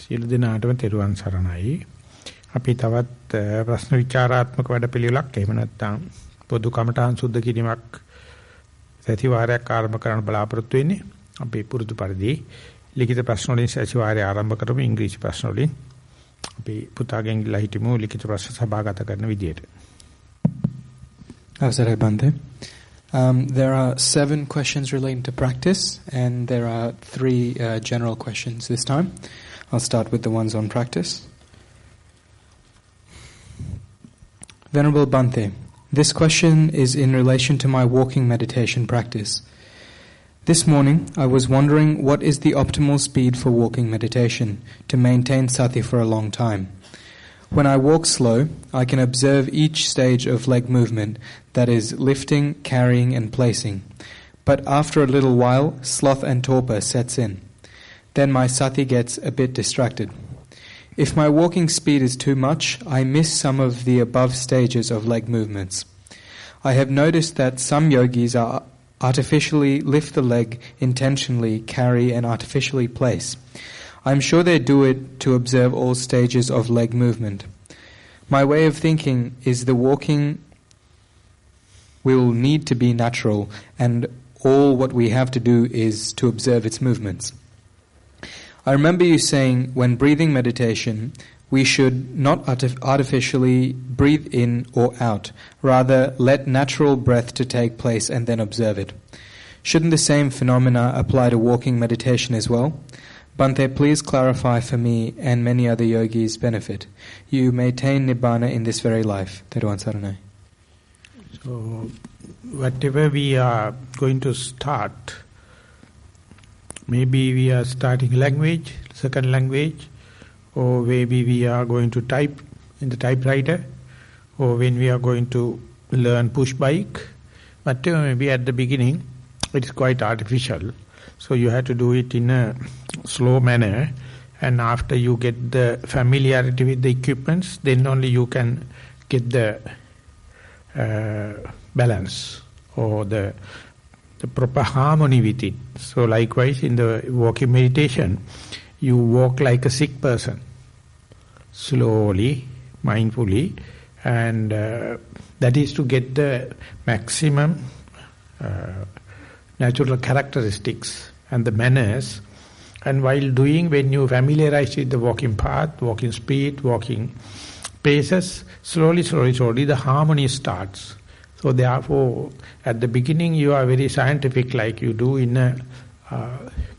සියලු දෙනාටම තෙරුවන් සරණයි. අපි තවත් ප්‍රශ්න විචාරාත්මක වැඩපිළිවෙලක් එහෙම නැත්නම් පොදු කමඨාන් සුද්ධ කිරීමක් සතිವಾರයක් ආරම්භ කරන්න බලාපොරොත්තු වෙන්නේ. අපි පුරුදු පරිදි ලිඛිත ප්‍රශ්න වලින් සතිವಾರය ආරම්භ කරමු. ඉංග්‍රීසි ප්‍රශ්න වලින් අපි පුතාගෙන් ඉල්ලා හිටමු ලිඛිත ප්‍රශ්න සභාගත කරන විදියට. අවසරයි බන්දේ. There are 7 questions relating to practice, and there are 3 general questions this time. I'll start with the ones on practice. Venerable Bhante, this question is in relation to my walking meditation practice. This morning, I was wondering what is the optimal speed for walking meditation to maintain sati for a long time. When I walk slow, I can observe each stage of leg movement, that is, lifting, carrying and placing. But after a little while, sloth and torpor sets in. Then my sati gets a bit distracted. If my walking speed is too much, I miss some of the above stages of leg movements. I have noticed that some yogis are artificially lift the leg, intentionally carry and artificially place. I'm sure they do it to observe all stages of leg movement. My way of thinking is the walking will need to be natural, and all what we have to do is to observe its movements. I remember you saying when breathing meditation, we should not artificially breathe in or out, rather let natural breath to take place and then observe it. Shouldn't the same phenomena apply to walking meditation as well? Bhante, please clarify for me and many other yogis benefit. You may attain Nibbana in this very life. Thero Saranai. So, whatever we are going to start, maybe we are starting language, second language, or maybe we are going to type in the typewriter, or when we are going to learn push bike, whatever maybe at the beginning, it is quite artificial. So you have to do it in a slow manner, and after you get the familiarity with the equipments, then only you can get the balance or the proper harmony with it. So likewise in the walking meditation, you walk like a sick person, slowly, mindfully, and that is to get the maximum natural characteristics and the manners. And while doing, when you familiarize with the walking path, walking speed, walking paces, slowly, the harmony starts. So therefore, at the beginning you are very scientific, like you do in a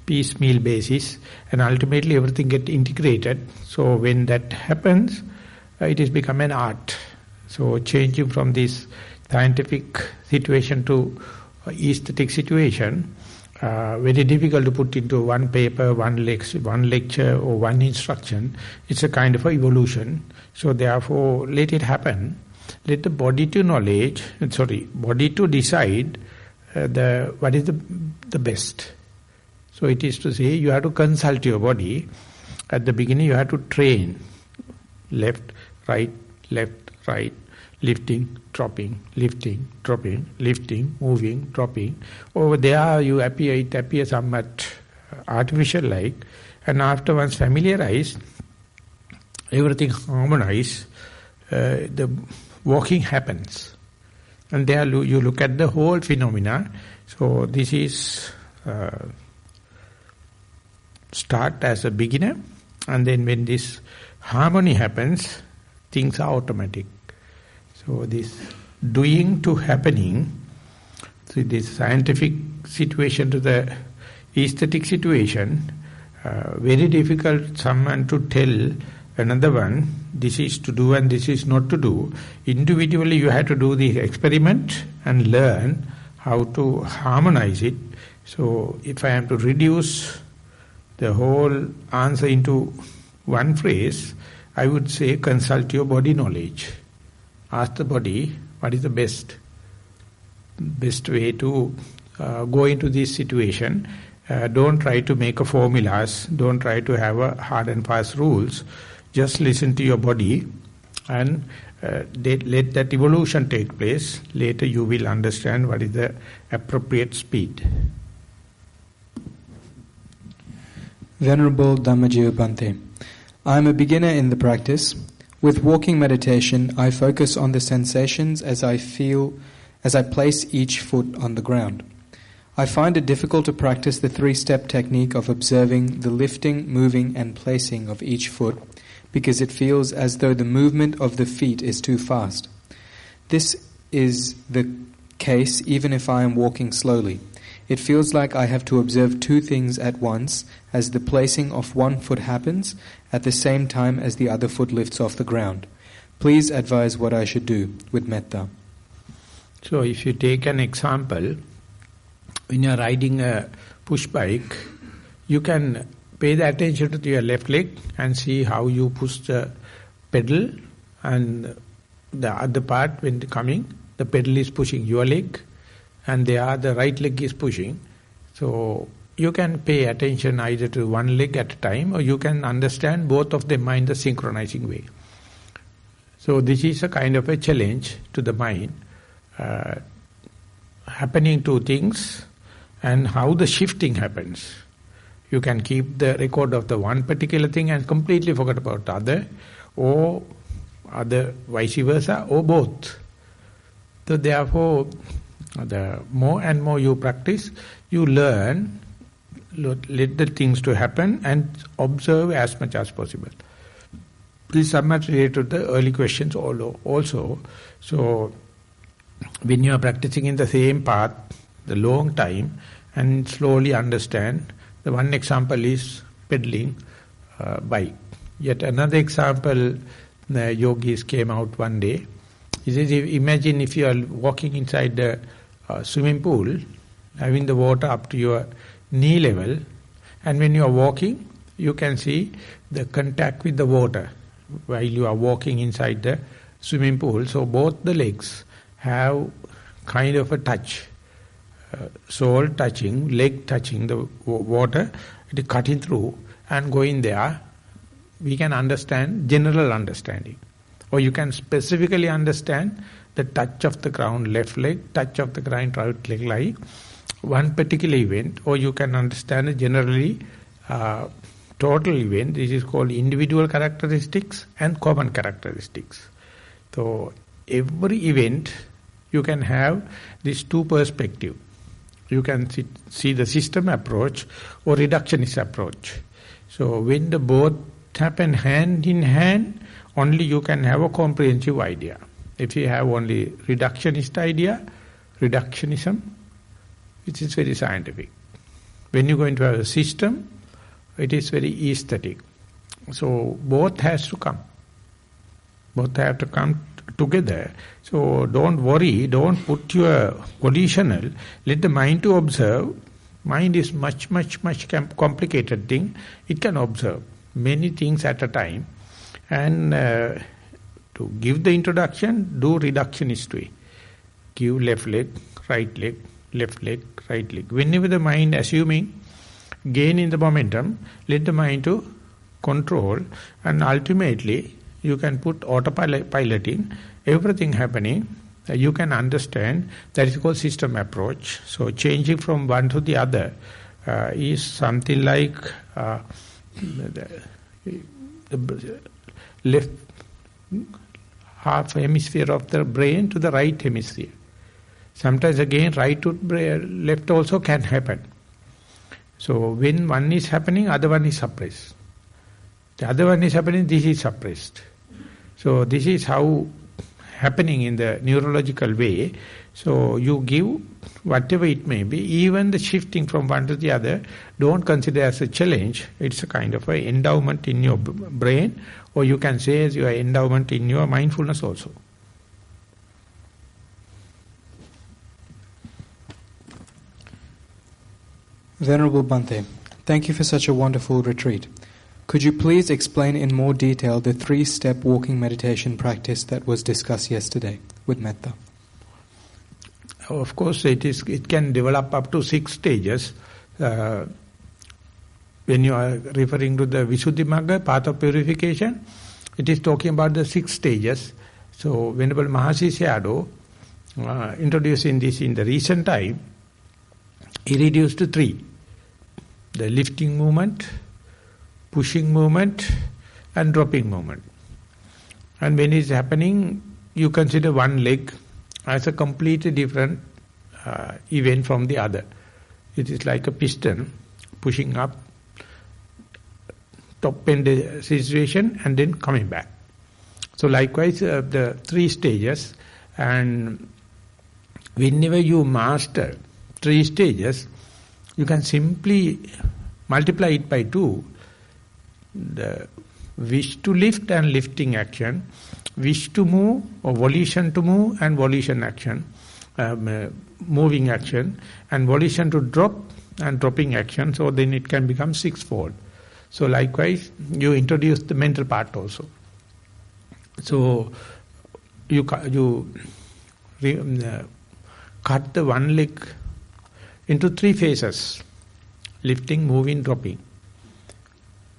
piecemeal basis, and ultimately everything gets integrated. So when that happens, it has become an art. So changing from this scientific situation to aesthetic situation, very difficult to put into one paper, one lecture or one instruction. It's a kind of a evolution. So therefore, let it happen. Let the body to decide what is the best. So it is to say, you have to consult your body. At the beginning, you have to train left, right, lifting, dropping, lifting, dropping, lifting, moving, dropping. Over there, it appears somewhat artificial-like. And after once familiarized, everything harmonized, the walking happens. And there you look at the whole phenomena. So this is start as a beginner, and then when this harmony happens, things are automatic. So this doing to happening, so this scientific situation to the aesthetic situation, very difficult someone to tell another one, this is to do and this is not to do. Individually you have to do the experiment and learn how to harmonize it. So if I am to reduce the whole answer into one phrase, I would say consult your body knowledge. Ask the body, what is the best way to go into this situation. Don't try to make a formulas. Don't try to have a hard and fast rules. Just listen to your body and let that evolution take place. Later you will understand what is the appropriate speed. Venerable Dhammajiva Bhante, I am a beginner in the practice. With walking meditation, I focus on the sensations as I place each foot on the ground. I find it difficult to practice the 3-step technique of observing the lifting, moving and placing of each foot because it feels as though the movement of the feet is too fast. This is the case even if I am walking slowly. It feels like I have to observe 2 things at once as the placing of one foot happens at the same time as the other foot lifts off the ground. Please advise what I should do with metta. So if you take an example, when you are riding a push bike, you can pay the attention to your left leg and see how you push the pedal, and the other part when coming, the pedal is pushing your leg and the right leg is pushing. So you can pay attention either to one leg at a time, or you can understand both of them in the synchronizing way. So this is a kind of a challenge to the mind, happening 2 things and how the shifting happens. You can keep the record of the one particular thing and completely forget about the other, or other vice versa, or both. So therefore, the more and more you practice, you learn, let the things to happen and observe as much as possible. This is somewhat related to the early questions also. So, when you are practicing in the same path, the long time, and slowly understand, the one example is pedaling bike. Yet another example, the yogis came out one day. He says, imagine if you are walking inside the swimming pool, having the water up to your knee level, and when you are walking, you can see the contact with the water while you are walking inside the swimming pool. So both the legs have kind of a touch, sole touching, leg touching the water, it is cutting through and going there. We can understand general understanding, or you can specifically understand the touch of the ground left leg, touch of the ground right leg, like one particular event, or you can understand a generally total event. This is called individual characteristics and common characteristics. So every event you can have these 2 perspectives. You can see the system approach or reductionist approach. So when the both happen hand in hand, only you can have a comprehensive idea. If you have only reductionist idea, reductionism, it is very scientific. When you are going to have a system, it is very aesthetic. So both has to come. Both have to come together. So don't worry, don't put your conditional. Let the mind to observe. Mind is much complicated thing. It can observe many things at a time. And to give the introduction, do reductionist way. Give left leg, right leg, left leg, right leg. Whenever the mind assuming gain in the momentum, let the mind to control, and ultimately you can put autopiloting, everything happening, you can understand. That is called system approach. So changing from one to the other is something like the left half hemisphere of the brain to the right hemisphere. Sometimes again right to left also can happen. So when one is happening, other one is suppressed. The other one is happening, this is suppressed. So this is how happening in the neurological way. So you give whatever it may be, even the shifting from one to the other, don't consider as a challenge. It's a kind of an endowment in your brain, or you can say as your endowment in your mindfulness also. Venerable Bhante, thank you for such a wonderful retreat. Could you please explain in more detail the 3-step walking meditation practice that was discussed yesterday with metta? Of course, it can develop up to 6 stages. When you are referring to the Visuddhimagga, path of purification, it is talking about the 6 stages. So, Venerable Mahasi Sayadaw, introducing this in the recent time, he reduced to 3. The lifting movement, pushing movement, and dropping movement. And when it's happening, you consider one leg as a completely different event from the other. It is like a piston pushing up, top end situation and then coming back. So likewise, the 3 stages, and whenever you master 3 stages, you can simply multiply it by 2. The wish to lift and lifting action, wish to move or volition to move and volition action, moving action, and volition to drop and dropping action, so then it can become 6-fold. So likewise, you introduce the mental part also. So you cut the one leg into 3 phases: lifting, moving, dropping.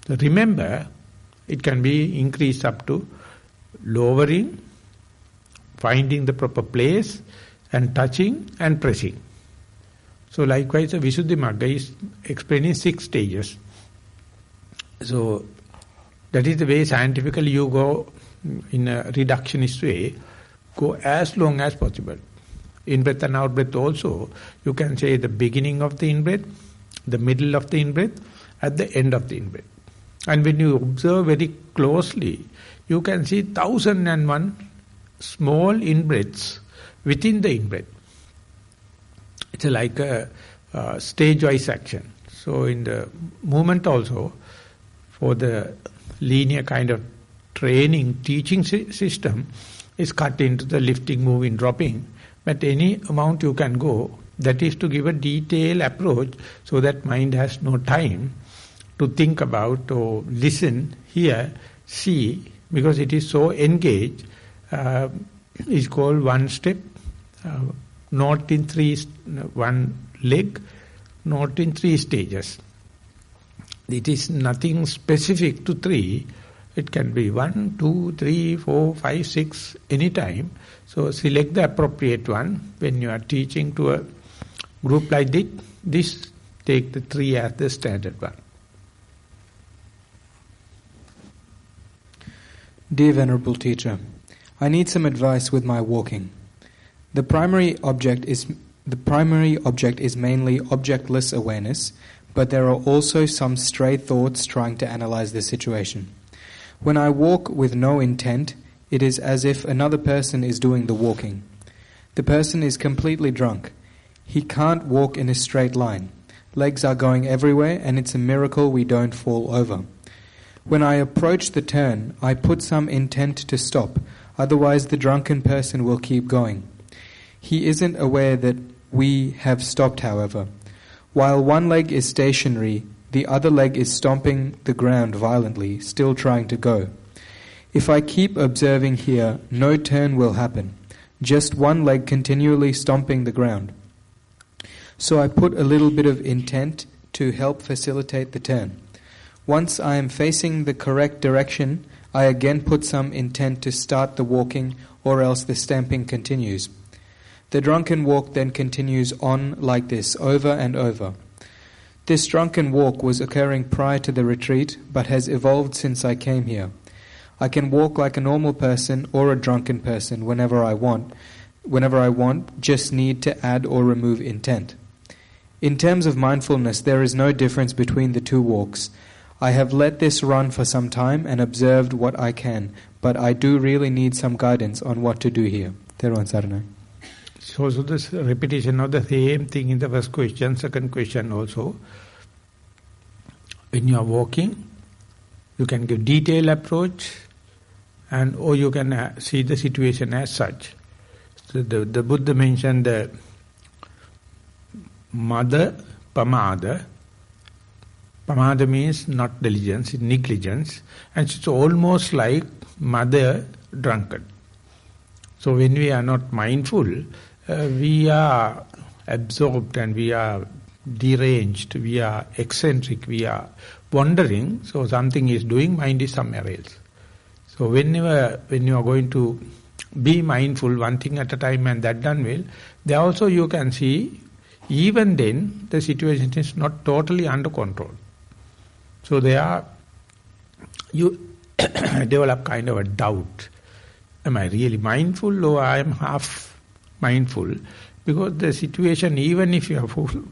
So remember, it can be increased up to lowering, finding the proper place, and touching and pressing. So likewise, the Visuddhimagga is explaining 6 stages. So that is the way scientifically you go in a reductionist way, go as long as possible. In-breath and out-breath also, you can say the beginning of the in-breath, the middle of the in-breath, at the end of the in-breath. And when you observe very closely, you can see 1001 small in-breaths within the in-breath. It's like a stage-wise action. So in the movement also, for the linear kind of training, teaching system is cut into the lifting, moving, dropping. But any amount you can go, that is to give a detailed approach so that mind has no time to think about or listen, hear, see, because it is so engaged. Is called one step, not in 3, one leg, not in 3 stages. It is nothing specific to 3. It can be 1, 2, 3, 4, 5, 6, any time. So select the appropriate one. When you are teaching to a group like this, take the 3 as the standard one. Dear Venerable Teacher, I need some advice with my walking. The primary object is mainly objectless awareness, but there are also some stray thoughts trying to analyze the situation. When I walk with no intent, it is as if another person is doing the walking. The person is completely drunk. He can't walk in a straight line. Legs are going everywhere, and it's a miracle we don't fall over. When I approach the turn, I put some intent to stop, otherwise the drunken person will keep going. He isn't aware that we have stopped, however. While one leg is stationary, the other leg is stomping the ground violently, still trying to go. If I keep observing here, no turn will happen, just one leg continually stomping the ground. So I put a little bit of intent to help facilitate the turn. Once I am facing the correct direction, I again put some intent to start the walking, or else the stamping continues. The drunken walk then continues on like this, over and over. This drunken walk was occurring prior to the retreat, but has evolved since I came here. I can walk like a normal person or a drunken person whenever I want, just need to add or remove intent. In terms of mindfulness, there is no difference between the 2 walks. I have let this run for some time and observed what I can, but I do really need some guidance on what to do here. Thero and Sarana. So this repetition of the same thing in the first question, second question also. When you are walking, you can give detailed approach, or you can see the situation as such. So the Buddha mentioned the mother, pamada. Pamada means not diligence, it's negligence. And it's almost like mother drunkard. So when we are not mindful, we are absorbed and we are deranged, we are eccentric, we are wandering. So something is doing, mind is somewhere else. So when you are going to be mindful, one thing at a time, and that done well, there also you can see, even then the situation is not totally under control. So develop kind of a doubt. Am I really mindful or I am half mindful? Because the situation, even if you have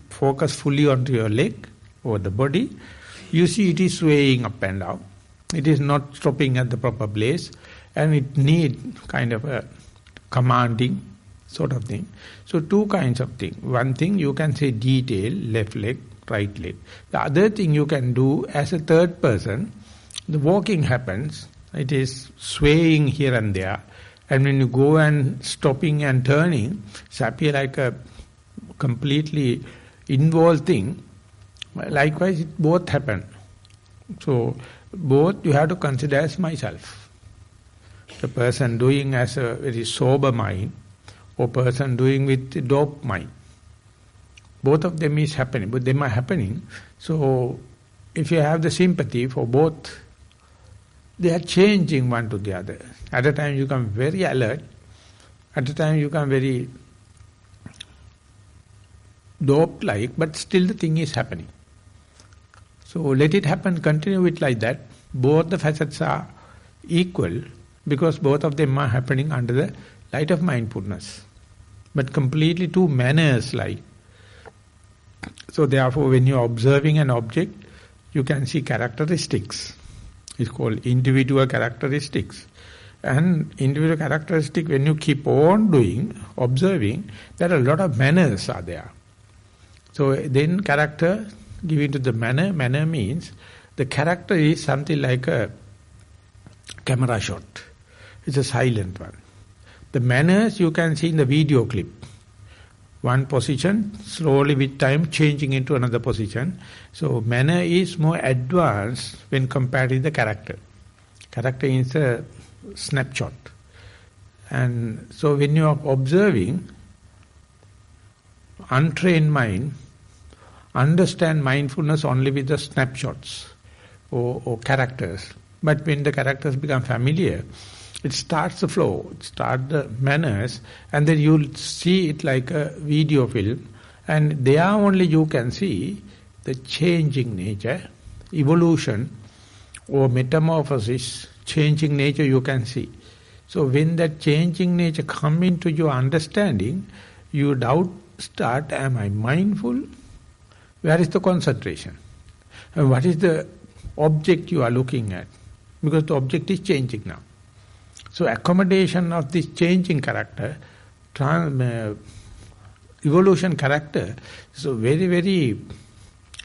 focus fully onto your leg or the body, you see it is swaying up and down. It is not stopping at the proper place, and it need kind of a commanding sort of thing. So two kinds of thing. One thing you can say detail, left leg, right leg. The other thing you can do as a third person, the walking happens, it is swaying here and there. And when you go and stopping and turning, it appears like a completely involved thing. Likewise, it both happen. So, both you have to consider as myself. The person doing as a very sober mind, or person doing with dope mind. Both of them is happening, but them are happening. So, if you have the sympathy for both, they are changing one to the other. At a time you become very alert, at a time you become very dope-like, but still the thing is happening. So let it happen, continue it like that. Both the facets are equal because both of them are happening under the light of mindfulness. But completely two manners like. So therefore when you are observing an object, you can see characteristics. It's called individual characteristics. And individual characteristic, when you keep on doing, observing, there are a lot of manners are there. So then character given to the manner. Manner means the character is something like a camera shot. It's a silent one. The manners you can see in the video clip. One position, slowly with time changing into another position. So manner is more advanced when compared with the character. Character is a snapshot. And so when you are observing, untrained mind understand mindfulness only with the snapshots or characters. But when the characters become familiar, it starts the flow, it starts the manners, and then you'll see it like a video film, and there only you can see the changing nature, evolution or metamorphosis, changing nature you can see. So when that changing nature come into your understanding, you doubt start, am I mindful? Where is the concentration? And what is the object you are looking at? Because the object is changing now. So accommodation of this changing character, evolution character, so very, very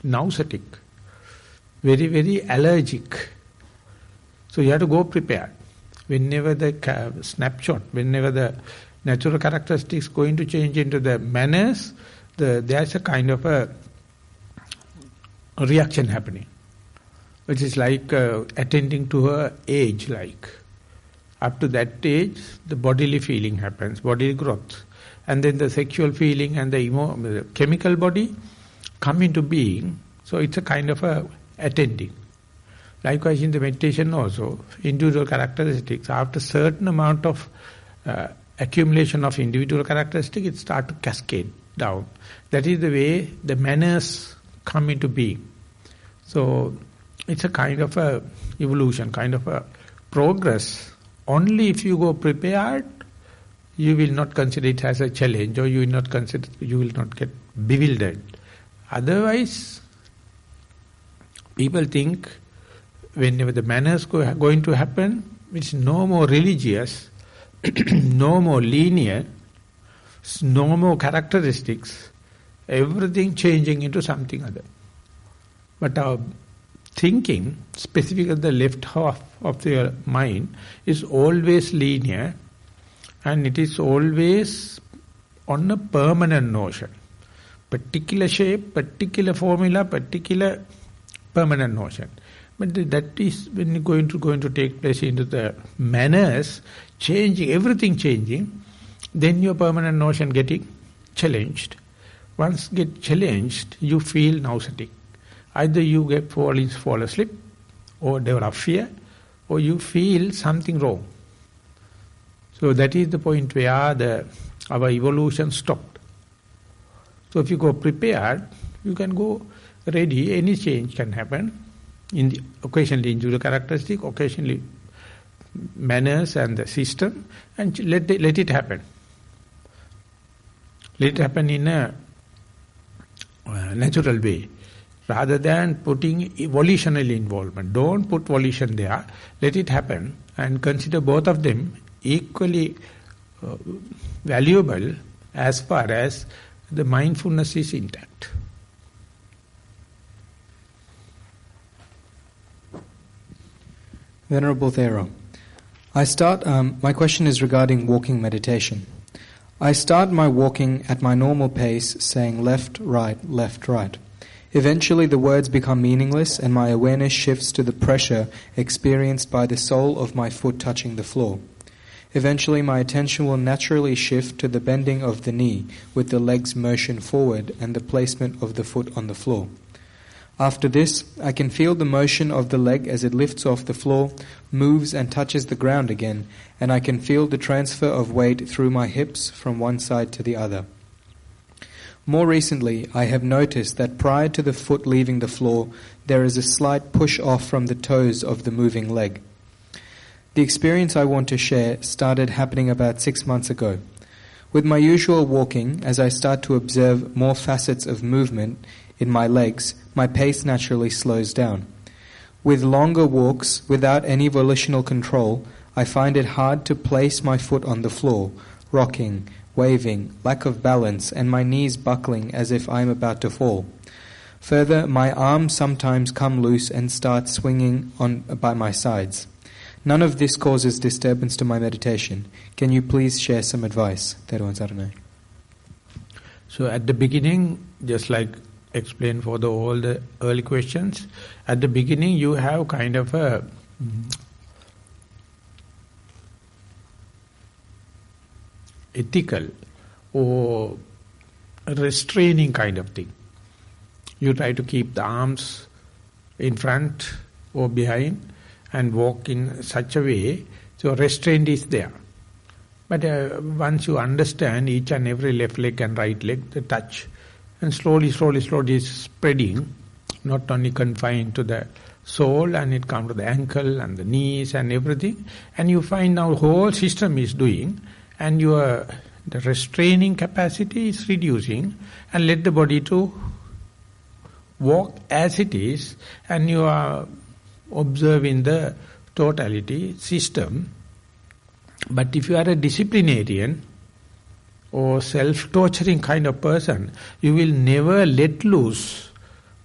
nauseatic, very, very allergic. So you have to go prepared. Whenever the snapshot, whenever the natural characteristics going to change into the manners, there's a kind of a reaction happening, which is like attending to her age like. Up to that age, the bodily feeling happens, bodily growth. And then the sexual feeling and the chemical body come into being. So it's a kind of a attending. Likewise in the meditation also, individual characteristics, after certain amount of accumulation of individual characteristics, it starts to cascade down. That is the way the manners come into being. So it's a kind of a evolution, kind of a progress. Only if you go prepared, you will not consider it as a challenge, or you will not get bewildered. Otherwise, people think whenever the manners going to happen, it's no more religious, no more linear, no more characteristics, everything changing into something other. But our thinking, specifically the left half of your mind, is always linear, and it is always on a permanent notion. Particular shape, particular formula, particular permanent notion. But that is when you're going to take place into the manners, changing, everything changing, then your permanent notion getting challenged. Once get challenged, you feel nauseatic. Either you fall asleep, or develop fear, or you feel something wrong. So that is the point where our evolution stopped. So if you go prepared, you can go ready, any change can happen. occasionally individual characteristic, occasionally manners and the system, and let it happen. Let it happen in a natural way, rather than putting volitional involvement. Don't put volition there. Let it happen, and consider both of them equally valuable as far as the mindfulness is intact. Venerable Thero, my question is regarding walking meditation. I start my walking at my normal pace, saying left, right, left, right. Eventually the words become meaningless and my awareness shifts to the pressure experienced by the sole of my foot touching the floor. Eventually my attention will naturally shift to the bending of the knee with the leg's motion forward and the placement of the foot on the floor. After this, I can feel the motion of the leg as it lifts off the floor, moves and touches the ground again, and I can feel the transfer of weight through my hips from one side to the other. More recently, I have noticed that prior to the foot leaving the floor, there is a slight push off from the toes of the moving leg. The experience I want to share started happening about 6 months ago. With my usual walking, as I start to observe more facets of movement in my legs, my pace naturally slows down. With longer walks, without any volitional control, I find it hard to place my foot on the floor, rocking, waving, lack of balance, and my knees buckling as if I am about to fall. Further, my arms sometimes come loose and start swinging by my sides. None of this causes disturbance to my meditation. Can you please share some advice? Thero and Sarana. So at the beginning, just like explained for all the early questions, at the beginning you have kind of a ethical or restraining kind of thing. You try to keep the arms in front or behind and walk in such a way, so restraint is there. But once you understand each and every left leg and right leg, the touch, and slowly spreading, not only confined to the sole, and it comes to the ankle and the knees and everything, and you find now whole system is doing, and the restraining capacity is reducing, and let the body to walk as it is, and you are observing the totality system. But if you are a disciplinarian or self-torturing kind of person, you will never let loose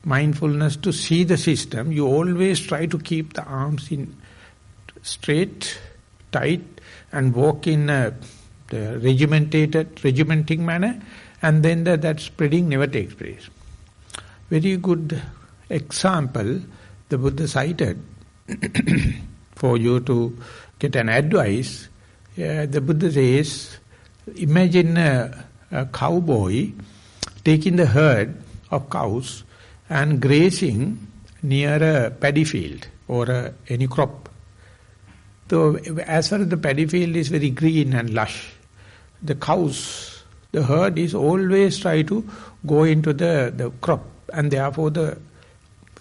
mindfulness to see the system. You always try to keep the arms in straight, tight, and walk in the regimenting manner, and then that spreading never takes place. Very good example the Buddha cited for you to get an advice. The Buddha says, imagine a cowboy taking the herd of cows and grazing near a paddy field or any crop. So as far as the paddy field is very green and lush, the cows, the herd is always try to go into the crop, and therefore the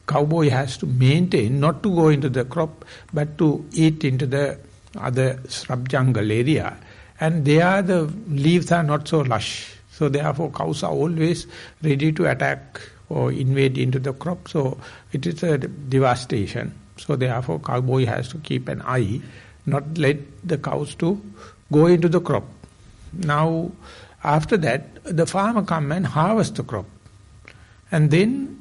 cowboy has to maintain not to go into the crop but to eat into the other shrub jungle area, and there the leaves are not so lush, so therefore cows are always ready to attack or invade into the crop, so it is a devastation. So therefore cowboy has to keep an eye, not let the cows to go into the crop. Now after that the farmer come and harvest the crop, and then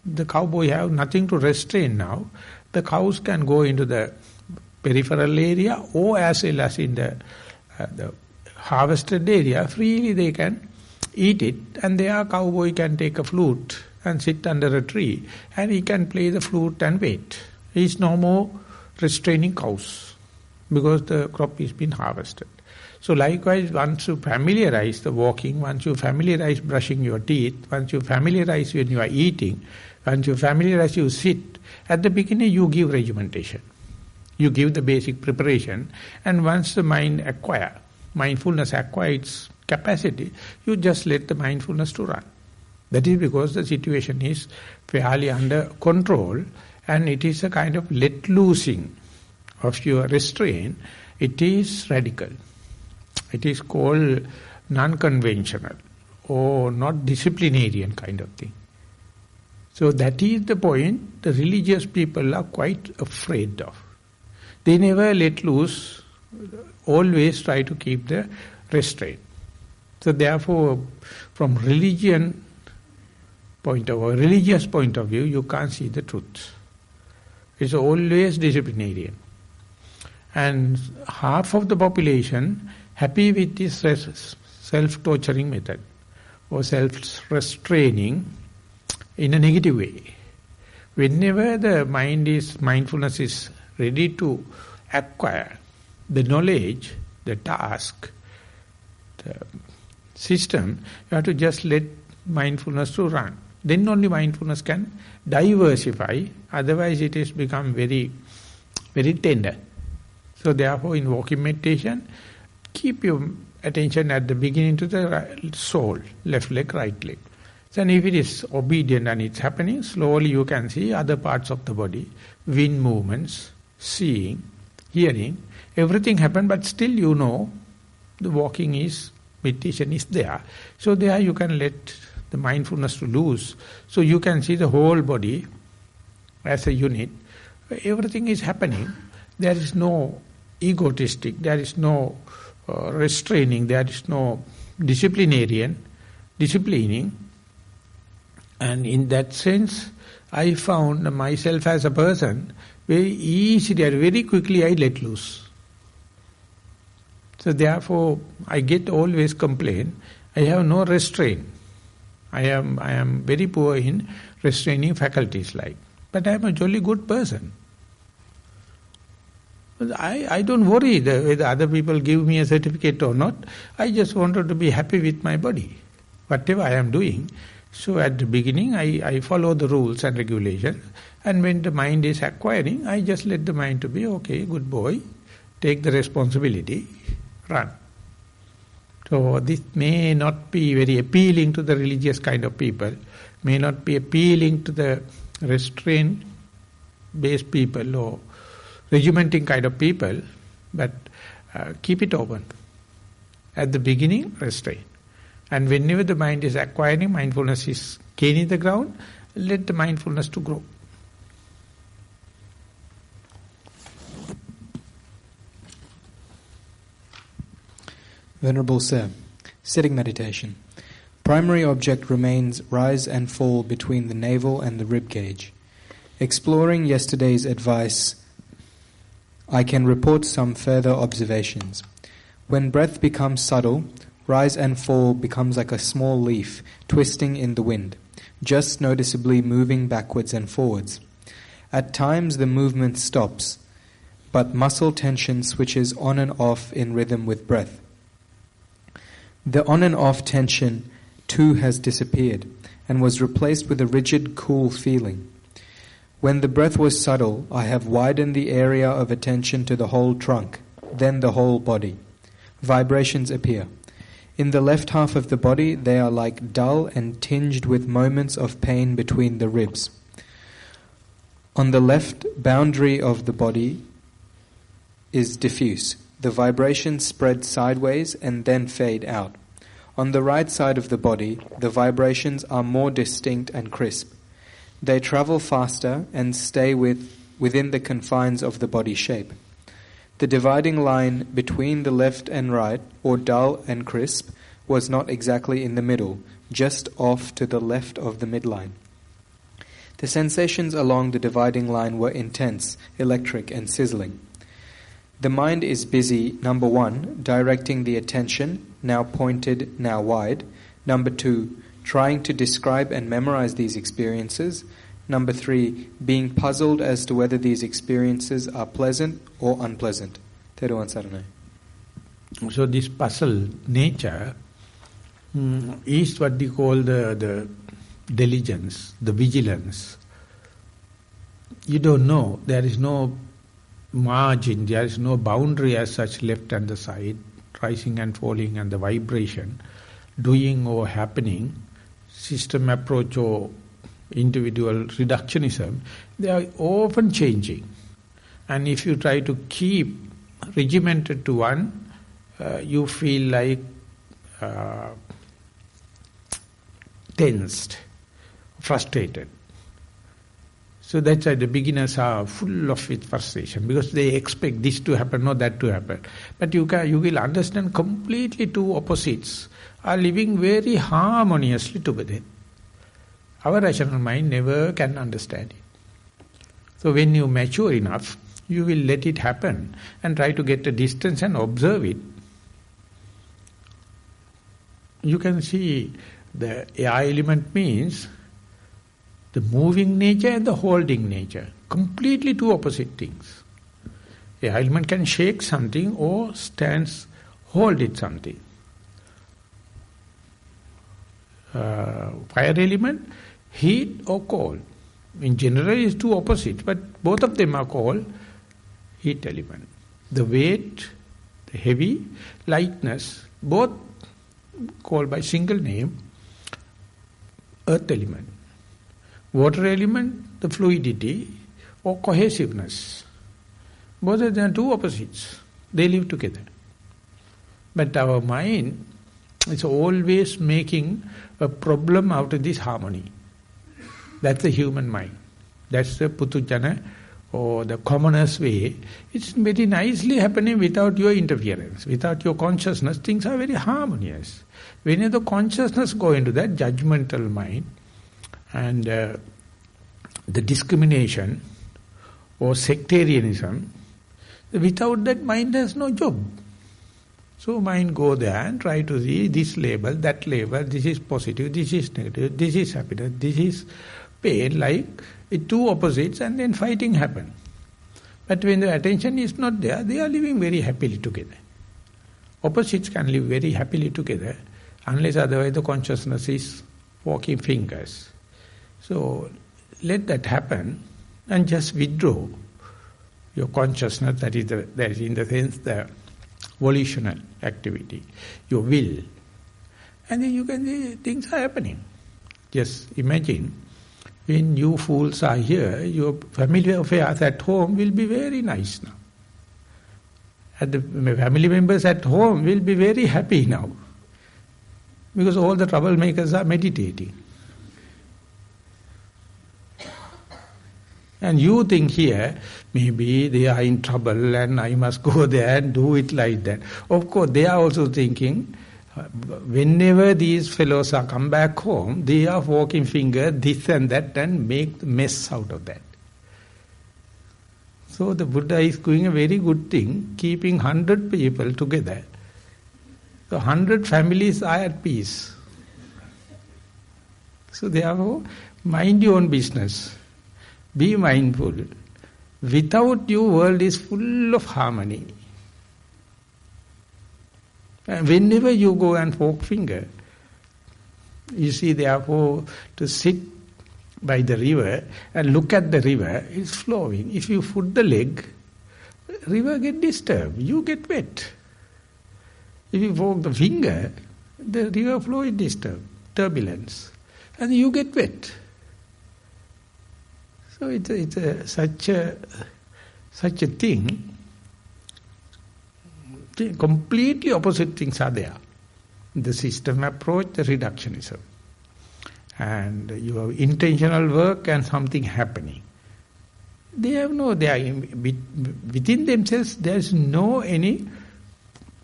the cowboy have nothing to restrain now. The cows can go into the peripheral area or as well as in the harvested area, freely they can eat it, and there cowboy can take a flute and sit under a tree and he can play the flute and wait. He is no more restraining cows because the crop is been harvested. So likewise, once you familiarize the walking, once you familiarize brushing your teeth, once you familiarize when you are eating, once you familiarize you sit, at the beginning you give regimentation. You give the basic preparation, and once the mindfulness acquires capacity, you just let the mindfulness to run. That is because the situation is fairly under control, and it is a kind of let loosing of your restraint. It is radical. It is called non-conventional or not disciplinarian kind of thing. So that is the point the religious people are quite afraid of. They never let loose, always try to keep the restraint. So therefore, from religious point of view, you can't see the truth. It's always disciplinarian. And half of the population happy with this self-torturing method or self-restraining in a negative way. Whenever the mindfulness is ready to acquire the knowledge, the task, the system, you have to just let mindfulness to run. Then only mindfulness can diversify, otherwise it has become very, very tender. So therefore in walking meditation, keep your attention at the beginning to the soul, left leg, right leg. Then if it is obedient and it's happening, slowly you can see other parts of the body, wind movements, seeing, hearing, everything happen, but still you know the walking is, meditation is there. So there you can let the mindfulness to loose. So you can see the whole body as a unit. Everything is happening. There is no egotistic, there is no restraining, there is no disciplining. And in that sense, I found myself as a person, very easily, very quickly I let loose. So therefore, I get always complain, I have no restraint. I am very poor in restraining faculties like. But I am a jolly good person. I don't worry whether other people give me a certificate or not. I just wanted to be happy with my body, whatever I am doing. So at the beginning, I follow the rules and regulations. And when the mind is acquiring, I just let the mind to be, okay, good boy, take the responsibility, run. So this may not be very appealing to the religious kind of people, may not be appealing to the restraint-based people or regimenting kind of people, but keep it open. At the beginning, restrain. And whenever the mind is acquiring, mindfulness is gaining the ground, let the mindfulness to grow. Venerable Sir, sitting meditation. Primary object remains rise and fall between the navel and the rib cage. Exploring yesterday's advice, I can report some further observations. When breath becomes subtle, rise and fall becomes like a small leaf twisting in the wind, just noticeably moving backwards and forwards. At times the movement stops, but muscle tension switches on and off in rhythm with breath. The on and off tension too has disappeared and was replaced with a rigid, cool feeling. When the breath was subtle, I have widened the area of attention to the whole trunk, then the whole body. Vibrations appear. In the left half of the body, they are like dull and tinged with moments of pain between the ribs. On the left boundary of the body is diffuse. The vibrations spread sideways and then fade out. On the right side of the body, the vibrations are more distinct and crisp. They travel faster and stay within the confines of the body shape. The dividing line between the left and right, or dull and crisp, was not exactly in the middle, just off to the left of the midline. The sensations along the dividing line were intense, electric, and sizzling. The mind is busy, number 1, directing the attention, now pointed, now wide. Number 2, trying to describe and memorize these experiences. Number 3, being puzzled as to whether these experiences are pleasant or unpleasant. Thero Nissarana. So this puzzle nature is what we call the diligence, the vigilance. You don't know, there is no margin, there is no boundary as such left and the side, rising and falling and the vibration, doing or happening, system approach or individual reductionism, they are often changing. And if you try to keep regimented to one, you feel like tensed, frustrated. So that's why the beginners are full of with frustration, because they expect this to happen or that to happen. But you will understand completely two opposites are living very harmoniously together. Our rational mind never can understand it. So when you mature enough, you will let it happen and try to get a distance and observe it. You can see the air element means the moving nature and the holding nature. Completely two opposite things. Air element can shake something or hold it something. Fire element, heat or cold. In general, it's two opposites, but both of them are called heat element. The weight, the heavy, lightness, both called by single name, earth element. Water element, the fluidity or cohesiveness. Both of them are two opposites. They live together. But our mind is always making a problem out of this harmony. That's the human mind. That's the putujana or the commoner's way. It's very nicely happening without your interference. Without your consciousness, things are very harmonious. When the consciousness go into that judgmental mind, and the discrimination or sectarianism, without that mind has no job. So mind go there and try to see this label, that label, this is positive, this is negative, this is happiness, this is pain, like two opposites, and then fighting happen. But when the attention is not there, they are living very happily together. Opposites can live very happily together, unless otherwise the consciousness is walking fingers. So let that happen and just withdraw your consciousness, that is in the sense the volitional activity, your will. And then you can see things are happening. Just imagine, when you fools are here, your family affairs at home will be very nice now. And the family members at home will be very happy now, because all the troublemakers are meditating. And you think here, maybe they are in trouble and I must go there and do it like that. Of course, they are also thinking, whenever these fellows are come back home, they are walking finger, this and that, and make the mess out of that. So the Buddha is doing a very good thing, keeping 100 people together. So 100 families are at peace. So therefore, mind your own business. Be mindful. Without you, world is full of harmony. And whenever you go and poke finger, you see, therefore, to sit by the river and look at the river, it's flowing. If you put the leg, river get disturbed, you get wet. If you poke the finger, the river flow is disturbed, turbulence, and you get wet. So it's such a thing. Completely opposite things are there. The system approach, the reductionism, and your intentional work and something happening. They are within themselves. There is no any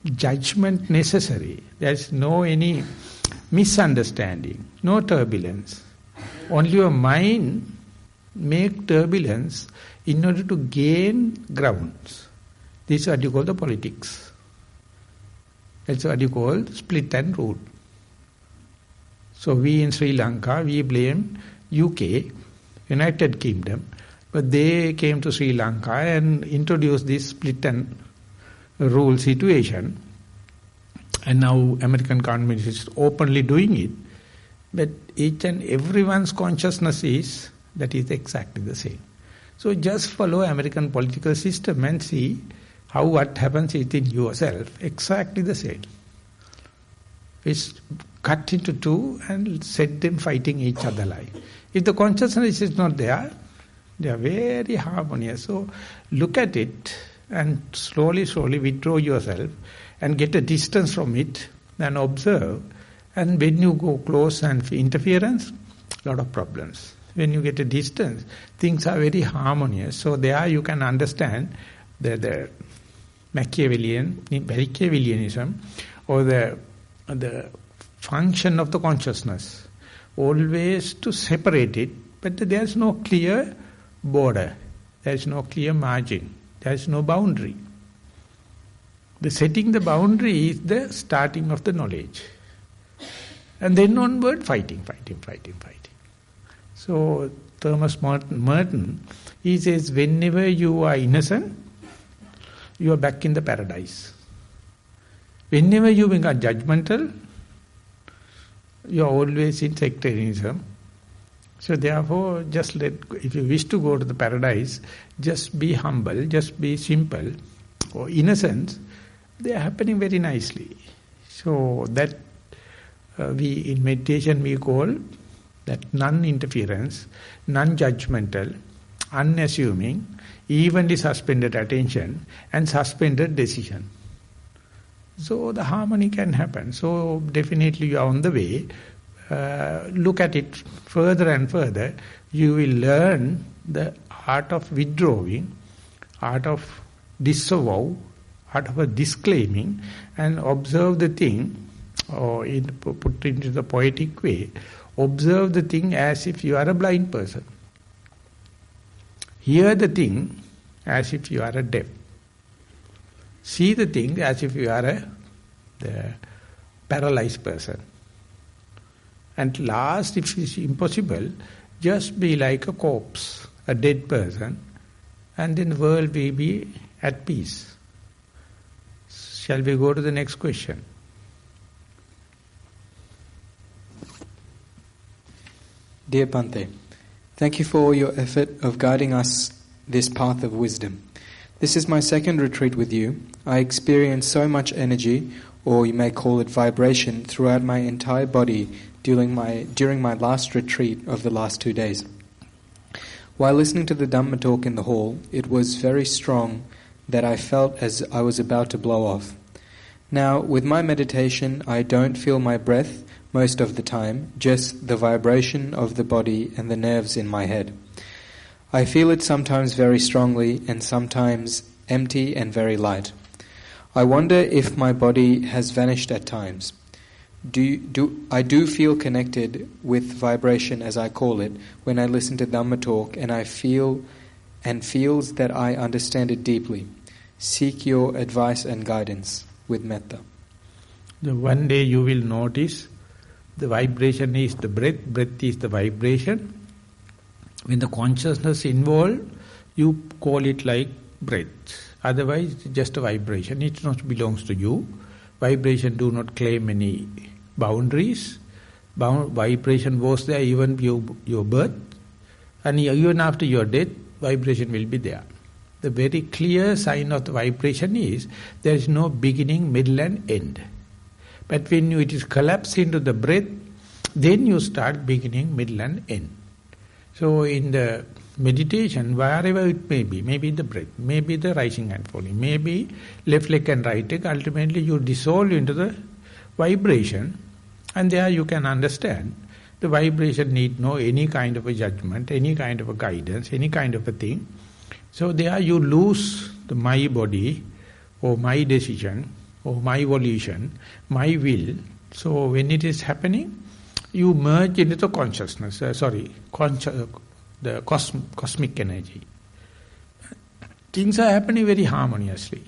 judgment necessary. There is no any misunderstanding, no turbulence. Only your mind make turbulence in order to gain grounds. This is what you call the politics. That's what you call split and rule. So we in Sri Lanka, we blame UK, United Kingdom, but they came to Sri Lanka and introduced this split and rule situation. And now American government is openly doing it. But each and everyone's consciousness is that is exactly the same. So just follow American political system and see how what happens within yourself, exactly the same. is cut into two and set them fighting each other like. If the consciousness is not there, they are very harmonious. So look at it and slowly withdraw yourself and get a distance from it and observe. And when you go close and interference, lot of problems. When you get a distance, things are very harmonious. So there you can understand the Machiavellianism or the function of the consciousness. Always to separate it, but there is no clear border. There is no clear margin. There is no boundary. The setting the boundary is the starting of the knowledge. And then onward, fighting. So, Thomas Merton, he says, whenever you are innocent, you are back in the paradise. Whenever you become judgmental, you are always in sectarianism. So therefore, if you wish to go to the paradise, just be humble, just be simple, or innocence, they are happening very nicely. So that in meditation we call that non-interference, non-judgmental, unassuming, evenly suspended attention and suspended decision. So the harmony can happen. So definitely you are on the way. Look at it further and further. You will learn the art of withdrawing, art of disavow, art of disclaiming, and observe the thing, or put it into the poetic way, observe the thing as if you are a blind person. Hear the thing as if you are a deaf. See the thing as if you are the paralyzed person. And last, if it is impossible, just be like a corpse, a dead person, and then the world will be at peace. Shall we go to the next question? Dear Bhante, thank you for your effort of guiding us this path of wisdom. This is my second retreat with you. I experience so much energy, or you may call it vibration, throughout my entire body during my last retreat of the last 2 days. While listening to the Dhamma talk in the hall, it was very strong that I felt as I was about to blow off. Now, with my meditation, I don't feel my breath most of the time, just the vibration of the body and the nerves in my head. I feel it sometimes very strongly and sometimes empty and very light. I wonder if my body has vanished at times. I do feel connected with vibration, as I call it, when I listen to Dhamma talk, and I feel and feels that I understand it deeply. Seek your advice and guidance with metta. The one day you will notice the vibration is the breath, breath is the vibration. When the consciousness involved, you call it like breath. Otherwise, it's just a vibration. It not belongs to you. Vibration do not claim any boundaries. Vibration was there even your birth. And even after your death, vibration will be there. The very clear sign of the vibration is there is no beginning, middle and end. But when it is collapsed into the breath, then you start beginning, middle and end. So in the meditation, wherever it may be the breath, maybe the rising and falling, maybe left leg and right leg, ultimately you dissolve into the vibration, and there you can understand the vibration need no any kind of a judgment, any kind of a guidance, any kind of a thing. So there you lose the my body or my decision or my volition, my will. So when it is happening, you merge into the consciousness, the cosmic energy. Things are happening very harmoniously.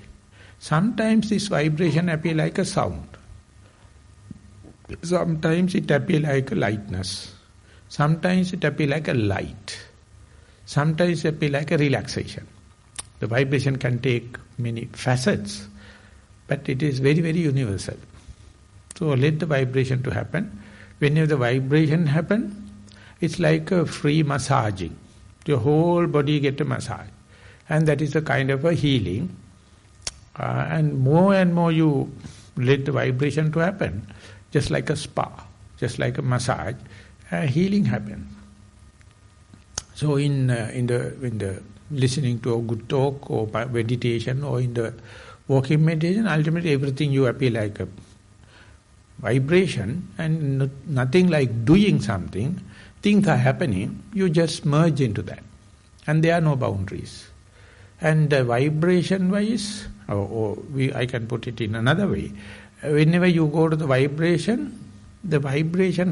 Sometimes this vibration appears like a sound. Sometimes it appears like a lightness. Sometimes it appears like a light. Sometimes it appears like a relaxation. The vibration can take many facets, but it is very, very universal. So let the vibration to happen. Whenever the vibration happens, it's like a free massaging. Your whole body get a massage. And that is a kind of a healing. And more you let the vibration to happen, just like a spa, just like a massage, healing happens. So in the listening to a good talk or meditation or in the walking meditation, ultimately everything you appear like a vibration and nothing like doing something. Things are happening, you just merge into that. And there are no boundaries. And vibration-wise, I can put it in another way. Whenever you go to the vibration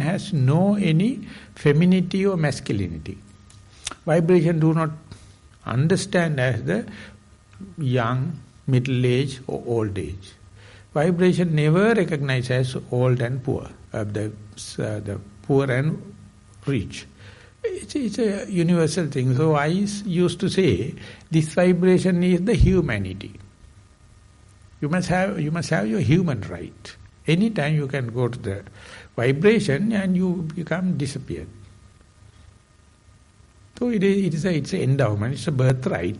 has no any femininity or masculinity. Vibration do not understand as the young, middle age or old age. Vibration never recognizes as old and poor, the poor and rich. It's a universal thing. So I used to say, this vibration is the humanity. You must have your human right. Anytime you can go to the vibration and you become disappeared. So it's an endowment, it's a birthright.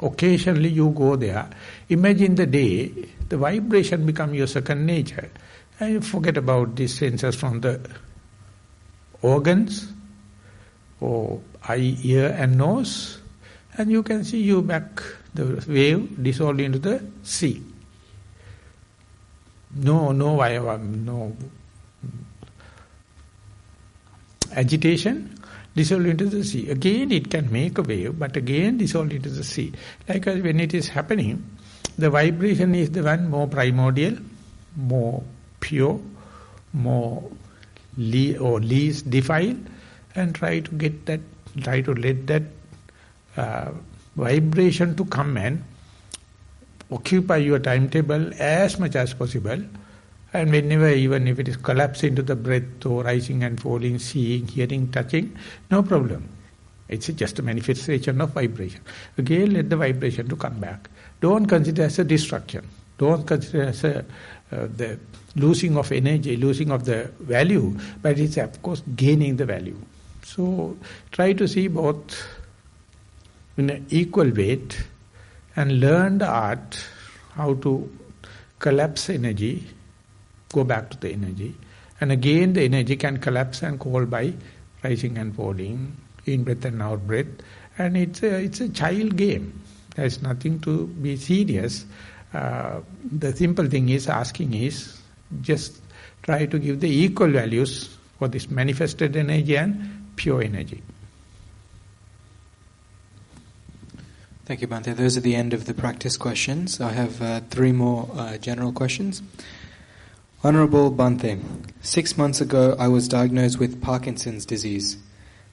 Occasionally you go there. Imagine the day the vibration becomes your second nature. And you forget about these senses from the organs, or eye, ear and nose, and you can see you back, the wave dissolved into the sea. No agitation, dissolved into the sea. Again it can make a wave, but again dissolved into the sea. Likewise, when it is happening, the vibration is the one more primordial, more pure, more least defiled, and try to let that vibration to come and occupy your timetable as much as possible. And whenever, even if it is collapsed into the breath or rising and falling, seeing, hearing, touching, no problem. It's just a manifestation of vibration. Again, let the vibration to come back. Don't consider as a destruction. Don't consider as the losing of energy, losing of the value, but it's of course gaining the value. So try to see both in an equal weight and learn the art how to collapse energy, go back to the energy, and again the energy can collapse and call by rising and falling, in breath and out breath, and it's a child game. There's nothing to be serious. The simple thing is, asking is, just try to give the equal values for this manifested energy and pure energy. Thank you, Bhante. Those are the end of the practice questions. I have 3 more general questions. Honorable Bhante, 6 months ago I was diagnosed with Parkinson's disease.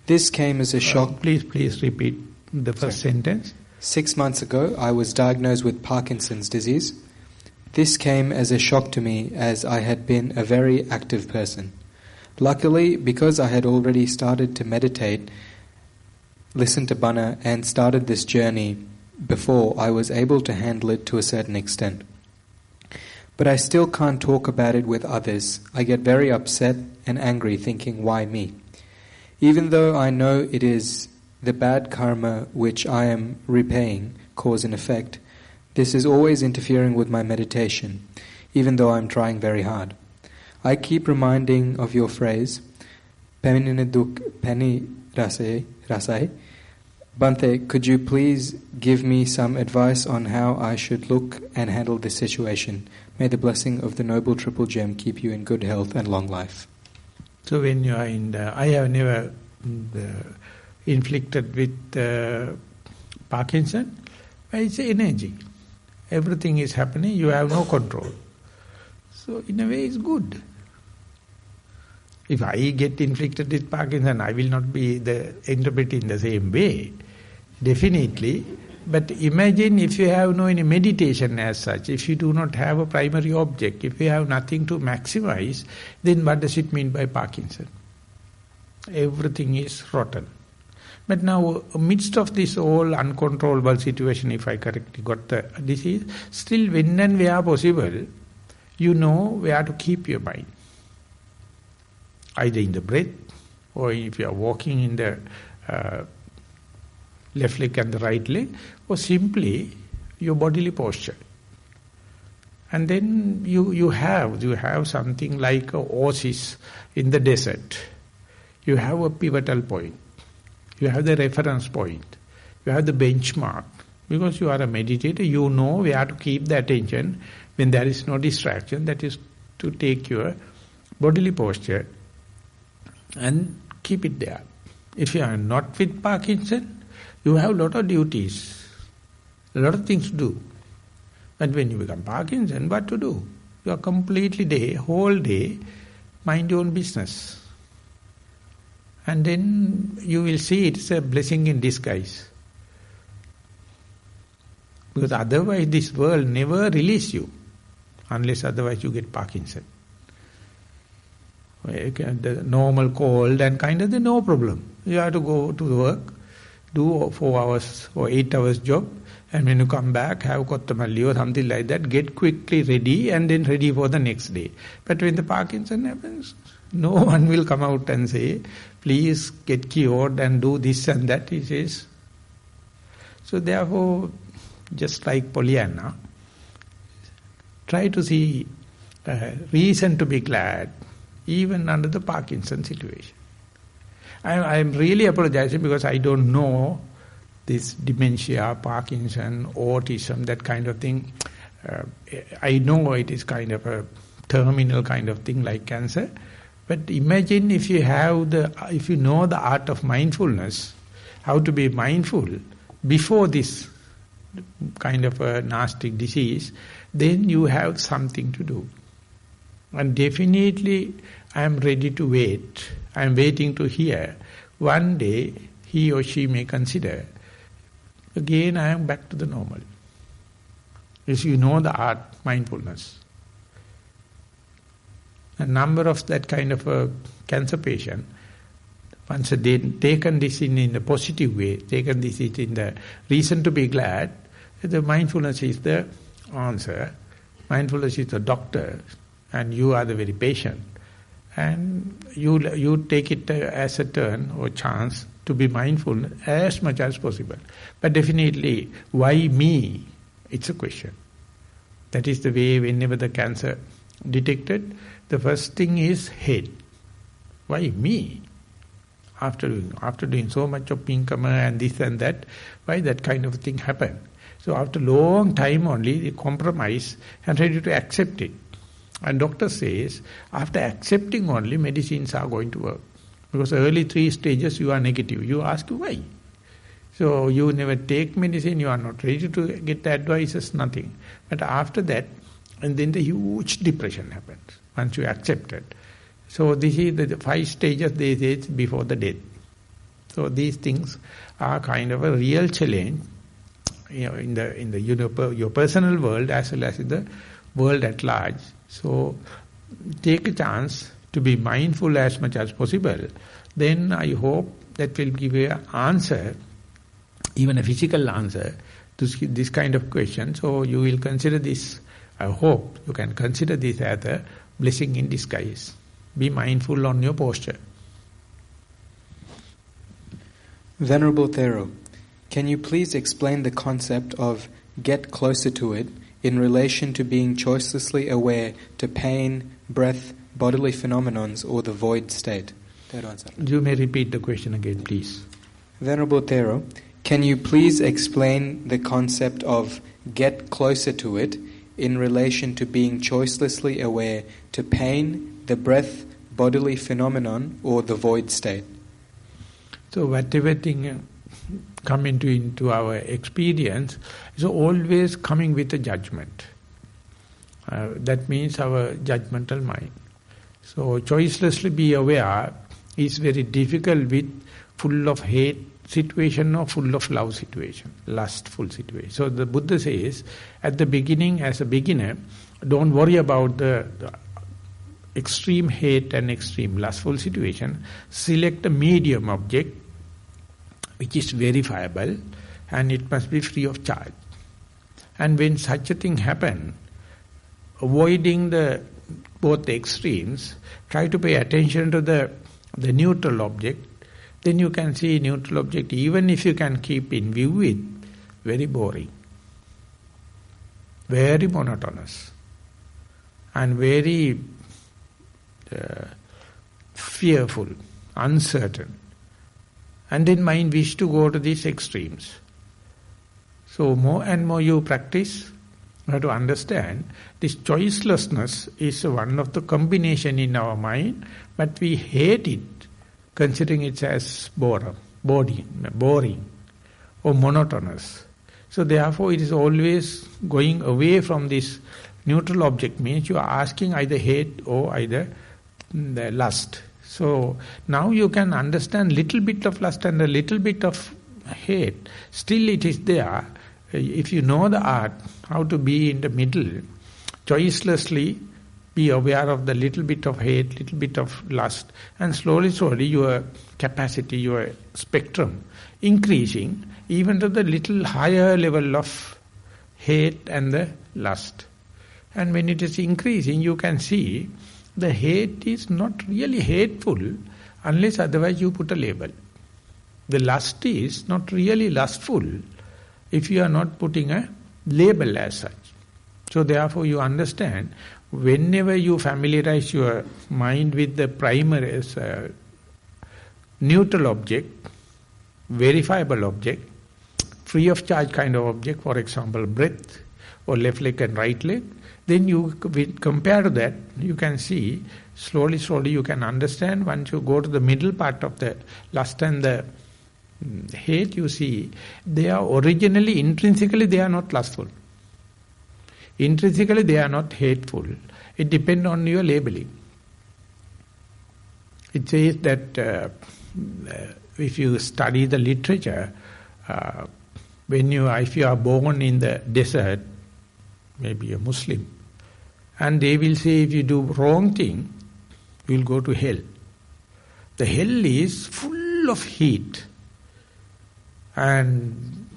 This came as a shock... Please repeat the first sentence. 6 months ago I was diagnosed with Parkinson's disease. This came as a shock to me, as I had been a very active person. Luckily, because I had already started to meditate, listen to Bana and started this journey before, I was able to handle it to a certain extent. But I still can't talk about it with others. I get very upset and angry, thinking, why me? Even though I know it is the bad karma which I am repaying, cause and effect, this is always interfering with my meditation, even though I am trying very hard. I keep reminding of your phrase, Penny Duk Penny Rasai. Bhante, could you please give me some advice on how I should look and handle this situation? May the blessing of the Noble Triple Gem keep you in good health and long life. So when you are in the... I have never inflicted with Parkinson, but it's energy. Everything is happening, you have no control. So in a way it's good. If I get inflicted with Parkinson, I will not be interpreting in the same way, definitely. But imagine if you have no any meditation as such, if you do not have a primary object, if you have nothing to maximize, then what does it mean by Parkinson? Everything is rotten. But now, amidst of this whole uncontrollable situation, if I correctly got the disease, still when and where possible, you know where to keep your mind. Either in the breath, or if you are walking in the left leg and the right leg, or simply your bodily posture. And then you have something like an oasis in the desert. You have a pivotal point. You have the reference point. You have the benchmark. Because you are a meditator, you know where to keep the attention when there is no distraction. That is to take your bodily posture and keep it there. If you are not with Parkinson, you have a lot of duties, a lot of things to do. But when you become Parkinson, what to do? You are completely whole day, mind your own business. And then you will see it's a blessing in disguise. Because otherwise this world never release you, unless otherwise you get Parkinson. The normal cold and kind of no problem. You have to go to work, do 4 hours or 8 hours job, and when you come back, have kottamalli or something like that, get quickly ready and then ready for the next day. But when the Parkinson happens, no one will come out and say, please get cured and do this and that, he says. So therefore, just like Pollyanna, try to see reason to be glad, even under the Parkinson situation. I am really apologizing because I don't know this dementia, Parkinson, autism, that kind of thing. I know it is kind of a terminal kind of thing like cancer. But imagine if you know the art of mindfulness, how to be mindful before this kind of a nasty disease, then you have something to do. And definitely I am ready to wait. I am waiting to hear. One day he or she may consider, again I am back to the normal. If you know the art, mindfulness. A number of that kind of a cancer patient, once they taken this in a positive way, taken this in the reason to be glad, the mindfulness is the answer. Mindfulness is the doctor, and you are the very patient. And you take it as a turn or chance to be mindful as much as possible. But definitely, why me? It's a question. That is the way whenever the cancer detected, the first thing is hate. Why me? After doing so much of pinkama and this and that, why that kind of thing happened? So after long time only, they compromise and ready to accept it. And doctor says, after accepting only, medicines are going to work. Because early 3 stages you are negative. You ask why. So you never take medicine, you are not ready to get the advices, nothing. But after that, and then the huge depression happens, once you accept it. So this is the 5 stages they say before the death. So these things are kind of a real challenge, in the your personal world as well as in the world at large. So take a chance to be mindful as much as possible. Then I hope that will give you an answer, even a physical answer, to this kind of question. So you will consider this, I hope you can consider this as a blessing in disguise. Be mindful on your posture. Venerable Thero, can you please explain the concept of get closer to it in relation to being choicelessly aware to pain, breath, bodily phenomenons, or the void state? You may repeat the question again, please. Venerable Thero, can you please explain the concept of get closer to it in relation to being choicelessly aware to pain, the breath, bodily phenomenon, or the void state? So whatever thing come into our experience is always coming with a judgment. That means our judgmental mind. So choicelessly be aware is very difficult with full of hate situation or full of love situation, lustful situation. So the Buddha says, at the beginning, as a beginner, don't worry about the extreme hate and extreme lustful situation. Select a medium object which is verifiable, and it must be free of charge. And when such a thing happen, avoiding both the extremes, try to pay attention to the neutral object. Then you can see neutral object, even if you can keep in view it, very boring, very monotonous. and very fearful, uncertain. And then mind wish to go to these extremes. So more and more you practice, you have to understand this choicelessness is one of the combination in our mind, but we hate it, considering it as boring or monotonous. So therefore it is always going away from this neutral object, means you are asking either hate or either the lust. So now you can understand little bit of lust and a little bit of hate. Still it is there. If you know the art, how to be in the middle, choicelessly be aware of the little bit of hate, little bit of lust, and slowly your capacity, your spectrum increasing even to the little higher level of hate and the lust. And when it is increasing, you can see the hate is not really hateful unless otherwise you put a label. The lust is not really lustful if you are not putting a label as such. So therefore you understand, whenever you familiarize your mind with the primary as a neutral object, verifiable object, free of charge kind of object, for example breath or left leg and right leg, then you compare to that, you can see slowly you can understand. Once you go to the middle part of the lust and the hate, you see they are originally, intrinsically they are not lustful. Intrinsically they are not hateful. It depends on your labeling. It says that if you study the literature, if you are born in the desert, maybe a Muslim, and they will say if you do wrong thing, you will go to hell. The hell is full of heat. And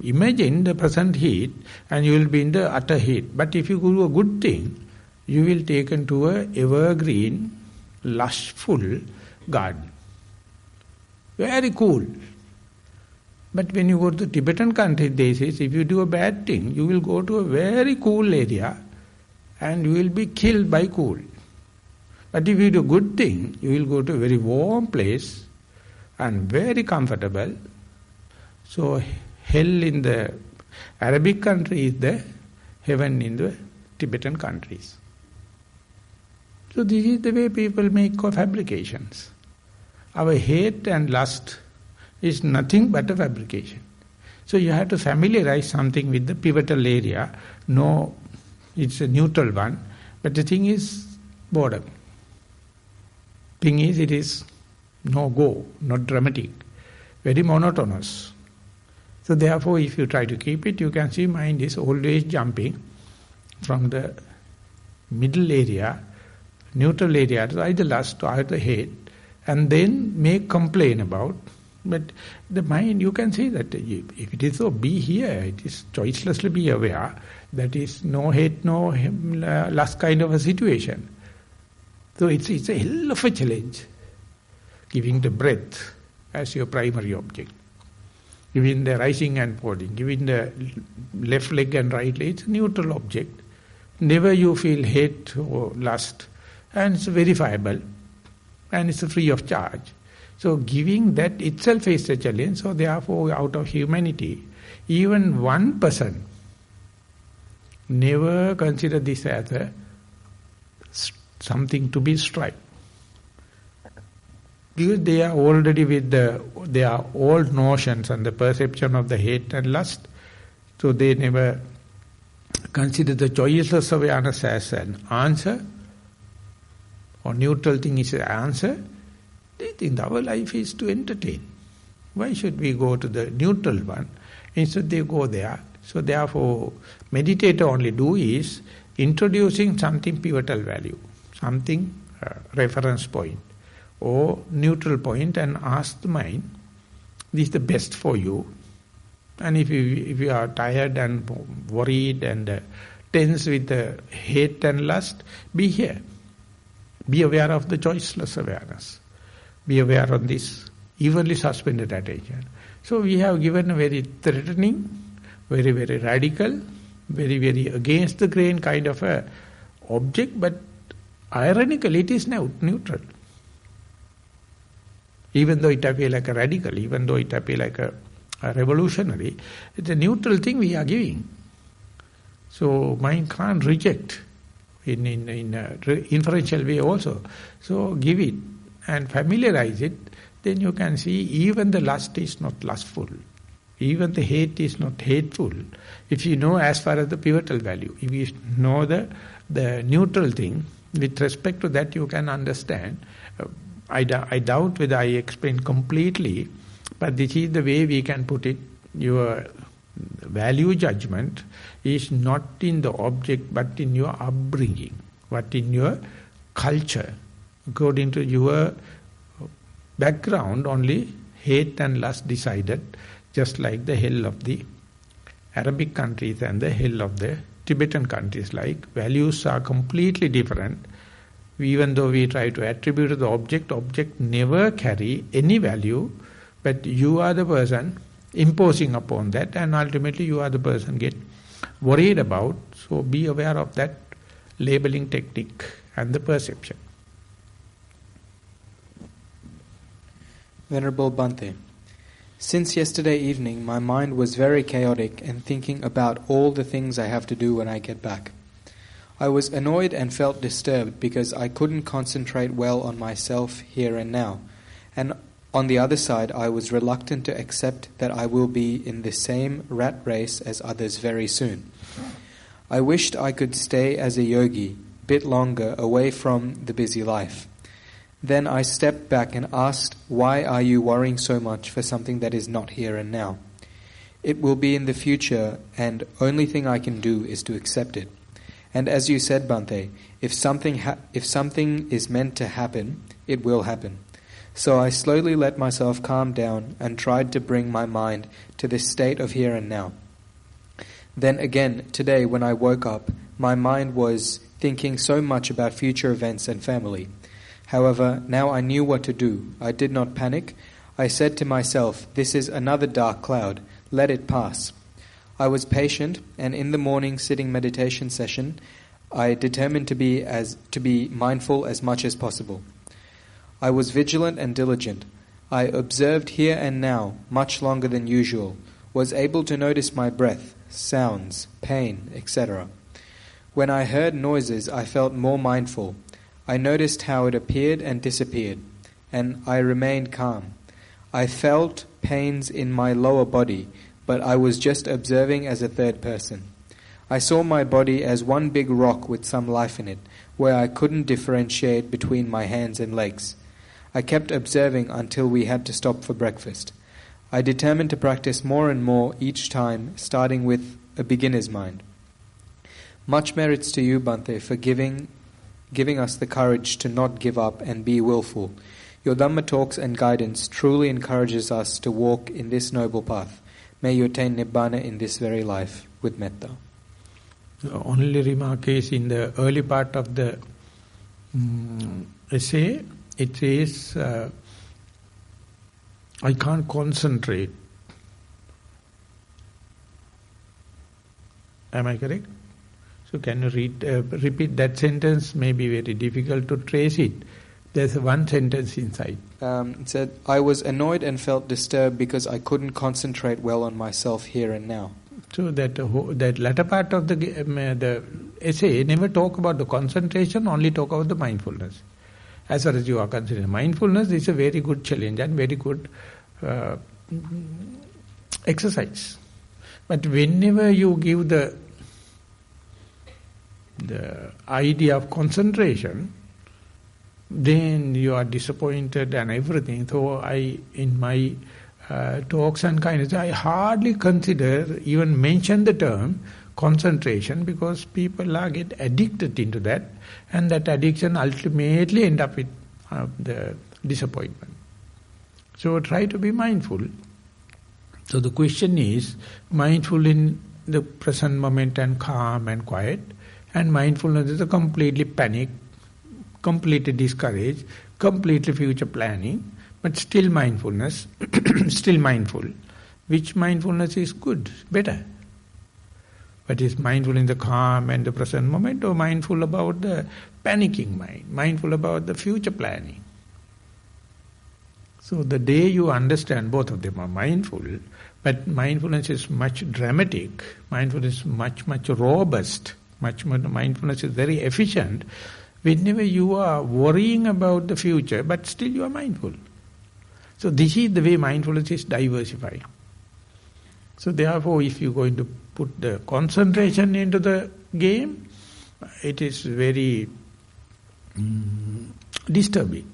imagine the present heat and you will be in the utter heat. But if you do a good thing, you will taken to a evergreen, lushful garden. Very cool. But when you go to the Tibetan country, they say, if you do a bad thing, you will go to a very cool area and you will be killed by cold. But if you do a good thing, you will go to a very warm place and very comfortable. So hell in the Arabic country is the heaven in the Tibetan countries. So this is the way people make fabrications. Our hate and lust is nothing but a fabrication. So you have to familiarize something with the pivotal area. No, it's a neutral one, but the thing is boredom. Thing is, it is no go, not dramatic, very monotonous. So therefore, if you try to keep it, you can see mind is always jumping from the middle area, neutral area, to either lust or either hate, and then make complain about. But the mind, you can see that if it is so, be here. It is choicelessly be aware. That is no hate, no lust kind of a situation. So it's a hell of a challenge. Giving the breath as your primary object. Giving the rising and falling. Giving the left leg and right leg. It's a neutral object. Never you feel hate or lust. And it's verifiable. And it's free of charge. So giving that itself is a challenge. So therefore, out of humanity, even one person never consider this as a something to be strived. Because they are already with their old notions and the perception of the hate and lust, so they never consider the choiceless awareness as an answer, or neutral thing is an answer. They think our life is to entertain. Why should we go to the neutral one? Instead they go there. So therefore, meditator only do is introducing something pivotal value, something reference point or neutral point, and ask the mind, this is the best for you. And if you are tired and worried and tense with the hate and lust, be here. Be aware of the choiceless awareness. Be aware of this evenly suspended attention. So we have given a very threatening, very, very radical, very, very against the grain kind of a object, but ironically it is neutral. Even though it appears like a radical, even though it appears like a revolutionary, it's a neutral thing we are giving. So mind can't reject in inferential way also. So give it and familiarize it, then you can see even the lust is not lustful. Even the hate is not hateful. If you know as far as the pivotal value, if you know the neutral thing, with respect to that you can understand. I doubt whether I explain completely, but this is the way we can put it. Your value judgment is not in the object but in your upbringing, but in your culture. According to your background, only hate and lust decided, just like the hell of the Arabic countries and the hell of the Tibetan countries. Like values are completely different. Even though we try to attribute to the object never carry any value, but you are the person imposing upon that, and ultimately you are the person get worried about. So be aware of that labeling technique and the perception. Venerable Bhante, since yesterday evening my mind was very chaotic and thinking about all the things I have to do when I get back. I was annoyed and felt disturbed because I couldn't concentrate well on myself here and now, and on the other side I was reluctant to accept that I will be in the same rat race as others very soon. I wished I could stay as a yogi a bit longer away from the busy life. Then I stepped back and asked, why are you worrying so much for something that is not here and now? It will be in the future, and only thing I can do is to accept it. And as you said, Bhante, if something is meant to happen, it will happen. So I slowly let myself calm down and tried to bring my mind to this state of here and now. Then again, today when I woke up, my mind was thinking so much about future events and family. However, now I knew what to do. I did not panic. I said to myself, this is another dark cloud, let it pass. I was patient, and in the morning sitting meditation session, I determined to be mindful as much as possible. I was vigilant and diligent. I observed here and now much longer than usual, was able to notice my breath, sounds, pain, etc. When I heard noises, I felt more mindful. I noticed how it appeared and disappeared, and I remained calm. I felt pains in my lower body, but I was just observing as a third person. I saw my body as one big rock with some life in it, where I couldn't differentiate between my hands and legs. I kept observing until we had to stop for breakfast. I determined to practice more and more each time, starting with a beginner's mind. Much merits to you, Bhante, for giving us the courage to not give up and be willful. Your Dhamma talks and guidance truly encourages us to walk in this noble path. May you attain Nibbana in this very life with metta. The only remark is in the early part of the essay, it says, I can't concentrate. Am I correct? So can you repeat that sentence? May be very difficult to trace it. There's one sentence inside. It said, I was annoyed and felt disturbed because I couldn't concentrate well on myself here and now. So that latter part of the essay never talk about the concentration, only talk about the mindfulness. As far as you are concerned, mindfulness is a very good challenge and very good exercise. But whenever you give the idea of concentration, then you are disappointed and everything. So in my talks and kindness, I hardly consider, even mention the term concentration, because people get addicted into that, and that addiction ultimately end up with the disappointment. So try to be mindful. So the question is, mindful in the present moment and calm and quiet, and mindfulness is a completely panic, completely discouraged, completely future planning, but still mindfulness, still mindful. Which mindfulness is good, better? But is mindful in the calm and the present moment, or mindful about the panicking mind, mindful about the future planning? So the day you understand both of them are mindful, but mindfulness is much dramatic, mindfulness is much robust, mindfulness is very efficient. Whenever you are worrying about the future, but still you are mindful. So this is the way mindfulness is diversifying. So therefore, if you're going to put the concentration into the game, it is very disturbing.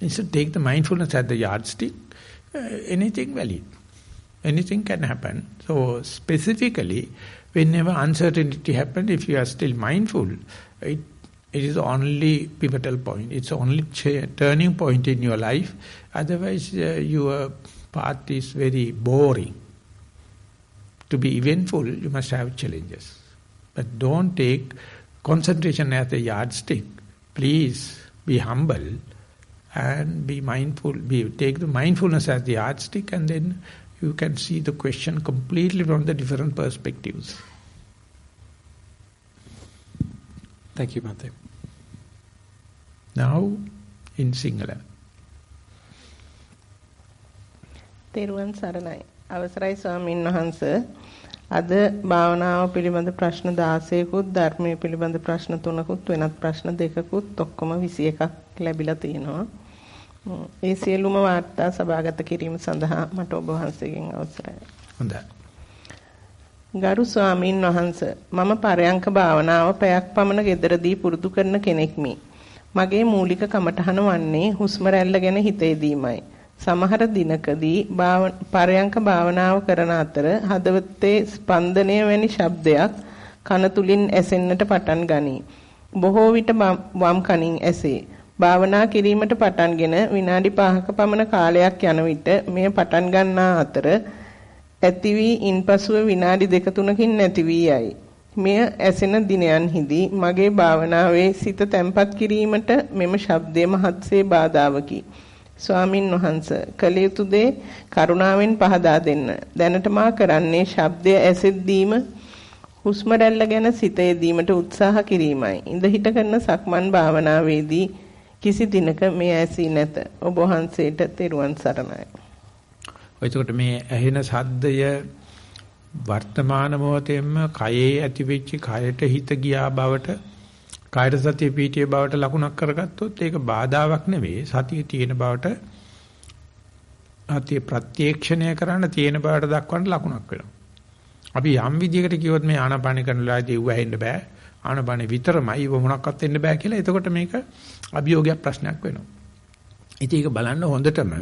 Instead, take the mindfulness as the yardstick, anything valid. Anything can happen. So specifically, whenever uncertainty happens, if you are still mindful, it is only pivotal point. It's only turning point in your life. Otherwise, your path is very boring. To be eventful, you must have challenges. But don't take concentration as a yardstick. Please be humble and be mindful. Take the mindfulness as the yardstick, and then you can see the question completely from the different perspectives. Thank you, Bhante. Now, in Sinhala. තෙරුවන් සරණයි. අවසරයි ස්වාමීන් වහන්සේ. අද භාවනාව පිළිබඳ ප්‍රශ්න 16කුත් ධර්මයේ පිළිබඳ ප්‍රශ්න 3කුත් වෙනත් ප්‍රශ්න 2කුත් ඔක්කොම 21ක් ලැබිලා තිනවා. ඒ සියලුම වාර්තා සභාගත කිරීම සඳහා මට ඔබ වහන්සේගෙන් අවසරයි. හොඳයි. ගරු ස්වාමීන් වහන්සේ, මම පරයන්ක භාවනාව පැයක් පමණ ගෙදරදී පුරුදු කරන කෙනෙක්මි. මගේ මූලික කමඨහන වන්නේ හුස්ම රැල්ල ගැන හිතේදීමයි. සමහර දිනකදී පරයන්ක භාවනාව කරන අතර හදවතේ ස්පන්දනය වැනි ශබ්දයක් කන තුලින් ඇසෙන්නට පටන් ගනී. බොහෝ විට වම් කනින් ඇසේ. භාවනා කිරීමට පටන්ගෙන විනාඩි 5ක පමණ කාලයක් යන විට මෙය පටන් ගන්නා අතර ඇති වී ඉන්පසුව විනාඩි 2-3කින් නැති වී යයි. මෙය ඇසෙන දිනයන්හිදී මගේ භාවනාවේ සිත තැම්පත් කිරීමට මෙම ශබ්දය මහත්සේ බාධාවකි. ස්වාමින් වහන්සේ, කළ යුතු දේ කරුණාවෙන් පහදා දෙන්න. දැනට මා කරන්නේ ශබ්දය ඇසෙද්දීම හුස්ම රැල්ල ගැන සිත යෙදීමට උත්සාහ කිරීමයි. ඉඳ හිට කරන සක්මන් භාවනාවේදී කිසි දිනක මේ ඇසී නැත. ඔබ වහන්සේට තෙරුවන් සරණයි. එතකොට මේ ඇහෙන ශබ්දය වර්තමාන මොහොතේම කයේ ඇතිවෙච්ච කයට හිත ගියා බවට, කායර සතිය පීඨිය බවට ලකුණක් කරගත්තොත් ඒක බාධාවක් නෙවෙයි. සතිය තියෙන බවට, අතිය ප්‍රත්‍යක්ෂණය කරන්න තියෙන බවට දක්වන්න ලකුණක් වෙනවා. අපි යම් විදියකට කිව්වොත් මේ ආනාපාන කරන වෙලාවේදී ඌ ඇහෙන්න බෑ. ආනාපානෙ විතරමයි ඌ මොනක්වත් වෙන්න බෑ කියලා. එතකොට මේක අභියෝගයක් ප්‍රශ්නයක් වෙනවා. ඉතින් ඒක බලන්න හොඳටම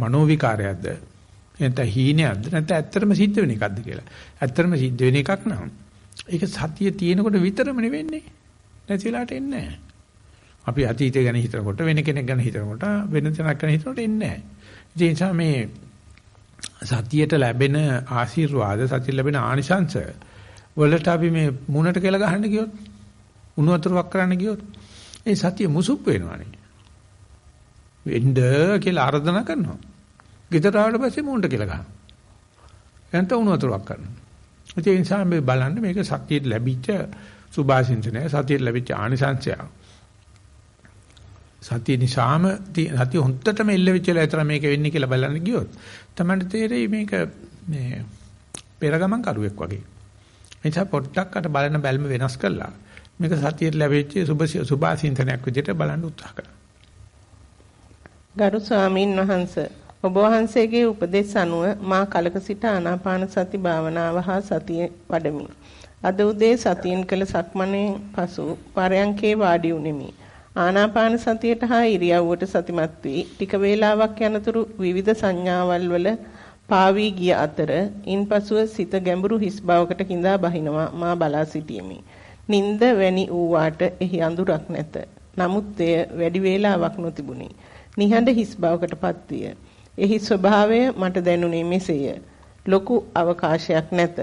මනෝ විකාරයක්ද නැත්නම් හීනයක්ද නැත්නම් ඇත්තටම සිද්ධ වෙන එකක්ද කියලා. ඇත්තටම සිද්ධ වෙන එකක් නම් ඒක සතිය තියෙනකොට විතරම නෙවෙන්නේ. නැති වෙලාවට එන්නේ නැහැ. අපි අතීතය ගැන හිතනකොට, වෙන කෙනෙක් ගැන හිතනකොට, වෙන තැනක් ගැන හිතනකොට එන්නේ නැහැ. ඒ නිසා මේ සතියට ලැබෙන ආශිර්වාද, සතිය ලැබෙන ආනිසංශ වලට අපි මේ මුණට කියලා ගහන්න ගියොත්, උණු වතුරක් කරන්න ගියොත්, ඒ සතිය මුසුප් වෙනවානේ. වෙන්න කියලා ආරාධනා කරනවා. ගෙදර ආවට පස්සේ මුණට කියලා ගහනවා. එතන උණු වතුරක් කරනවා. ඒ නිසා මේ බලන්න මේක සතියට ලැබිච්ච සුභාසින්චනය, සතියට ලැබිච්ච ආනිසංශය. සතිය නිසාම සතිය හොන්දටම එල්ල වෙච්චලා විතර මේක වෙන්නේ කියලා බලන්න ගියොත් තමයි තේරෙයි මේක මේ පෙරගමන් කරුවෙක් වගේ. එනිසා පොඩ්ඩක් අර බලන බැල්ම වෙනස් කළා මේක සතියට ලැබිච්ච සුභාසින්චනයක් විදිහට බලන්න උත්සාහ කරනවා. ගරු ස්වාමීන් වහන්සේ, ඔබ වහන්සේගේ උපදෙස් අනුව මා කලක සිට ආනාපාන සති භාවනාව හා සතිය වඩමි. අද උදේ සතියෙන් කළ සක්මනේ පසු පරයන්කේ වාඩි වුනිමි. ආනාපාන සතියට හා ඉරියව්වට සතිමත් වී ටික වේලාවක් යනතුරු විවිධ සංඥාවල් වල පාවී ගිය අතර ඉන්පසුව සිත ගැඹුරු හිස් බවකට කිඳා බහිනවා මා බලා සිටියෙමි. නිින්ද වැනි ඌවාට එහි අඳුරක් නැත. නමුත් එය වැඩි වේලාවක් නොතිබුණි. නිහඬ හිස් බවකටපත් විය. එහි ස්වභාවය මට දැනුනේ මෙසේය. ලොකු අවකාශයක් නැත.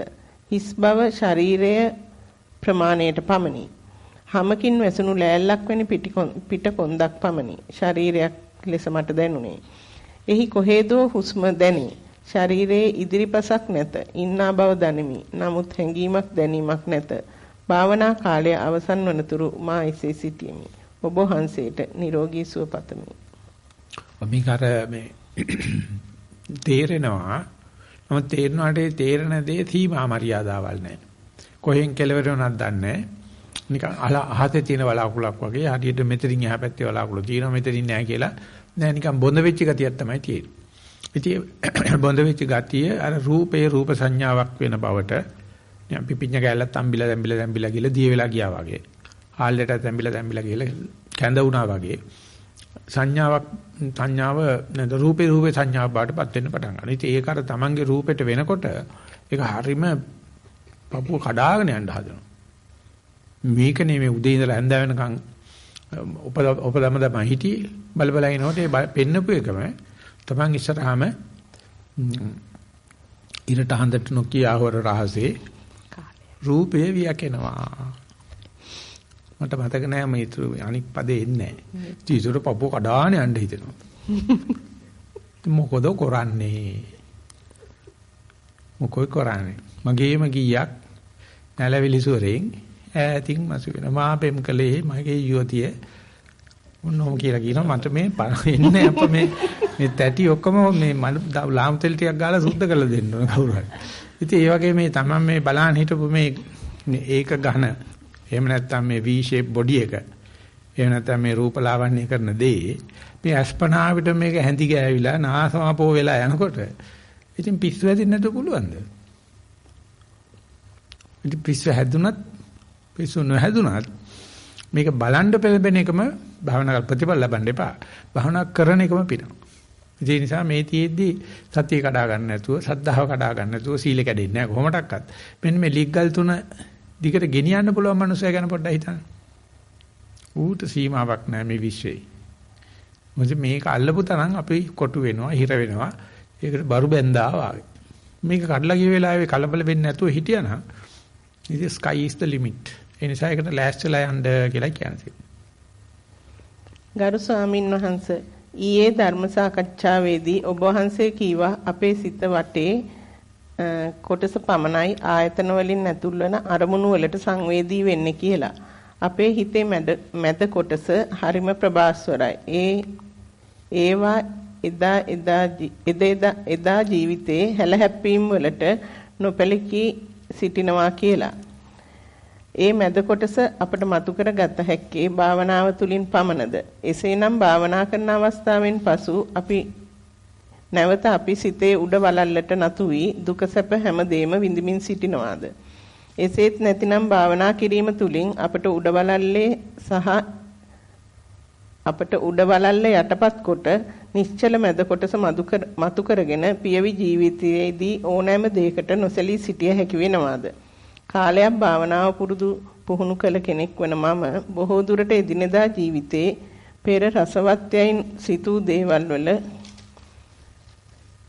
හිස් බව ශරීරය ප්‍රමාණයට පමණි. හැමකින් වැසුණු ලෑල්ලක් වැනි පිට කොන්දක් පමණි. ශරීරයක් ලෙස මට දැනුනේ. එහි කොහෙදෝ හුස්ම දැනි. ශරීරයේ ඉදිරිපසක් නැත. ඉන්නා බව දනිමි. නමුත් හැඟීමක් දැනීමක් නැත. භාවනා කාලය අවසන් වනතුරු මා එසේ සිටියෙමි. ඔබ වහන්සේට නිරෝගී සුව පතමි. මේකර මේ තේරෙනවා. නමුත් තේරෙනාට තේරෙන දේ සීමා මරියාදාවල් නැහැ. කොහෙන් කෙලවර වුණත් දන්නේ නැහැ. නිකන් අහතේ තියෙන වලාකුලක් වගේ හරියට මෙතනින් එහා පැත්තේ වලාකුළු තියෙනවා මෙතනින් නැහැ කියලා නෑ නිකන් බොඳ වෙච්ච ගතියක් තමයි තියෙන්නේ. ඉතින් බොඳ වෙච්ච ගතිය අර රූපේ රූප සංඥාවක් වෙන බවට නිකන් පිපිඤ්ඤ කැලලත් තම්බිලා ගිහලා දිය වෙලා ගියා වගේ. හාල්ලට තම්බිලා ගිහලා කැඳ වුණා වගේ. සංඥාව නේද රූපේ සංඥාව බාටපත් වෙන්න පටන් ගන්නවා. ඉතින් ඒක අර තමන්ගේ රූපෙට වෙනකොට ඒක හරීම පපුව කඩාගෙන යන්න හදනවා. මේක නෙමෙයි උදේ ඉඳලා හැන්ද වෙනකන් ඔපදම හිටියේ බලබලා ඉනකොට ඒ පෙන්නපු එකම තමන් ඉස්සරහාම ඉරට හඳට නොකිය ආවර රහසේ රූපේ වියකෙනවා. මට මතක නෑ මේ අනික් පදේ එන්නේ නෑ. ඊටතර පපුව කඩාන යන්න හිතෙනවා. මොකද කරන්නේ? මගේම ගියක් නැලවිලි සුවරෙන් ඈතින් මසු වෙන මාපෙම් කලේ මගේ යුවතිය මොනෝ කියලා කියනවා මට මේ එන්නේ අප මේ තැටි ඔක්කොම මේ ලාම් තෙල් ටිකක් ගාලා සුද්ධ කරලා දෙන්න ඕන කවුරු හරි. ඉතින් ඒ වගේ මේ තමන් මේ බලන්න හිටපු මේ ඒක ඝන එහෙම නැත්නම් මේ V shape body එක එහෙම නැත්නම් මේ රූපලාවන්‍ය කරන දේ මේ අස්පනාවිට මේක හැඳි ගෑවිලා නාසමාපෝ වෙලා යනකොට ඉතින් පිස්සු හැදෙන්න නැතුව පුළුවන්ද? ඉතින් පිස්සු හැදුනත් පිස්සු නොහැදුනත් මේක බලන්න පෙළඹෙන එකම භාවනා ප්‍රතිඵල ලබන්න එපා. භාවනා කරන එකම පිටනවා. ඒ නිසා මේ තියේදී සතිය කඩා ගන්න නැතුව, සද්ධාව කඩා ගන්න නැතුව සීල කැඩෙන්නේ නැහැ කොහොමඩක්වත්. මෙන්න මේ ලිග්ගල් තුන දිගට ගෙනියන්න පුළුවන් මනුස්සය ගැන පොඩ්ඩක් හිතන්න. ඌට සීමාවක් නැහැ මේ විශ්වයේ. මොකද මේක අල්ලපු තරම් අපි කොටු වෙනවා, හිර වෙනවා. ඒකට බරු බැඳා වාගේ. මේක කඩලා ගිය වෙලාවේ කලබල වෙන්නේ නැතුව හිටියනම් ඉතින් sky is the limit. ඒ නිසා ඒකට ලෑස්තිලා යන්න කියලා කියන්නේ. ගරු ස්වාමින් වහන්සේ ඊයේ ධර්ම සාකච්ඡාවේදී ඔබ වහන්සේ කීවා අපේ සිත වටේ කොටස පමණයි ආයතන වලින් ඇතුල් වන අරමුණු වලට සංවේදී වෙන්නේ කියලා. අපේ හිතේ මැද කොටස හරිම ප්‍රභාස්වරයි. ඒවා එදා ජීවිතේ හැලහැප්පීම් වලට නොපැලකී සිටිනවා කියලා. ඒ මැද කොටස අපට මතු කර ගත හැක්කේ භාවනාව තුලින් පමණද? එසේනම් භාවනා කරන අවස්ථාවෙන් පසු නැවත අපි සිතේ උඩ වලල්ලට නතු වී දුක සැප හැමදේම විඳින්මින් සිටිනවාද? එසේත් නැතිනම් භාවනා කිරීම තුලින් අපට උඩ වලල්ල යටපත් කොට නිශ්චල මැද කොටස මතු කරගෙන පියවි ජීවිතයේදී ඕනෑම දෙයකට නොසැලී සිටිය හැකි වෙනවාද? කාලයක් භාවනාව පුහුණු කළ කෙනෙක් වන මම බොහෝ දුරට එදිනෙදා ජීවිතේ පෙර රසවත් යයින් සිතූ දේවල් වල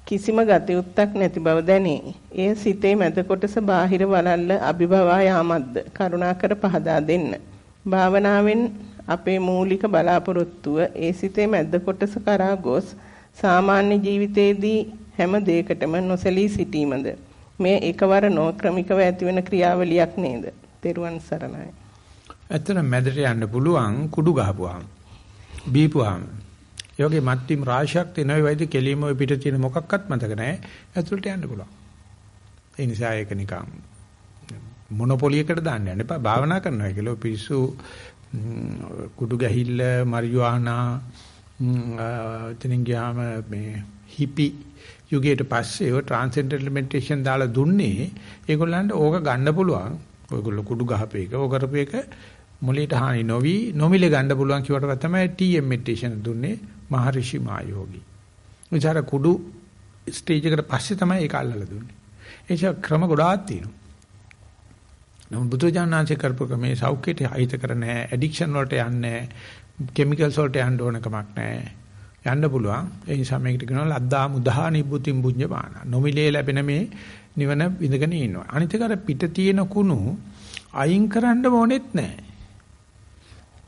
කිසිම ගතියුත්තක් නැති බව දැනේ. එය සිතේ මැද කොටස බාහිර වලල්ල අභිභවා යාමත්ද? කරුණාකර පහදා දෙන්න. භාවනාවෙන් අපේ මූලික බලාපොරොත්තුව ඒ සිතේ මැද කොටස කරා ගොස් සාමාන්‍ය ජීවිතයේදී හැම දෙයකටම නොසැලී සිටීමද? මේ එකවර නොක්‍රමිකව ඇතිවන ක්‍රියාවලියක් නේද? තෙරුවන් සරණයි. ඇත්තට මැදට යන්න පුළුවන් කුඩු ගහපුවාම. බීපුවාම. ඒ වගේ මත්තිම් රාශියක් තියෙන ඔය වයිද කෙලිම ඔය පිට තියෙන මොකක්වත් මතක නැහැ. ඇතුළට යන්න පුළුවන්. ඒ නිසා ඒක නිකන් මොනොපොලියකට දාන්න යන්න එපා. භාවනා කරනවා කියලා පිස්සු කුඩු ගැහිල්ල මරියුආනා එතනින් ගියාම මේ හිපි යුගයට පස්සේ ඔය ට්‍රාන්සෙන්ඩන්ටල් මෙඩිටේෂන් දාලා දුන්නේ ඒගොල්ලන්ට ඕක ගන්න පුළුවන්. ඔයගොල්ලෝ කුඩු ගහපේක ඕක කරපේක මොළයට හානි නොමිලේ ගන්න පුළුවන් කිව්වට තමයි TM මෙඩිටේෂන් දුන්නේ මහරිෂි මායෝගී. විචාර කුඩු ස්ටේජ් එකට පස්සේ තමයි ඒක අල්ලලා දුන්නේ. ඒක ක්‍රම ගොඩාක් තියෙනවා. නමුත් බුදුජානනාංශ කරපු මේ සෞඛ්‍යයට හිත කර නැහැ, ඇඩික්ෂන් වලට යන්නේ නැහැ, කිමිකල්ස් වලට යන්න ඕන කමක් නැහැ. යන්න පුළුවන්. ඒ නිසා මේකට කියනවා ලද්දා මුදා නිබ්බුතිම් බුඤ්ඤමාන. නොමිලේ ලැබෙන මේ නිවන විඳගෙන ඉන්නවා. අනිත් එක අර පිට තියෙන කුණු අයින් කරන්න ඕනෙත් නැහැ.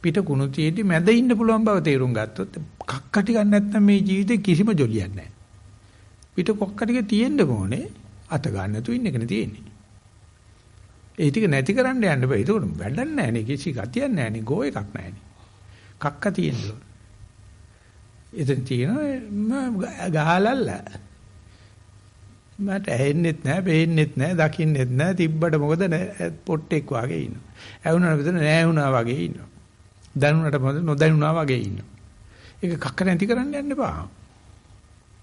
පිට කුණු තියෙදි මැද ඉන්න පුළුවන් බව තේරුම් ගත්තොත් කක්ක ටිකක් නැත්නම් මේ ජීවිතේ කිසිම ජොලියක් නැහැ. පිට කොක්ක ටික තියෙන්න ඕනේ. අත ගන්න නැතුව ඉන්න එකනේ තියෙන්නේ. ඒ ටික නැති කරන්න යන්න බෑ. ඒක වැඩක් නැහැ නේ. කිසි ගතියක් නැහැ නේ. ගෝ එකක් නැහැ නේ. කක්ක තියෙන්න ඕනේ. එතන තියෙනවා ගහලල්ල. මට ඇහෙන්නෙත් නැහැ, පේන්නෙත් නැහැ, දකින්නෙත් නැහැ. තිබ්බට මොකද පොට්ටෙක් වගේ ඉන්නවා. ඇහුණා විතර නැහැ වුණා වගේ ඉන්නවා. දැනුණට මොකද නොදැනුණා වගේ ඉන්නවා. ඒක කක්ක නැති කරන්න යන්න එපා.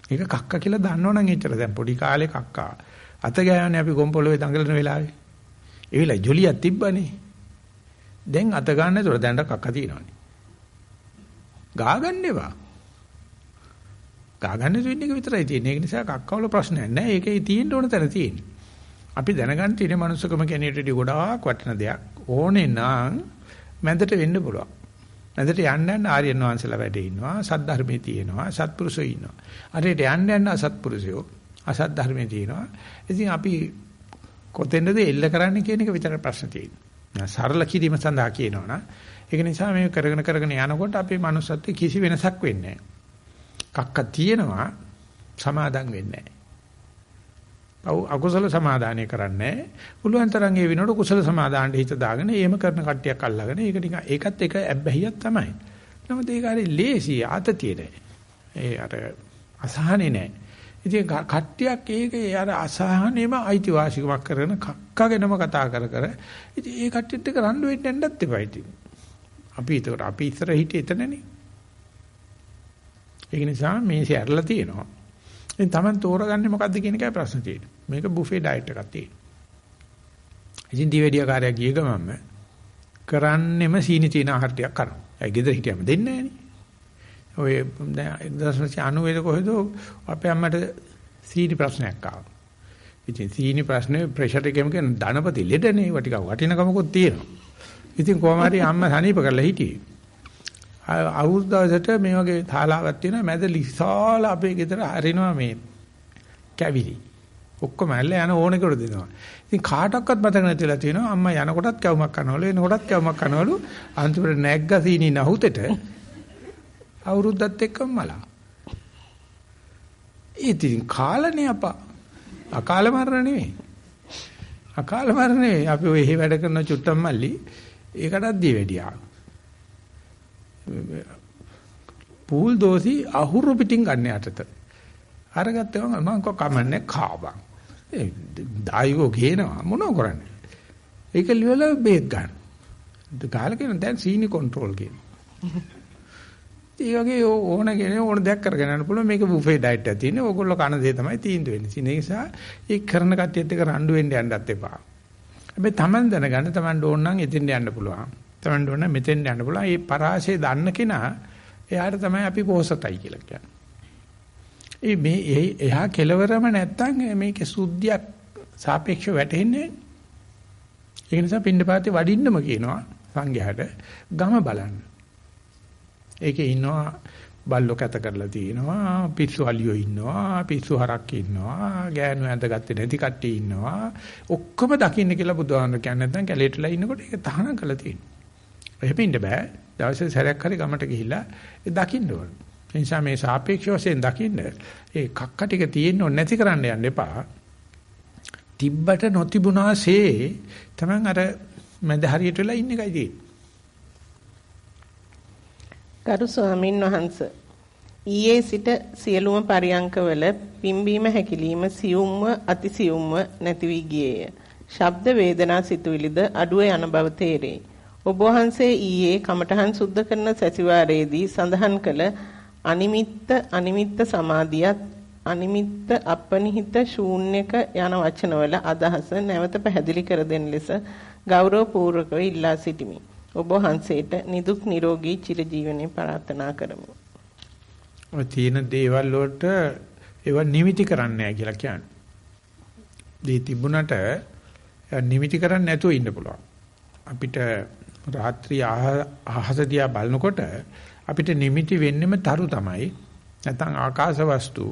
ඒක කක්ක කියලා දන්නවනම් එච්චර. දැන් පොඩි කාලේ කක්කා අත ගෑවනේ අපි ගොම්පොළවේ දඟලන වෙලාවේ. ඒ වෙලාවේ ජොලියක් තිබ්බනේ. දැන් අත ගන්න නේද දැන් කක්ක තියෙනවනේ. ගා ගන්න එපා. ගා ගන්න දෙන්නේ එක විතරයි තියෙන්නේ. ඒක නිසා කක්කවල ප්‍රශ්නයක් නැහැ. ඒකේ තියෙන්න ඕන තැන තියෙන්නේ. අපි දැනගන්න තියෙන මනුස්සකම කෙනෙකුට ගොඩාක් වටින දෙයක්. ඕනේ නම් මැදට වෙන්න පුළුවන්. මැදට යන්න ආර්යයන් වහන්සේලා වැඩේ ඉන්නවා. සද්ධර්මයේ තියෙනවා. සත්පුරුෂයෝ ඉන්නවා. හරියට යන්න අසත්පුරුෂයෝ අසද්ධර්මයේ තියෙනවා. ඉතින් අපි කොතෙන්ද එල්ල කරන්නේ කියන එක විතර ප්‍රශ්න තියෙනවා. සරල කිරීම සඳහා කියනවනම් ඒක නිසා මේ කරගෙන යනකොට අපේ මනුස්සත්වයේ කිසි වෙනසක් වෙන්නේ නැහැ. කක්ක තියෙනවා සමාදම් වෙන්නේ නැහැ. අකුසල සමාදානය කරන්නේ පුළුවන් තරම් ඒ විනෝඩ කුසල සමාදානට හිත දාගෙන එහෙම කරන කට්ටියක් අල්ලගෙන ඒක නිකන් ඒකත් එක ඇබ්බැහියක් තමයි. නමුත් ඒක හරි ලේසි ආතතිය නෑ. ඒ අර අසහනේ නෑ. ඉතින් කට්ටියක් ඒක අර අසහනේම අයිතිවාසිකමක් කරගෙන කක්කගෙනම කතා කර ඉතින් ඒ කට්ටියත් එක්ක රණ්ඩු වෙන්න යන්නත් එපා ඉතින්. අපි ඉස්සර හිටියේ එතනනේ. ඒක නිසා මේසෙ ඇරලා තියෙනවා. ඉතින් Taman තෝරගන්නේ මොකද්ද කියන එකයි ප්‍රශ්න තියෙන්නේ. මේක බුෆේ ඩයට් එකක් තියෙනවා. ඉතින් දිවෙඩිය කාර්යය ගිය ගමන්ම කරන්නෙම සීනි තියෙන ආහාර ටිකක් කරනවා. ඒ ගෙදර හිටියම දෙන්නේ නැහනේ. ඔය දැන් 1990 කොහෙද අපේ අම්මට සීනි ප්‍රශ්නයක් ආවා. ඉතින් සීනි ප්‍රශ්නේ ප්‍රෙෂර් එකෙම කියන ධනපති ලෙඩනේ ඒවා ටික වටිනකමකුත් තියෙනවා. ඉතින් කොහොම හරි අම්මා සනීප කරලා හිටියේ. අවුරුද්දකට මේ වගේ තාලාවක් තියෙනවා මැද විශාල අපේ ගෙදර හරිනවා මේ කැවිලි. ඔක්කොම ඇල්ල යන ඕනෙකට දෙනවා. ඉතින් කාටවත් මතක නැතිලා තියෙනවා අම්මා යනකොටත් කැවුමක් කනවලු එනකොටත් කැවුමක් කනවලු අන්තිමට නැග්ග සීනි නහුතෙට අවුරුද්දත් එක්කම මලා. ඉතින් කාලනේ අපා අකාල මරණ නෙවෙයි. අකාල මරණ නෙවෙයි. අපි ඔය එහෙ වැඩ කරන චුට්ටම් මල්ලි ඒකටත් දී වැඩියා. පූල් දෝසි අහුරු පිටින් ගන්න යටට. අරගත්තම මම කමන්නේ කාබන්. ඒ ඩායිවෝ ගේනවා මොනව කරන්නේ? ඒක ලියවල බේත් ගන්න. ගාල කියන දැන් සීනි කන්ට්‍රෝල් කියන. ඒ වගේ ඕන කෙනෙක් ඕන දෙයක් කරගෙන යන්න පුළුවන් මේක බුෆේ ඩයට් එකක් තියෙන්නේ. ඕගොල්ලෝ කන දේ තමයි තීන්දුව වෙන්නේ. ඒ නිසා ඒ කරන කට්ටියත් එක්ක රණ්ඩු වෙන්න යන්නත් එපා. හැබැයි Taman දැනගන්න Taman ඕන නම් එතෙන් යන්න පුළුවන්. Taman ඕන නම් මෙතෙන් යන්න පුළුවන්. මේ පරාසය දන්න කෙනා එයාට තමයි අපි පොහසතයි කියලා කියන්නේ. මේ එහා කෙලවරම නැත්තම් මේකේ සුද්ධියක් සාපේක්ෂව වැටෙන්නේ. ඒ නිසා පින්නපාතේ වඩින්නම කියනවා සංඝයාට ගම බලන්න. ඒකේ ඉන්නවා බල්ලෝ කැත කරලා තිනවා පිස්සු අලියෝ ඉන්නවා පිස්සු හරක් ඉන්නවා ගෑනු ඇඳගත්තේ නැති කට්ටිය ඉන්නවා ඔක්කොම දකින්න කියලා බුදුහාමුදුරු කියන්නේ නැත්නම් කැලේටලා ඉන්නකොට ඒක තහනම් කරලා තියෙනවා. එහෙම ඉන්න බෑ. දවසේ සැරයක් හරි ගමට ගිහිල්ලා ඒ දකින්න ඕන. ඒ නිසා මේ සාපේක්ෂ වශයෙන් දකින්න ඒ කක්ක ටික තියෙන්න ඕන නැති කරන්න යන්න එපා. තිබ්බට නොතිබුණාසේ තමයි අර මැද හරියට වෙලා ඉන්න එකයි තියෙන්නේ. ගරු ස්වාමින් වහන්සේ ඊයේ සිට සියලුම පරියංකවල පිම්බීම හැකිලිම සියුම්ව අතිසියුම්ව නැති වී ගියේය. ශබ්ද වේදනා සිතුවිලිද අඩුව යන බව තේරේ. ඔබ වහන්සේ ඊයේ කමඨහන් සුද්ධ කරන සැසිවාරයේදී සඳහන් කළ අනිමිත්ත සමාධියත් අනිමිත්ත අපනිහිත ශූන්‍යක යන වචනවල අදහස නැවත පැහැදිලි කර දෙන ලෙස ගෞරවපූර්වකව ඉල්ලා සිටිමි. ඔබ වහන්සේට නිදුක් නිරෝගී චිරජීවනයේ ප්‍රාර්ථනා කරමු. ඔය තියෙන දේවල් වලට ඒවා නිමිති කරන්නේ නැහැ කියලා කියන්නේ. දී තිබුණට නිමිති කරන්නේ නැතුව ඉන්න පුළුවන්. අපිට රාත්‍රී අහස දිහා බලනකොට අපිට නිමිති වෙන්නෙම තරු තමයි. නැත්නම් ආකාශ වස්තු.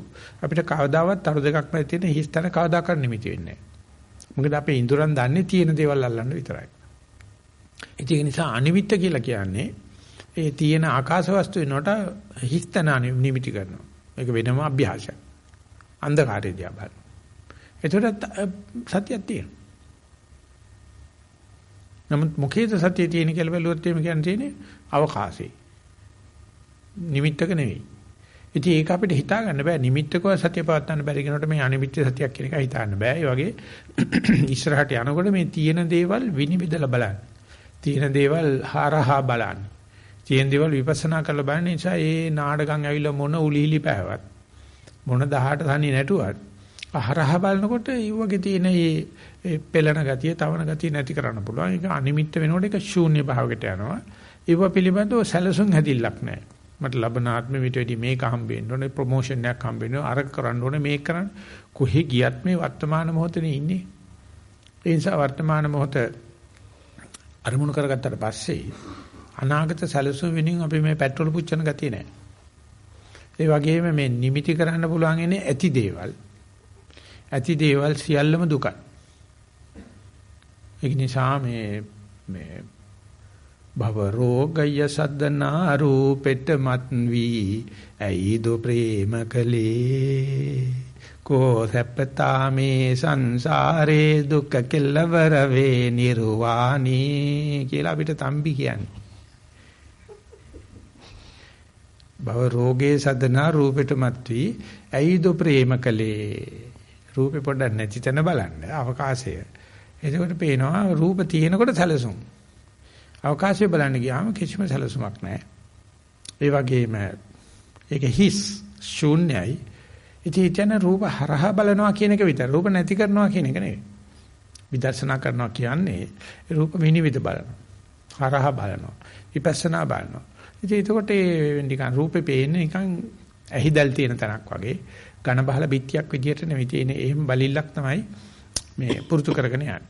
අපිට කවදාවත් තරු දෙකක් නැති තියෙන හිස්තන කවදාකවත් නිමිති වෙන්නේ නැහැ. මොකද අපේ ඉඳුරන් දන්නේ තියෙන දේවල් අල්ලන්න විතරයි. ඒ නිසා අනිමිත්ත කියලා කියන්නේ ඒ තියෙන ආකාශ වස්තු වෙනකොට හිස්තන නිමිති කරනවා. ඒක වෙනම අභ්‍යාසයක්. අන්ධකාරය දිහා බලනවා. ඒකට සතියක් තියෙනවා. නමුත් මොකේද සතිය තියෙන කියලා බැලුවොත් එimhe කියන්නේ අවකාශේ. නිමිත්තක නෙවෙයි. ඉතින් ඒක අපිට හිතා ගන්න බෑ. නිමිත්තකව සතිය පවත්වන්න බැරි කෙනාට මේ අනිමිත්ත සතියක් කියන එක හිතාන්න බෑ. ඒ වගේ ඉස්සරහට යනකොට මේ තියෙන දේවල් විනිවිදලා බලන්න. තියෙන දේවල් හරහා බලන්න. තියෙන දේවල් විපස්සනා කරලා බලන නිසා ඒ නාඩගම් ඇවිල්ලා මොන උලිහිලි පෑවත් මොන 18 තනි නැටුවත් හරහා බලනකොට ඒ වගේ තියෙන මේ පෙළන ගතිය, තවන ගතිය නැති කරන්න පුළුවන්. ඒක අනිමිත්ත වෙනකොට ඒක ශූන්‍ය භාවයකට යනවා. ඒව පිළිබඳව සැලසුම් හැදිල්ලක් නැහැ. මට ලබන ආත්මෙ විතර වැඩි මේක හම්බෙන්න ඕනේ, ප්‍රොමෝෂන් එකක් හම්බෙන්න ඕනේ, අර කරන්න ඕනේ, මේක කරන්න. කොහේ ගියත් මේ වර්තමාන මොහොතේ ඉන්නේ. ඒ නිසා වර්තමාන මොහොත අරමුණු කරගත්තට පස්සේ අනාගත සැලසුම් වෙනින් අපි මේ පෙට්‍රල් පුච්චන ගතිය නැහැ. ඒ වගේම මේ නිමිති කරන්න පුළුවන් ඉන්නේ ඇති දේවල්. ඇති දේවල් සියල්ලම දුකයි. ඒ නිසා මේ භව රෝගය සද්දනා රූපෙට මත් වී ඇයිද ප්‍රේම කලේ කෝ සැපතා මේ සංසාරේ දුක කෙලවර වේ නිර්වාණී කියලා අපිට තම්බි කියන්නේ. භව රෝගේ සද්දනා රූපෙට මත් වී ඇයිද ප්‍රේම කලේ රූපේ පොඩ්ඩක් නැති තැන බලන්න අවකාශය. එතකොට පේනවා රූප තියෙනකොට සැලසුම්. අවකාශය බලන්න ගියාම කිසිම සැලසුමක් නැහැ. ඒ වගේම ඒක හිස් ශූන්‍යයි. ඉතින් රූප හරහා බලනවා කියන එක විතර. රූප නැති කරනවා කියන එක නෙවෙයි. විදර්ශනා කරනවා කියන්නේ රූප විනිවිද බලනවා. හරහා බලනවා. විපස්සනා බලනවා. ඉතින් එතකොට නිකන් රූපේ පේන්නේ නිකන් ඇහිදල් තියෙන තැනක් වගේ. ඝන බහල පිටියක් විදියට නෙවෙයි තියෙන්නේ. එහෙම බලිල්ලක් තමයි මේ පුරුදු කරගෙන යන්නේ.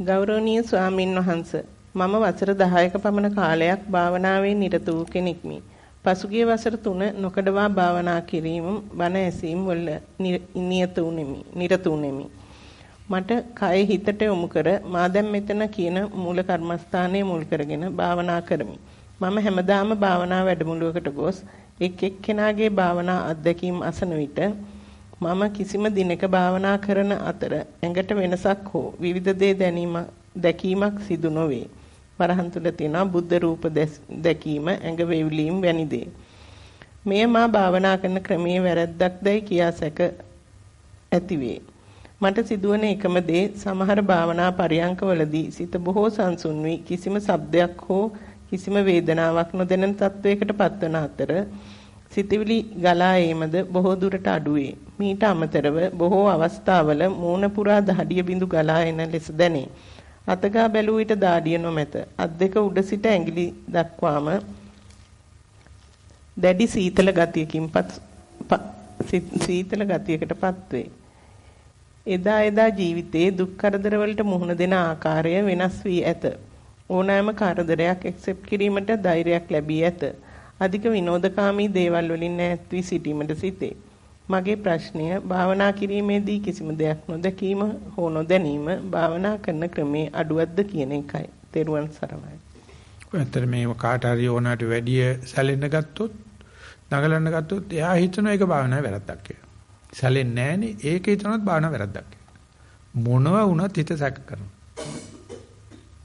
ගෞරවනීය ස්වාමින් වහන්සේ මම වසර 10ක පමණ කාලයක් භාවනාවේ නිරත වූ කෙනෙක්මි. පසුගිය වසර 3 නොකඩවා භාවනා කිරීම බණ ඇසීම් වල නිරත වුනිමි. මට කය හිතට යොමු කර මා දැන් මෙතන කියන මූල කර්මස්ථානයේ මුල් කරගෙන භාවනා කරමි. මම හැමදාම භාවනා වැඩමුළුවකට ගොස් එක් එක්කෙනාගේ භාවනා අත්දැකීම් අසන විට මම කිසිම දිනක භාවනා කරන අතර ඇඟට වෙනසක් හෝ විවිධ දේ දැකීමක් සිදු නොවේ. වරහන් තුල තියෙන බුද්ධ රූප දැකීම ඇඟ වේවිලීම් වැනි දේ. මෙය මා භාවනා කරන ක්‍රමයේ වැරැද්දක් දැයි කියා සැක ඇතිවේ. මට සිදුවන එකම දේ සමහර භාවනා පරියංකවලදී සිත බොහෝ සංසුන් වී කිසිම ශබ්දයක් හෝ කිසිම වේදනාවක් නොදැනෙන තත්වයකට පත්වන අතර සිතවිලි ගලා ඒමද බොහෝ දුරට අඩුවේ. මීට අමතරව බොහෝ අවස්ථාවල මූණ පුරා දහඩිය බිඳු ගලා එන ලෙස දැනේ. අතගා බැලුව විට දාඩිය නොමැත. අත් දෙක උඩ සිට ඇඟිලි දක්වාම දැඩි සීතල ගතියකටපත් වේ. එදා ජීවිතයේ දුක් කරදර වලට මුහුණ දෙන ආකාරය වෙනස් වී ඇත. ඕනෑම කරදරයක් ඇක්සෙප්ට් කිරීමට ධෛර්යයක් ලැබී ඇත. අධික විනෝදකාමී දේවල් වලින් ඈත් වී සිටීමට සිටේ. මගේ ප්‍රශ්නය භාවනා කිරීමේදී කිසිම දෙයක් නොදැකීම හෝ නොදැනීම භාවනා කරන ක්‍රමේ අඩුවක්ද කියන එකයි. තෙරුවන් සරණයි. ඇත්තට මේ කාට හරි ඕනකට වැඩි සැලෙන්න ගත්තොත්, නගලන්න ගත්තොත් එයා හිතන එක භාවනාවේ වැරද්දක් කියලා. සැලෙන්නේ නැහනේ ඒක හිතනොත් භාවනාව වැරද්දක් කියලා. මොනවා වුණත් හිත සැක කරනවා.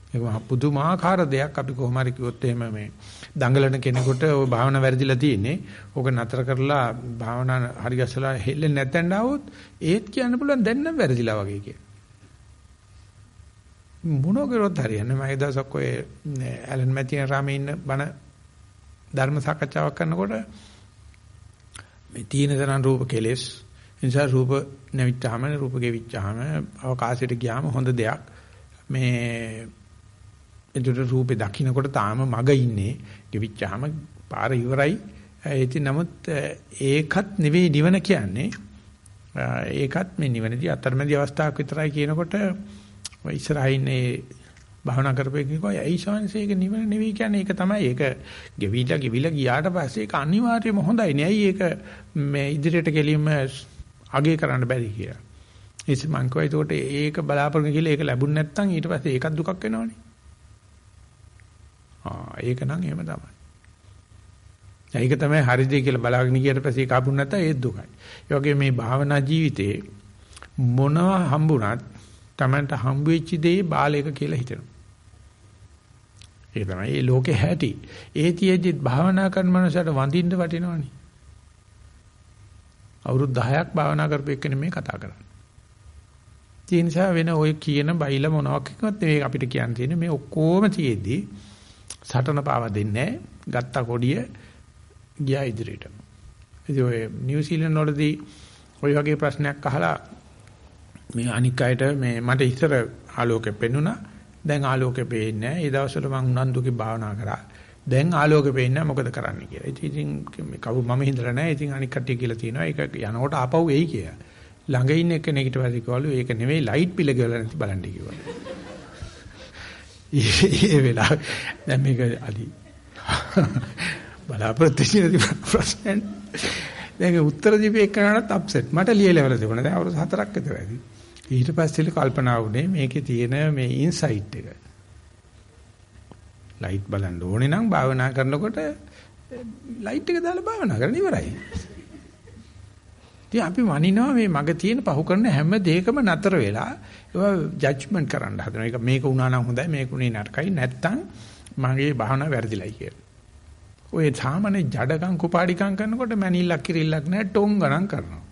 ඒක පුදුමාකාර දෙයක්. අපි කොහොම හරි කිව්වොත් එහෙම මේ දඟලන කෙනෙකුට ওই භාවනාව වැරදිලා තියෙන්නේ. ඕක නතර කරලා භාවනාව හරි ගැසලා හෙල්ලෙන්නේ නැත්නම් ආවොත් ඒත් කියන්න පුළුවන් දැන් නම් වැරදිලා වගේ කියලා. මොනවා කරොත් හරියන්නේ. මම ඒ දවසක් ඔය ඇලන් මැතින් රාමේ ඉන්න බණ ධර්ම සාකච්ඡාවක් කරනකොට මේ තීන තරම් රූප කෙලෙස් නිසා රූප නැවිච්චාම රූප ගෙවිච්චාම අවකාශයට ගියාම හොඳ දෙයක්. මේ එතකොට රූපේ දකින්නකොට තාම මග ඉන්නේ ගෙවිච්චාම පාර ඉවරයි. ඒති නමුත් ඒකත් නෙවෙයි නිවන කියන්නේ. ඒකත් මේ නිවනදී අතරමැදි අවස්ථාවක් විතරයි කියනකොට ඉස්සරහින් ඒ භාවනා කරපේකෝ ඇයි ශාන්සේක නිවන නෙවෙයි කියන්නේ ඒක තමයි. ඒක ගෙවිලා ගියාට පස්සේ ඒක අනිවාර්යයෙන්ම හොඳයි නේ. ඇයි ඒක මේ ඉදිරියට ගෙලීම අගේ කරන්න බැරි කියලා. ඒත් මං කිව්වා ඒකට ඒක බලාපොරොත්තු කියලා ඒක ලැබුණ නැත්නම් ඊට පස්සේ ඒකත් දුකක් වෙනවනේ. ඒක නම් එහෙම තමයි. ඒක තමයි හරිද කියලා බලාගෙන ගියට පස්සේ කාපුන් නැත්නම් ඒත් දුකයි. ඒ වගේ මේ භාවනා ජීවිතේ මොනවා හම්බුණත් Tamanට හම්බ වෙච්ච දේ බාලයක කියලා හිතෙනවා. ඒක තමයි මේ ලෝකේ හැටි. ඒතියෙදි භාවනා කරන මනුස්සයට වඳින්න වටිනවනේ. අවුරුදු 10ක් භාවනා කරපු එක්කනේ මේ කතා කරන්නේ. ඒ නිසා වෙන ඔය කියන බයිලා මොනවක් එක්කවත් නෙවෙයි අපිට කියන්න තියෙන්නේ මේ ඔක්කොම තියේදී සටන පාවා දෙන්නේ නැහැ. ගත්ත කොඩිය ගියා ඉදිරියට. ඉතින් ඔය නිව්සීලන්ත වලදී ඔය වගේ ප්‍රශ්නයක් අහලා මේ අනික් අයට මේ මට ඉස්සර ආලෝකෙ පෙන්නුණා. දැන් ආලෝකෙ පේන්නේ නැහැ. ඒ දවස්වල මම උනන්දුකේ භාවනා කරා. දැන් ආලෝකෙ පේන්නේ නැහැ. මොකද කරන්න කියලා. ඉතින් කවුරු මම හිතලා නැහැ. ඉතින් අනික් කට්ටිය කියලා තියෙනවා. ඒක යනකොට ආපහු එයි කියලා. ළඟ ඉන්න කෙනෙක් ඊට පස්සේ කිව්වලු ඒක නෙවෙයි ලයිට් පිළ ගෙවලා නැති බලන්න කිව්වා. ඒ වෙලාව දැන් මේක අලි බලාපොරොත්තු වෙන ප්‍රශ්න දැන් උත්තර දීපේ එක්කනට අප්සෙට් මට ලියලවල තිබුණා. දැන් අවුරුදු 4ක් විතර ඇති. ඊට පස්සේ කල්පනා වුණේ මේකේ තියෙන මේ ඉන්සයිට් එක. ලයිට් බලන්න ඕනේ නම් භාවනා කරනකොට ලයිට් එක දාලා භාවනා කරන්න ඉවරයි. ඉතින් අපි මනිනවා මේ මග තියෙන පහු කරන හැම දෙයකම නතර වෙලා ඒවා ජජ්මන්ට් කරන්න හදනවා. ඒක මේක වුණා නම් හොඳයි මේක උනේ නරකයි නැත්තම් මගේ භාවනාව වැරදිලයි කියලා. ඔය සාමාන්‍ය ජඩකම් කුපාඩිකම් කරනකොට මැනිල්ලක් කිරිල්ලක් නැහැ ටොං ගණන් කරනවා.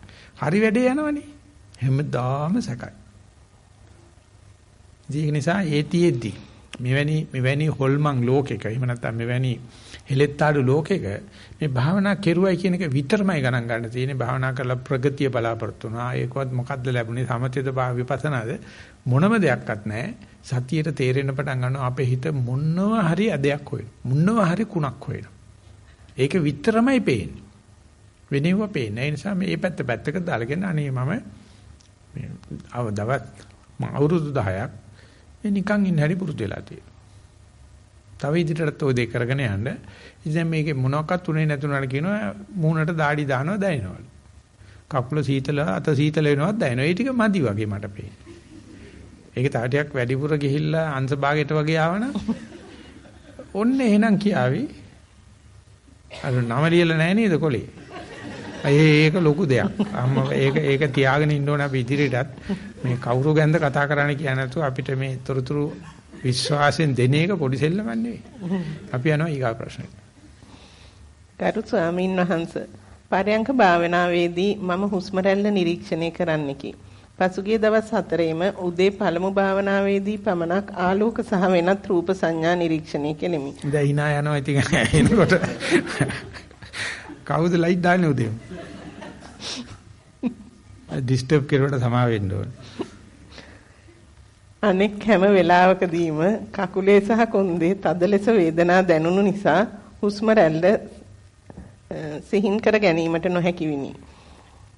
හරි වැඩේ යනවනේ. හැමදාම සැකයි. ඒක නිසා ඒතියෙද්දි මෙවැනි හොල්මන් ලෝකෙක එහෙම නැත්නම් මෙවැනි හෙලෙත්තාඩු ලෝකෙක මේ භාවනා කෙරුවයි කියන එක විතරමයි ගණන් ගන්න තියෙන්නේ. භාවනා කරලා ප්‍රගතිය බලාපොරොත්තු වුණා. ඒකවත් මොකද්ද ලැබුණේ? සමථයද විපස්සනාද මොනම දෙයක්වත් නැහැ. සතියට තේරෙන්න පටන් ගන්නවා අපේ හිත මොනවා හරි අදයක් හොයන. මොනවා හරි කුණක් හොයන. ඒක විතරමයි පේන්නේ. වෙනෙව පේන්නේ. ඒ නිසා මේ පැත්ත පැත්තක දාලාගෙන අනේ මම මේ අවුරුදු 10ක් මේ නිකන් ඉන්න හැටි පුරුදු වෙලා තියෙනවා. තව ඉදිරියටත් ඔය දෙක කරගෙන යන්න. ඉතින් මේකේ මොනවාක්වත් උනේ නැතුණාට කියනවා මූණට දාඩි දානවා දැනෙනවලු. කකුල සීතල අත සීතල වෙනවත් දැනෙනවා. ඒ ටික මදි වගේ මට පේන්නේ. ඒක තව ටිකක් වැඩිපුර ගිහිල්ලා අංශභාගයට වගේ ආවනම් ඔන්න එහෙනම් කියාවි. අර නම ලියලා නැහැ නේද කොලේ? ඒක ලොකු දෙයක්. අම්මා ඒක තියාගෙන ඉන්න ඕන අපි ඉදිරියටත් මේ කවුරු ගැනද කතා කරන්න කියන්නේ නැතුව අපිට මේ තොරතුරු විශ්වාසයෙන් දෙන එක පොඩි සෙල්ලමක් නෙවෙයි. අපි යනවා ඊගා ප්‍රශ්නෙට. ගරු ස්වාමීන් වහන්සේ පරයන්ක භාවනාවේදී මම හුස්ම රැල්ල නිරීක්ෂණය කරන්නෙකි. පසුගිය දවස් 4ෙම උදේ පළමු භාවනාවේදී පමණක් ආලෝක සහ වෙනත් රූප සංඥා නිරීක්ෂණය කෙලිමි. දැන් hina යනවා ඉතින් එනකොට කවුද ලයිට් දාන්නේ උදේ? ඩිස්ටර්බ් කරුවට සමා වෙන්න ඕනේ. අනෙක් හැම වෙලාවකදීම කකුලේ සහ කොන්දේ තද ලෙස වේදනා දැනුණු නිසා හුස්ම රැල්ල සිහින් කර ගැනීමට නොහැකි විනි.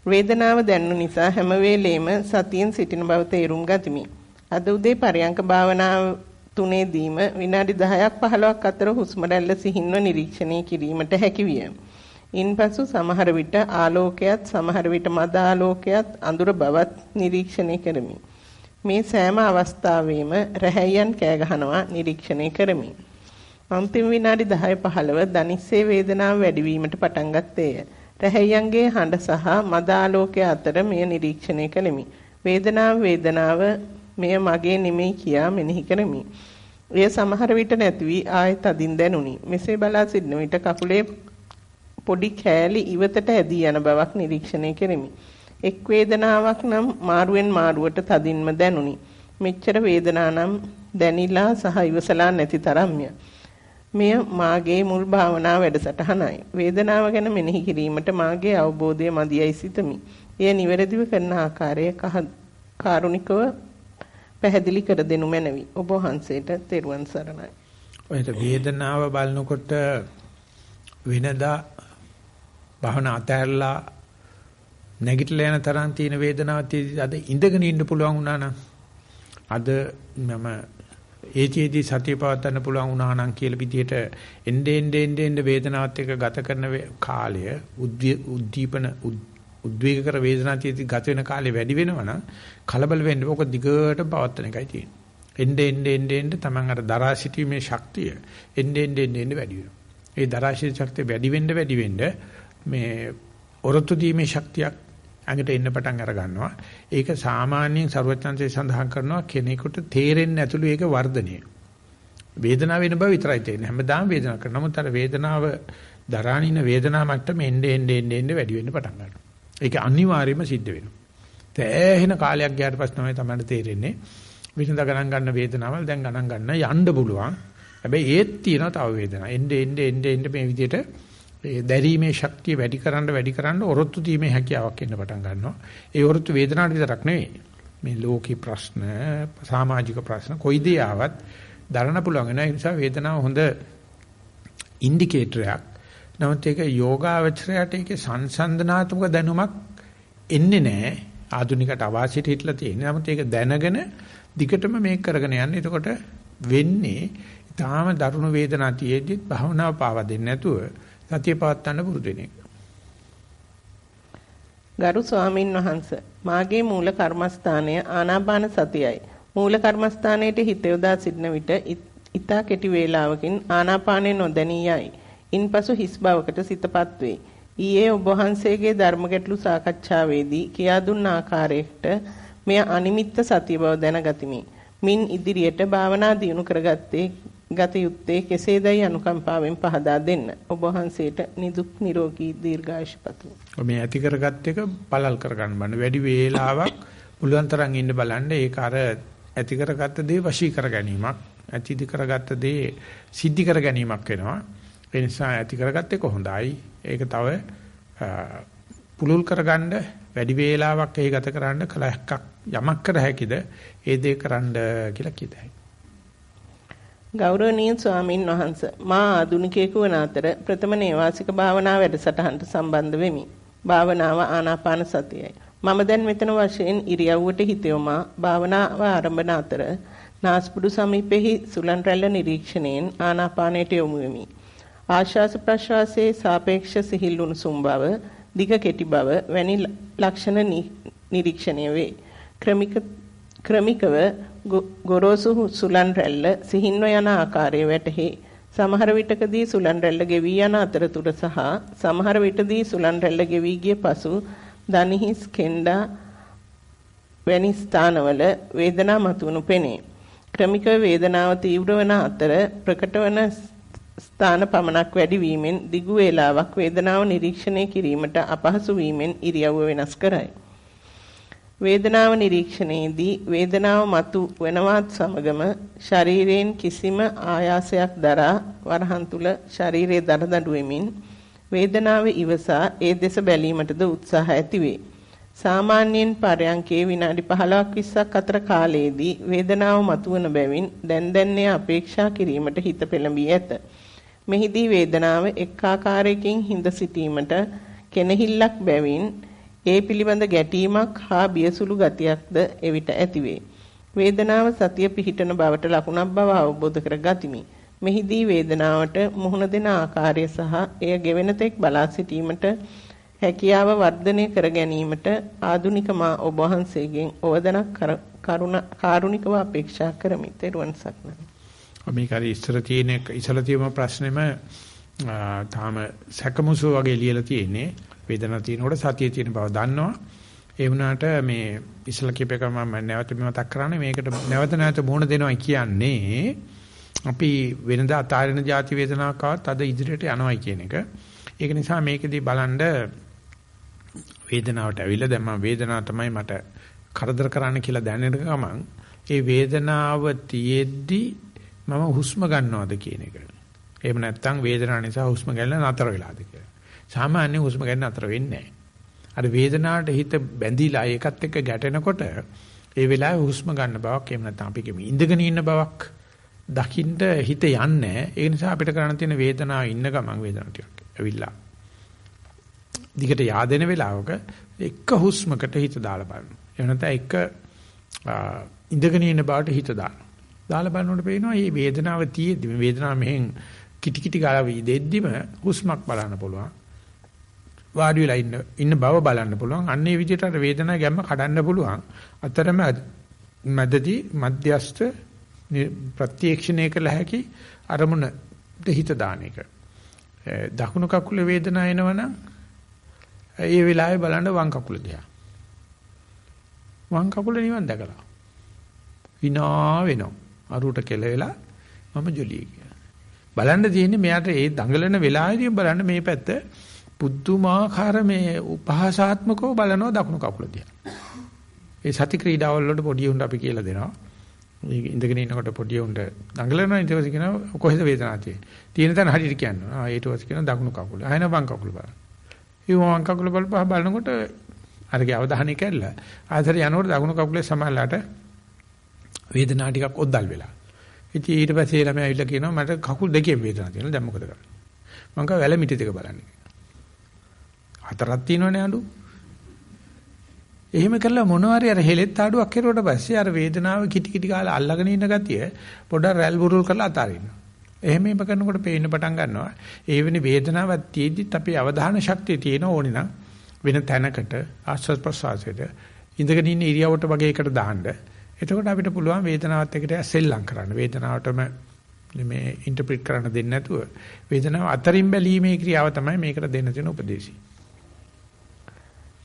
වේදනාව දැනුණු නිසා හැම වෙලේම සතියෙන් සිටින බව තේරුම් ගතිමි. අද උදේ පරයන්ක භාවනාව 3ෙදීම විනාඩි 10ක් 15ක් අතර හුස්ම රැල්ල සිහින්ව නිරීක්ෂණය කිරීමට හැකි විය. ඉන්පසු සමහර විට ආලෝකයත් සමහර විට මද ආලෝකයත් අඳුර බවත් නිරීක්ෂණය කරමි. මේ සෑම අවස්ථාවෙම රැහැයන් කෑ ගහනවා නිරීක්ෂණය කරමි. අන්තිම විනාඩි 10-15 දනිස්සේ වේදනාව වැඩි වීමට පටන් ගත්තේය. රැහැයන්ගේ හඬ සහ මද ආලෝකය අතර මෙය නිරීක්ෂණය කළෙමි. වේදනාව මෙය මගේ නෙමෙයි කියා මෙනෙහි කරමි. එය සමහර විට නැති වී ආයෙත් අදින් දැනුනි. මෙසේ බලා සිටන විට කකුලේ පොඩි කෑලි ඉවතට ඇදී යන බවක් නිරීක්ෂණය කෙරෙමි. එක් වේදනාවක් නම් මාරුවෙන් මාරුවට තදින්ම දැනුනි. මෙච්චර වේදනා නම් දැනිලා සහ ඉවසලා නැති තරම්ය. මෙය මාගේ මුල් භාවනා වැඩසටහනයි. වේදනාව ගැන මෙනෙහි කිරීමට මාගේ අවබෝධය මදියයි සිතමි. එය නිවැරදිව කරන ආකාරය කාරුණිකව පැහැදිලි කර දෙනු මැනවි. ඔබ වහන්සේට තෙරුවන් සරණයි. ඔය වේදනාව බලනකොට වෙනදා භාවනා අතහැරලා නැගිටලා යන තරම් තියෙන වේදනාවක් අද ඉඳගෙන ඉන්න පුළුවන් වුණා නම් අද මම ඒචේදී සතිය පවත්වන්න පුළුවන් වුණා නම් කියලා විදිහට එන්නේ වේදනාවත් එක්ක ගත කරන කාලය උද්වේග කර වේදනාවේදී ගත වෙන කාලය වැඩි වෙනවා නම් කලබල වෙන්න ඕක දිගට පවත්වන එකයි තියෙන්නේ. එන්නේ තමන් අර දරා සිටීමේ ශක්තිය එන්නේ වැඩි වෙනවා. ඒ දරාශීල ශක්තිය වැඩි වෙන්න මේ ඔරොත්තු දීමේ ශක්තියක් ඇඟට එන්න පටන් අර ගන්නවා. ඒක සාමාන්‍යයෙන් ਸਰවඥාන්සේ සඳහන් කරනවා කෙනෙකුට තේරෙන්නේ නැතුළු ඒක වර්ධනය. වේදනාව වෙන බව විතරයි තේරෙන්නේ. හැමදාම වේදනාවක් කරනවා. නමුත් අර වේදනාව දරානින වේදනාව මට්ටම එන්නේ වැඩි වෙන්න පටන් ගන්නවා. ඒක අනිවාර්යයෙන්ම සිද්ධ වෙනවා. තෑහෙන කාලයක් ගියාට පස්සේ තමයි තමයි තේරෙන්නේ. විඳ ගණන් ගන්න වේදනාවල් දැන් ගණන් ගන්න යන්න පුළුවන්. හැබැයි ඒත් තියෙනවා තව වේදනා. එන්නේ මේ විදිහට ඒ දැරීමේ ශක්තිය වැඩි කරන්න ඔරොත්තු දීමේ හැකියාවක් එන්න පටන් ගන්නවා. ඒ ඔරොත්තු වේදනාවට විතරක් නෙවෙයි. මේ ලෝකී ප්‍රශ්න, සමාජික ප්‍රශ්න කොයි දේ ආවත් දරන්න පුළුවන් වෙනවා. ඒ නිසා වේදනාව හොඳ ඉන්ඩිකේටරයක්. නමුත් ඒක යෝගාවචරයට ඒකේ සංසන්දනාත්මක දැනුමක් එන්නේ නැහැ. ආධුනිකට අවාසියට හිටලා තියෙනවා. නමුත් ඒක දැනගෙන දිගටම මේක කරගෙන යන්න. එතකොට වෙන්නේ ඊටාම දරුණු වේදනා තියෙද්දිත් භවනාව පාවා දෙන්නේ නැතුව සතිය පවත්වන්න පුරුදු වෙන එක. ගරු ස්වාමින් වහන්සේ මාගේ මූල කර්මස්ථානය ආනාපාන සතියයි. මූල කර්මස්ථානයේට හිත යොදා සිටින විට ඊතා කෙටි වේලාවකින් ආනාපානය නොදැනී යයි. ඉන්පසු හිස් බවකට සිතපත් වේ. ඊයේ ඔබ වහන්සේගේ ධර්ම ගැටළු සාකච්ඡාවේදී කියා දුන්න ආකාරයට මෙය අනිමිත්ත සතිය බව දැනගතිමි. මින් ඉදිරියට භාවනා දියුණු ගත යුත්තේ කෙසේදයි අනුකම්පාවෙන් පහදා දෙන්න. ඔබ වහන්සේට නිදුක් නිරෝගී දීර්ඝායුෂ පතමි. මේ ඇති කරගත්ත එක පළල් කරගන්න බෑ. වැඩි වේලාවක් පුළුවන් තරම් ඉන්න බලන්න. ඒක අර ඇති කරගත්ත දේ වශී කර ගැනීමක්, ඇතිදි කරගත්ත දේ සිද්ධි කර ගැනීමක් වෙනවා. ඒ නිසා ඇති කරගත්ත එක හොඳයි. ඒක තව පුලුල් කරගන්න වැඩි වේලාවක් එහි ගත කරන්න කලහක් යමක් කර හැකිද ඒ දේ කරන්න කියලා කියතයි. ගෞරවනීය ස්වාමින් වහන්සේ මා ආධුනිකයෙකු වන අතර ප්‍රථම නේවාසික භාවනා වැඩසටහනට සම්බන්ධ වෙමි. භාවනාව ආනාපාන සතියයි. මම දැන් මෙතන වශයෙන් ඉරියව්වට හිත යොමා භාවනාව ආරම්භන අතර නාස්පුඩු සමීපෙහි සුලන් රැල්ල නිරීක්ෂණයෙන් ආනාපානයට යොමු වෙමි. ආශ්වාස ප්‍රශ්වාසයේ සාපේක්ෂ සිහිල් උණුසුම් බව, දිග කෙටි බව වැනි ලක්ෂණ නිරීක්ෂණය වේ. ක්‍රමිකව ගොරෝසු සුලන් රැල්ල සිහින්ව යන ආකාරය වැටහි. සමහර විටකදී සුලන් රැල්ල ගෙවි යන අතරතුර සහ සමහර විටදී සුලන් රැල්ල ගෙවි ගිය පසු දනිහිස් කෙන්ඩා වැනි ස්ථානවල වේදනා මතුවනු පෙනේ. ක්‍රමිකව වේදනාව තීව්‍ර වන අතර ප්‍රකට වන ස්ථාන පමණක් වැඩි වීමෙන් දිගු වේලාවක් වේදනාව නිරීක්ෂණය කිරීමට අපහසු වීමෙන් ඉරියව්ව වෙනස් කරයි. වේදනාව නිරීක්ෂණයේදී වේදනාව මතු වෙනවත් සමගම ශරීරයෙන් කිසිම ආයාසයක් දරා වරහන් තුල ශරීරයේ දරදඬු වෙමින් වේදනාව ඉවසා ඒ දෙස බැලීමටද උත්සාහ ඇතිවේ. සාමාන්‍යයෙන් පරයන්කේ විනාඩි 15ක් 20ක් අතර කාලයේදී වේදනාව මතුවන බැවින් දැන් අපේක්ෂා කිරීමට හිත පෙළඹී ඇත. මෙහිදී වේදනාව එක් ආකාරයකින් හිඳ සිටීමට කෙනහිල්ලක් බැවින් ඒ පිළිබඳ ගැටීමක් හා බියසුළු ගතියක්ද එවිට ඇතිවේ. වේදනාව සතිය පිහිටන බවට ලකුණක් බව අවබෝධ කර ගතිමි. මෙහිදී වේදනාවට මුහුණ දෙන ආකාරය සහ එය ගෙවෙන තෙක් බලා සිටීමට හැකියාව වර්ධනය කර ගැනීමට ආධුනික මා ඔබ වහන්සේගෙන් ඕවදනක් කාරුණිකව අපේක්ෂා කරමි. ත්වන් සරණයි. මේක හරි ඉස්සර තියෙන ප්‍රශ්නෙම තාම සැකමුසු වගේ ලියලා තියෙන්නේ. වේදනාව තියෙනකොට සතිය තියෙන බව දන්නවා. ඒ වුණාට මේ ඉස්සලා කියපේක මම නැවත මතක් කරන්නේ මේකට නැවත මුහුණ දෙනවා කියන්නේ අපි වෙනදා අතාරින ಜಾති වේදනාවක් ආවත් අද ඉදිරියට යනවායි කියන එක. ඒක නිසා මේකෙදී බලන්න වේදනාවට ඇවිල්ලා දැන් මම වේදනාව තමයි මට කරදර කරන්න කියලා දැනෙන ගමන් ඒ වේදනාව තියෙද්දි මම හුස්ම ගන්නවද කියන එක. එහෙම නැත්නම් වේදනාව නිසා හුස්ම ගන්න නතර වෙලාද කියලා. සාමාන්‍යයෙන් හුස්ම ගන්න නතර වෙන්නේ නැහැ. අර වේදනාවට හිත බැඳිලා ඒකත් එක්ක ගැටෙනකොට ඒ වෙලාවේ හුස්ම ගන්න බවක් එහෙම නැත්නම් අපි කියමු ඉඳගෙන ඉන්න බවක් දකින්න හිත යන්නේ. ඒ නිසා අපිට කරන්න තියෙන වේදනාව ඉන්න ගමන් වේදනාව ටිකක් ඇවිල්ලා දිගට yaadෙන වෙලාවක එක හුස්මකට හිත දාලා බලන්න. එහෙම නැත්නම් එක ඉඳගෙන ඉන්න බවට හිත දාන්න. දාලා බලනකොට පේනවා මේ වේදනාව තියෙද්දි මේ වේදනාව මෙහෙන් කිටි කිටි ගාලා දෙද්දිම හුස්මක් බලන්න පුළුවන්. වාඩි වෙලා ඉන්න බව බලන්න පුළුවන්. අන්නේ විදිහට අර වේදනාව ගැම්ම කඩන්න පුළුවන්. අතරම මැදදී මධ්‍යස්ථ ප්‍රත්‍යක්ෂණය කළ හැකි අරමුණට හිත දාන එක. දකුණු කකුලේ වේදනාව එනවනම් ඒ වෙලාවේ බලන්න වම් කකුල දිහා. වම් කකුල නිවන් දැකලා. hina වෙනවා. අරුවට කෙලවෙලා මම ජොලියේ කියලා. බලන්න තියෙන්නේ මෙයාට ඒ දඟලන වෙලාවේදී බලන්න මේ පැත්ත පුදුමාකාර මේ උපහාසාත්මකව බලනවා දකුණු කකුල දිහා. ඒ සති ක්‍රීඩාවල් වලට පොඩි උන්ට අපි කියලා දෙනවා. ඉඳගෙන ඉන්නකොට පොඩි උන්ට දඟලනවා ඊට පස්සේ කියනවා කොහෙද වේදනාව තියෙන්නේ. තියෙන තැන හරියට කියනවා. ඊට පස්සේ කියනවා දකුණු කකුල. ආයෙන වම් කකුල බලන්න. ඒ වම් කකුල බලනකොට අරගේ අවධානය කැල්ලා ආතර යනකොට දකුණු කකුලේ සමානලාට වේදනාව ටිකක් ඔද්දල් වෙලා. ඉතින් ඊට පස්සේ ළමයා ඇවිල්ලා කියනවා මට කකුල් දෙකේ වේදනාවක් තියෙනවා. දැන් මොකද කරන්නේ? මම කව වැල මිටි දෙක බලන්න. හතරක් තියෙනවනේ අඬු. එහෙම කරලා මොනවාරි අර හෙලෙත් ආඩුවක් කෙරුවට පස්සේ අර වේදනාව කිටි කිටි කාලා අල්ලගෙන ඉන්න ගතිය පොඩක් රැල් බුරුල් කරලා අතාරිනවා. එහෙම මේක කරනකොට පේන්න පටන් ගන්නවා. ඒ වෙන්නේ වේදනාවක් තියෙද්දිත් අපේ අවධාන ශක්තිය තියෙන ඕනේ නම් වෙන තැනකට ආස්වාද ප්‍රසආසයට ඉඳගෙන ඉන්න ඉරියව්වට වගේ එකට දාන්න. එතකොට අපිට පුළුවන් වේදනාවත් එක්ක සෙල්ලම් කරන්න. වේදනාවටම මේ ඉන්ටර්ප්‍රිට් කරන්න දෙන්නේ නැතුව වේදනාව අතරින් බැලීමේ ක්‍රියාව තමයි මේකට දෙන්න තියෙන උපදේශය.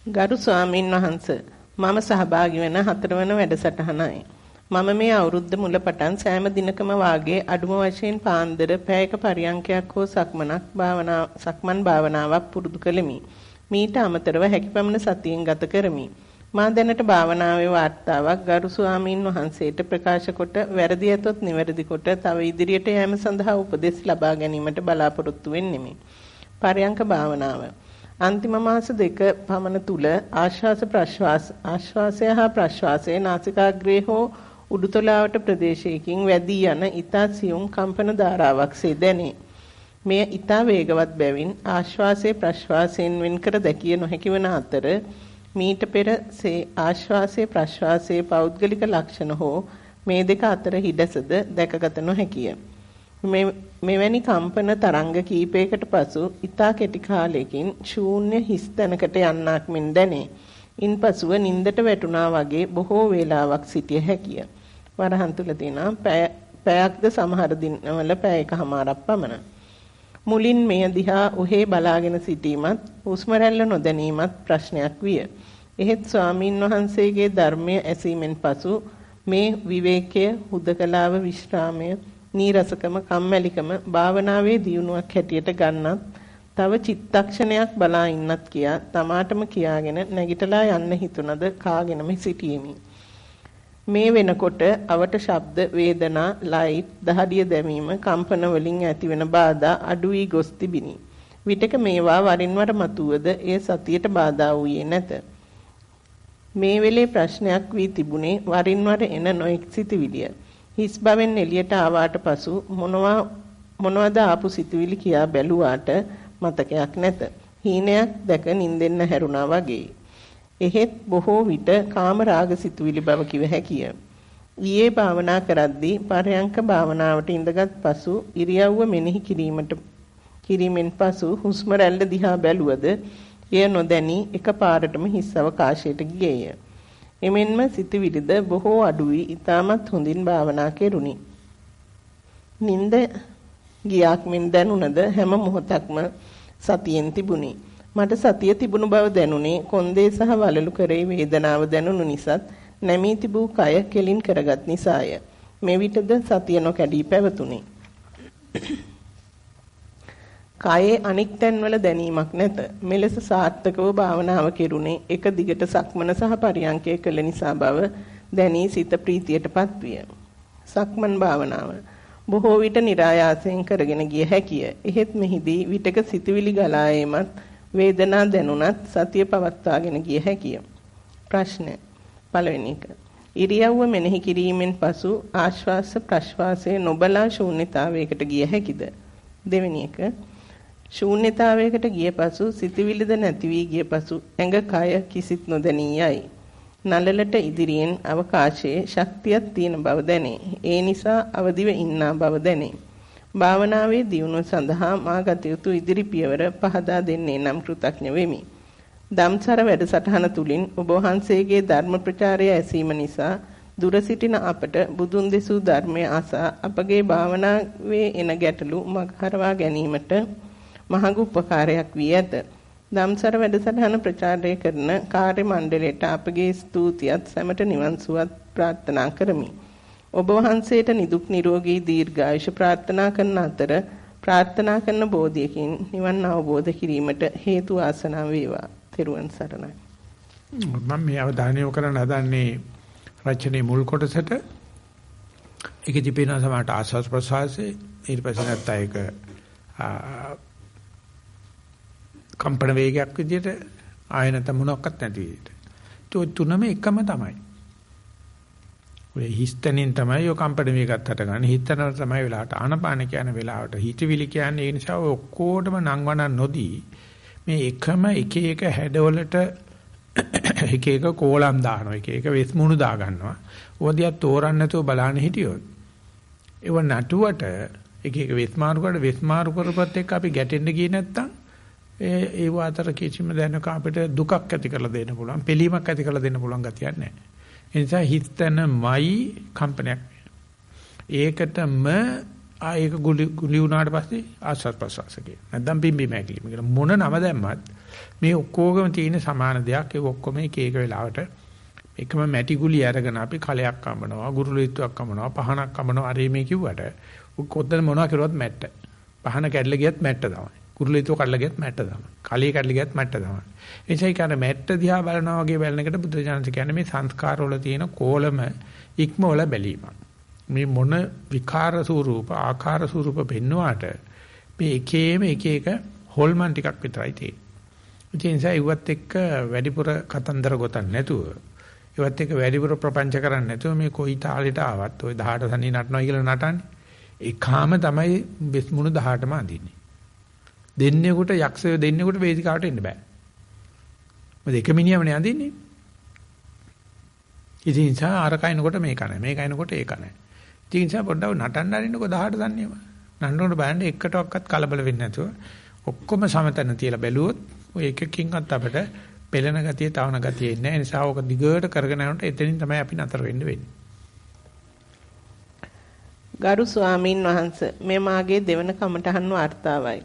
ගරු ස්වාමීන් වහන්ස මම සහභාගී වෙන 4 වෙනි වැඩසටහනයි. මම මේ අවුරුද්ද මුල පටන් සෑම දිනකම වාගේ අඩුම වශයෙන් පාන්දර පැයක පරියන්කයක් හෝ සක්මන් භාවනාවක් පුරුදු කළෙමි. මීට අමතරව හැකියපමණ සතියෙන් ගත කරමි. මා දැනට භාවනාවේ වාර්තාවක් ගරු ස්වාමීන් වහන්සේට ප්‍රකාශ කොට වැරදි ඇතොත් නිවැරදි කොට තව ඉදිරියට යෑම සඳහා උපදෙස් ලබා ගැනීමට බලාපොරොත්තු වෙන්නෙමි. පරියන්ක භාවනාව අන්තිම මාස 2 පමණ තුල ආශ්වාසය හා ප්‍රශ්වාසයේ නාසිකාග්‍රේ හෝ උඩුතලාවට ප්‍රදේශයකින් වැඩි යන ඊතා සියුම් කම්පන ධාරාවක්සේ දැනේ. මෙය ඊතා වේගවත් බැවින් ආශ්වාසයේ ප්‍රශ්වාසයෙන් වෙන්කර දැකිය නොහැකි වන අතර මීට පෙර ආශ්වාසයේ ප්‍රශ්වාසයේ පෞද්ගලික ලක්ෂණ හෝ මේ දෙක අතර හිඩැසද දැකගත නොහැකිය. මෙවැනි කම්පන තරංග කීපයකට පසු ඊතා කෙටි කාලයකින් ශූන්‍ය හිස් තැනකට යන්නක් මෙන් දැනේ. ඉන්පසුව නින්දට වැටුණා වගේ බොහෝ වේලාවක් සිටිය හැකිය. වරහන් තුල තියෙනවා පැයක්ද සමහර දිනවල පැයකමාරක් පමණ. මුලින් මෙය දිහා ඔහේ බලාගෙන සිටීමත් හුස්ම රැල්ල නොදැනීමත් ප්‍රශ්නයක් විය. එහෙත් ස්වාමින් වහන්සේගේ ධර්මය ඇසීමෙන් පසු මේ විවේකය, හුදකලාව, විශ්‍රාමය, නීරසකම, කම්මැලිකම භාවනාවේ දියුණුවක් හැටියට ගන්නත් තව චිත්තක්ෂණයක් බලා ඉන්නත් කියා තමාටම කියාගෙන නැගිටලා යන්න හිතුණද කාගෙනම සිටියෙමි. මේ වෙනකොට අවට ශබ්ද, වේදනා, ලයිට්, දහඩිය දැමීම, කම්පන වලින් ඇතිවන බාධා අඩු වී ගොස් තිබිනි. විටක මේවා වරින් වර මතුවද එය සතියට බාධා වූයේ නැත. මේ වෙලේ ප්‍රශ්නයක් වී තිබුණේ වරින් වර එන නොඑක් සිතුවිලිය. හිස් බවෙන් එළියට ආවාට පසු මොනවද ආපු සිතුවිලි කියා බැලුවාට මතකයක් නැත. හීනයක් දැක නින්දෙන්න හැරුණා වගේ. එහෙත් බොහෝ විට කාම රාග සිතුවිලි බව කිව හැකිය. ඊයේ භාවනා කරද්දී පරයන්ක භාවනාවට ඉඳගත් පසු ඉරියව්ව මෙනෙහි කිරීමෙන් පසු හුස්ම රැල්ල දිහා බැලුවද එය නොදැනී එකපාරටම හිස් අවකාශයට ගියේය. එමෙන්ම සිතුවිලිද බොහෝ අඩු වී ඊටමත් හොඳින් භාවනා කෙරුණි. නින්ද ගියාක් මෙන් දැනුණද හැම මොහොතක්ම සතියෙන් තිබුණි. මට සතිය තිබුණු බව දැනුනේ කොන්දේ සහ වලලු කරේ වේදනාව දැනුණු නිසාත් නැමී තිබූ කය කෙලින් කරගත් නිසාය. මෙවිටද සතිය නොකැඩී පැවතුණි. කායේ අනික් තැන්වල දැනීමක් නැත. මෙලෙස සාර්ථකව භාවනාව කෙරුණේ එක දිගට සක්මන සහ පරියන්කය කළ නිසා බව දැනී සිත ප්‍රීතියටපත් විය. සක්මන් භාවනාව බොහෝ විට નિરાයාසයෙන් කරගෙන ගිය හැකිය. එහෙත් මෙහිදී විටක සිතුවිලි ගලා ඒමත් වේදනා දැනුණත් සතිය පවත්වාගෙන ගිය හැකිය. ප්‍රශ්න පළවෙනි එක. ඉරියව්ව මෙනෙහි කිරීමෙන් පසු ආශ්වාස ප්‍රශ්වාසයේ නොබලා ශූන්‍යතාවයකට ගිය හැකිද? දෙවෙනි එක. ශූන්‍යතාවයකට ගිය පසු සිතවිලිද නැති වී ගිය පසු ඇඟ කය කිසිත් නොදැනී යයි. නළලට ඉදිරියෙන් අවකාශයේ ශක්තියක් තියෙන බව දැනේ. ඒ නිසා අවදිව ඉන්නා බව දැනේ. භාවනාවේ දියුණුව සඳහා මා ගත යුතු ඉදිරි පියවර පහදා දෙන්නේ නම් කෘතඥ වෙමි. ධම්සර වැඩසටහන තුලින් ඔබ වහන්සේගේ ධර්ම ප්‍රචාරය ඇසීම නිසා දුර සිටින අපට බුදුන් දෙසූ ධර්මයේ අසා අපගේ භාවනාවේ එන ගැටලු මගහරවා ගැනීමට මහඟු උපකාරයක් වී ඇත. ධම්සර වැඩසටහන ප්‍රචාරය කරන කාර්ය මණ්ඩලයට අපගේ ස්තුතියත් සැමට නිවන් සුවත් ප්‍රාර්ථනා කරමි. ඔබ වහන්සේට නිදුක් නිරෝගී දීර්ඝායුෂ ප්‍රාර්ථනා කරන අතර ප්‍රාර්ථනා කරන බෝධියකින් නිවන් අවබෝධ කිරීමට හේතු ආසනාව වේවා. තෙරුවන් සරණයි. මම මේ අවධානය යොමු කරන්න හදන්නේ රචනයේ මුල් කොටසට. ඒකෙදි පේන සමහරට ආස්වාද ප්‍රසවාසයේ ඊට පස්සේ නැත්නම් ඒක කම්පන වේගයක් විදියට ආය නැත්නම් මොනක්වත් නැති විදියට. ඒ තුනම එකම තමයි. ඔය හිස්තනින් තමයි ඔය කම්පන වේගات හටගන්නේ. හිතන තමයි වෙලාවට ආනපාන කියන වෙලාවට හිතවිලි කියන්නේ. ඒ නිසා ඔය ඔක්කොටම නංවන නොදී මේ එකම එක එක හැඩවලට එක එක කෝලම් දානවා. එක එක වෙස්මුණු දා ගන්නවා. ඕදියා තෝරන්න නැතුව බලන්න හිටියොත් ඒව නටුවට එක එක වෙස්මාරු කරපත් එක්ක අපි ගැටෙන්න ගියේ නැත්තම් ඒව අතර කිසිම දැනක අපිට දුකක් ඇති කරලා දෙන්න පුළුවන්, පිළීමක් ඇති කරලා දෙන්න පුළුවන් ගතියක් නැහැ. ඒ නිසා හිතනමයි කම්පනයක්. ඒකටම ආයක ගුලි වුණාට පස්සේ ආස්වාද ප්‍රසවාස කියන. නැත්නම් පිම්බි මෑකිලිම කියන මොන නම දැම්මත් මේ ඔක්කොගම තියෙන සමාන දෙයක්. ඒ ඔක්කොම එක එක වෙලාවට එකම මැටි ගුලි අරගෙන අපි කලයක් කඹනවා, ගුරුලීත්වයක් කඹනවා, පහනක් කඹනවා. අර මේ කිව්වට කොතන මොනවා කරුවත් මැට්ට. පහන කැඩලා ගියත් මැට්ට තමයි. කුරුලිතෝ කඩලා ගියත් මැට්ට තමයි. කලිය කඩලා ගියත් මැට්ට තමයි. එනිසා කියන මැට්ට දිහා බලනවා වගේ බලන එකට බුදුජානක කියන්නේ මේ සංස්කාරවල තියෙන කෝලම ඉක්මවල බැලීම. මේ මොන විකාර ස්වරූප ආකාර ස්වරූප පෙන්වුවාට මේ එකේම එක එක හොල්මන් ටිකක් විතරයි තියෙන්නේ. ඒ නිසා ඉවත් එක්ක වැඩිපුර කතන්දර ගොතන්න නැතුව ඉවත් එක්ක වැඩිපුර ප්‍රපංච කරන්නේ නැතුව මේ කොයි තාලෙට ආවත් ওই 18 සනී නටනවා කියලා නටන්නේ. ඒකාම තමයි බෙස්මුණු 18ම අඳින්නේ. දෙන්නෙකුට යක්ෂය දෙන්නෙකුට වේදිකාවට එන්න බෑ. මොකද එක මිනිහමනේ අඳින්නේ. ඉතින් නිසා අර කයින්කොට මේක නැහැ. මේ කයින්කොට ඒක නැහැ. ඉතින් නිසා පොඩ්ඩක් නටන්න අරින්නකො 18 දන්නේම. නන්නකොට බෑන්නේ එකටවත් කලබල වෙන්නේ නැතුව ඔක්කොම සමතන තියලා බැලුවොත් ඔය එකකින්වත් අපිට පෙළෙන ගතිය තවන ගතිය එන්නේ නැහැ. ඒ නිසා ඕක දිගට කරගෙන යනකොට එතනින් තමයි අපි නතර වෙන්න වෙන්නේ. ගරු ස්වාමින් වහන්සේ මේ මාගේ දෙවන කමඨහන් වාර්තාවයි.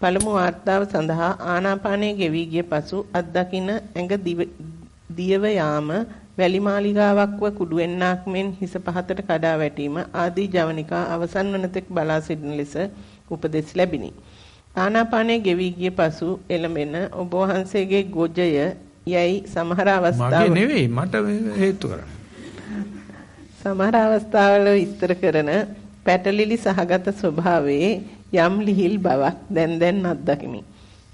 පළමු වාර්තාව සඳහා ආනාපානයේ ගෙවි ගිය පසු අත්දකින්න ඇඟ දියව යාම වැලි මාලිගාවක්ව කුඩුවෙන්නක් මෙන් හිස පහතට කඩා වැටීම ආදී ජවනිකා අවසන් වන තෙක් බලා සිටින ලෙස උපදෙස් ලැබිනි. ආනාපානයේ ගෙවි ගිය පසු එළඹෙන ඔබ වහන්සේගේ ගොජය යයි සමහර අවස්ථාවල මගේ නෙවෙයි මට හේතු කරා. සමහර අවස්ථාවල විස්තර කරන පැටලිලි සහගත ස්වභාවයේ යම් ලිහිල් බවක් දැන් අත්දකිමි.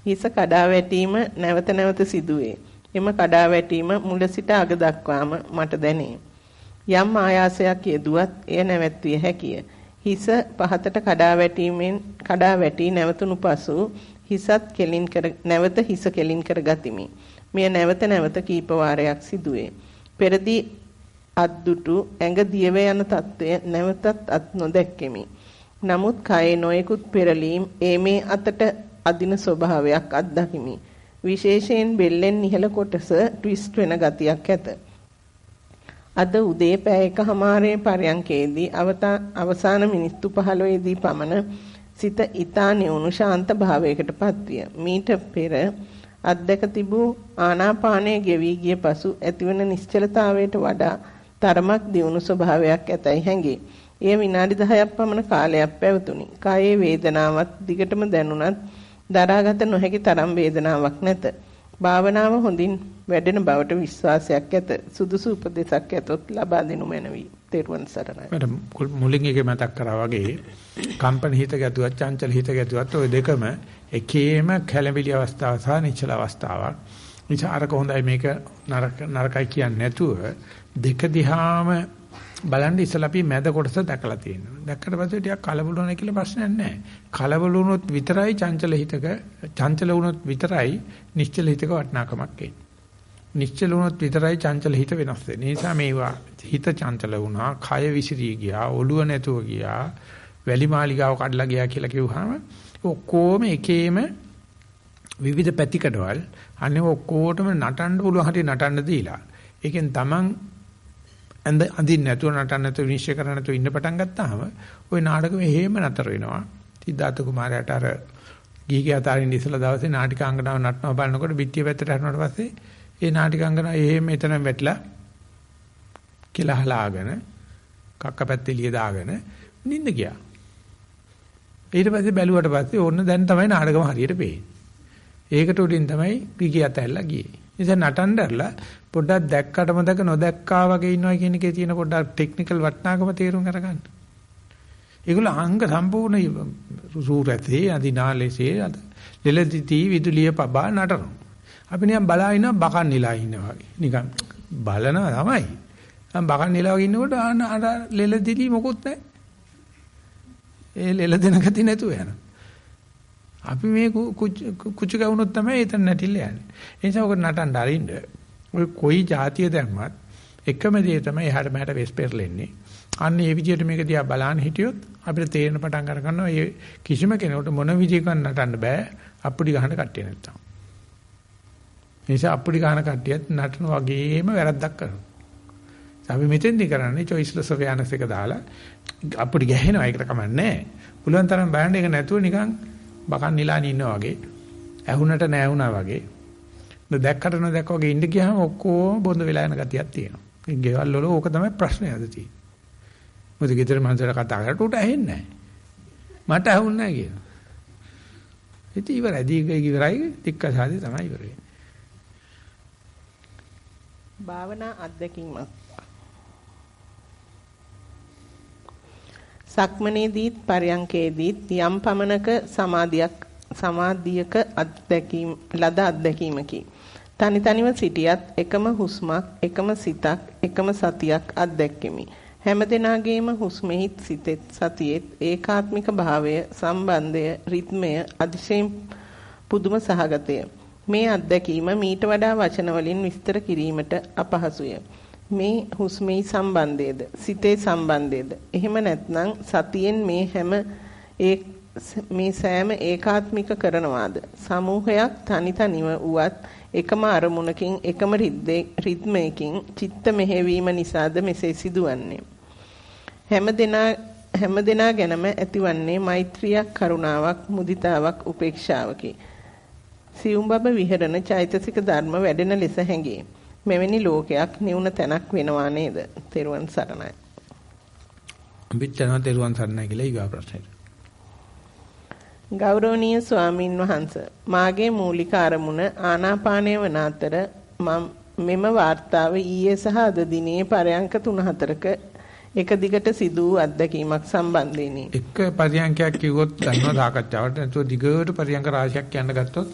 හිස කඩා වැටීම නැවත නැවත සිදුවේ. එම කඩා වැටීම මුල සිට අග දක්වාම මට දැනේ. යම් ආයාසයක් යෙදුවත් එය නැවැත්විය හැකිය. හිස පහතට කඩා වැටි නැවතුණු පසු නැවත හිස කෙලින් කර ගතිමි. මෙය නැවත නැවත කීප වාරයක් සිදුවේ. පෙරදී අද්දුටු ඇඟ දියව යන තත්ත්වය නැවතත් අත් නොදැක්කෙමි. නමුත් කයේ නොයෙකුත් පෙරලීම් මේ අතට අදින ස්වභාවයක් අත්දකිමි. විශේෂයෙන් බෙල්ලෙන් ඉහළ කොටස ට්විස්ට් වෙන ගතියක් ඇත. අද උදේ පැය එකමාරේ පරයන්කේදී අවසාන මිනිත්තු 15 දී පමණ සිත ඊතා නියුණු ශාන්ත භාවයකට පත්විය. මීට පෙර අධ්‍යක් තිබූ ආනාපානයේ ගෙවි ගිය පසු ඇතිවන නිශ්චලතාවයට වඩා තරමක් දියුණු ස්වභාවයක් ඇතයි හැඟේ. එය විනාඩි 10ක් පමණ කාලයක් පැවතුණි. කායේ වේදනාවක් දිගටම දැනුණත් දරාගත නොහැකි තරම් වේදනාවක් නැත. භාවනාව හොඳින් වැඩෙන බවට විශ්වාසයක් ඇත. සුදුසු උපදේශක් ඇතොත් ලබා දෙනු මැනවි. තෙරුවන් සරණයි. මට මුලින් එකේ මතක් කරා වගේ කම්පන හිත ගැතුවත් චංචල හිත ගැතුවත් ওই දෙකම එකේම කැළඹිලි අවස්ථාව සහ නිශ්චල අවස්ථාවක්. විචාරක හොඳයි මේක නරකයි කියන්නේ නැතුව දෙක දිහාම බලන්න ඉස්සලා අපි මැද කොටස දැකලා තියෙනවා. දැක්කට පස්සේ ටිකක් කලබල වෙනවා කියලා ප්‍රශ්නයක් නැහැ. කලබල වුණොත් විතරයි චංචල වුණොත් විතරයි නිශ්චල හිතක වටිනාකමක් එන්නේ. නිශ්චල වුණොත් විතරයි චංචල හිත වෙනස් වෙන්නේ. ඒ නිසා මේවා හිත චංචල වුණා, කය විසිරී ගියා, ඔළුව නැතුව ගියා, වැලි මාලිගාව කඩලා ගියා කියලා කිව්වහම ඔක්කොම එකේම විවිධ පැතිකඩවල් අනේ ඔක්කොටම නටන්න පුළුවන් හැටි නටන්න දීලා. ඒකෙන් තමන් අඳින්න නැතුව නටන්න නැතුව නිශ්චය කරන්න නැතුව ඉන්න පටන් ගත්තාම ওই නාටකෙ හේම නතර වෙනවා. සිද්ධාර්ථ කුමාරයාට අර ගිහිගේ අතාරින්න ඉස්සලා දවසේ නාටිකාංගනාව නටනවා බලනකොට පිටිය පැත්තට හරනකොට පස්සේ ඒ නාටිකාංගනාව එහෙම එතන වැටලා කියලා හලාගෙන කක්ක පැත්තේ එළිය දාගෙන නිින්ද ගියා. ඊට පස්සේ බැලුවට පස්සේ ඕන්න දැන් තමයි නාටකම හරියට පේන්නේ. ඒකට උඩින් තමයි ගිහිගේ අතැල්ලා ගියේ. ඉතින් නටන්නදලා පොඩ්ඩක් දැක්කට මතක නොදැක්කා වගේ ඉන්නවා කියන එකේ තියෙන පොඩ්ඩක් ටෙක්නිකල් වටිනාකම තේරුම් අරගන්න. ඒගොල්ලෝ අංග සම්පූර්ණ රූරතේ අදිනාලේසේ ලෙලදිති විදුලිය පබා නටනවා. අපි නිකන් බලා ඉන්නවා බකන් නිලා ඉන්නවා වගේ. නිකන් බලනවා තමයි. බකන් නිලා වගේ ඉන්නකොට අර ලෙලදිලි මොකොත් නැහැ. ඒ ලෙල දෙන ගතිය නැතුව යනවා. අපි මේ කුචු ගවුනොත් තමයි එතන නැටිල්ල යන්නේ. ඒ නිසා ඔක නටන්න අරින්න. ඔය කොයි જાතිය දැම්මත් එකම දේ තමයි එහාට මෙහාට වෙස් පෙරලෙන්නේ. අන්න ඒ විදිහට මේක දිහා බලන්න හිටියොත් අපිට තේරෙන පටන් ගන්න ගන්නවා මේ කිසිම කෙනෙකුට මොන විදිහකින් නටන්න බෑ අප්පුඩි ගහන කට්ටිය නැත්තම්. ඒ නිසා අප්පුඩි ගහන කට්ටියත් නටන වගේම වැරද්දක් කරනවා. අපි මෙතෙන්දි කරන්නේ choiceless awareness එක දාලා අප්පුඩි ගහනවා ඒකට කමන්නේ නැහැ. පුළුවන් තරම් බලන්න ඒක නැතුව නිකන් බකන් නිලාන ඉන්නවා වගේ ඇහුනට නැහුණා වගේ දැක්කට නොදැක්ක වගේ ඉඳ ගියාම ඔක්කොම බොඳ වෙලා යන ගතියක් තියෙනවා. ඒ ගෙවල් වල ඕක තමයි ප්‍රශ්නේ අද තියෙන්නේ. මොකද ගෙදර මහන්සලා කතා කරලා උට ඇහෙන්නේ නැහැ. මට ඇහුන්නේ නැහැ කියනවා. ඉතින් ඉවරයි දීග ඉවරයි තික්කසාදේ තමයි ඉවර වෙන්නේ. භාවනා අත්දැකීමක්. සක්මනේදීත් පරයන්කේදීත් යම් පමණක සමාධියක අත්දැකීම් ලද අත්දැකීමකි. තනි තනිව සිටියත් එකම හුස්මක් එකම සිතක් එකම සතියක් අත්දැක්කෙමි. හැමදෙනාගේම හුස්මෙහිත් සිතෙත් සතියෙත් ඒකාත්මික භාවය සම්බන්ධය රිද්මය අතිශයින් පුදුම සහගතය. මේ අත්දැකීම මීට වඩා වචන වලින් විස්තර කිරීමට අපහසුය. මේ හුස්මේ සම්බන්ධයේද සිතේ සම්බන්ධයේද එහෙම නැත්නම් සතියෙන් මේ සෑම ඒකාත්මික කරනවාද සමූහයක් තනි තනිව උවත් එකම අරමුණකින් එකම රිද්මයකින් චිත්ත මෙහෙවීම නිසාද මෙසේ සිදුවන්නේ. හැමදෙනා ගැනම ඇතිවන්නේ මෛත්‍රියක් කරුණාවක් මුදිතාවක් උපේක්ෂාවකි. සියුම්බබ විහෙරණ චෛතසික ධර්ම වැඩෙන ලෙස හැඟේ. මෙවැනි ලෝකයක් නිවුන තැනක් වෙනවා නේද? තෙරුවන් සරණයි. පිටතන තෙරුවන් සරණයි කියලා ඊගා ප්‍රශ්නෙට. ගෞරවනීය ස්වාමින් වහන්සේ මාගේ මූලික අරමුණ ආනාපානය වන අතර මෙම වාර්තාව ඊයේ සහ අද දිනේ පරයන්ක 3-4ක එක දිගට සිදු වූ අත්දැකීමක් සම්බන්ධයෙනි. එක පරයන්කයක් කිව්වොත් ගන්නවා සාකච්ඡාවට. නැත්නම් දිගට පරයන්ක රාශියක් කියන්න ගත්තොත්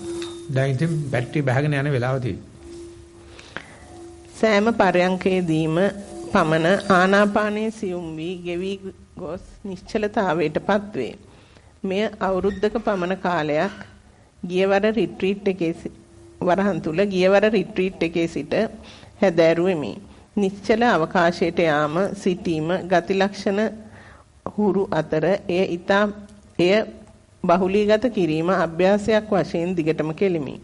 දැන් ඉතින් බැටරි බහගෙන යන වෙලාව තියෙනවා. සෑම පරයන්කේදීම පමණ ආනාපානයේ සියුම් වී ගෙවි ගොස් නිශ්චලතාවයටපත් වේ. මෙය අවුරුද්දක පමණ කාලයක් ගියවර රිට්‍රීට් එකේ සිට හැදෑරුවෙමි. නිශ්චල අවකාශයට යාම සිටීම ගති ලක්ෂණ හුරු අතර එය බහුලීගත කිරීම අභ්‍යාසයක් වශයෙන් දිගටම කෙලිමි.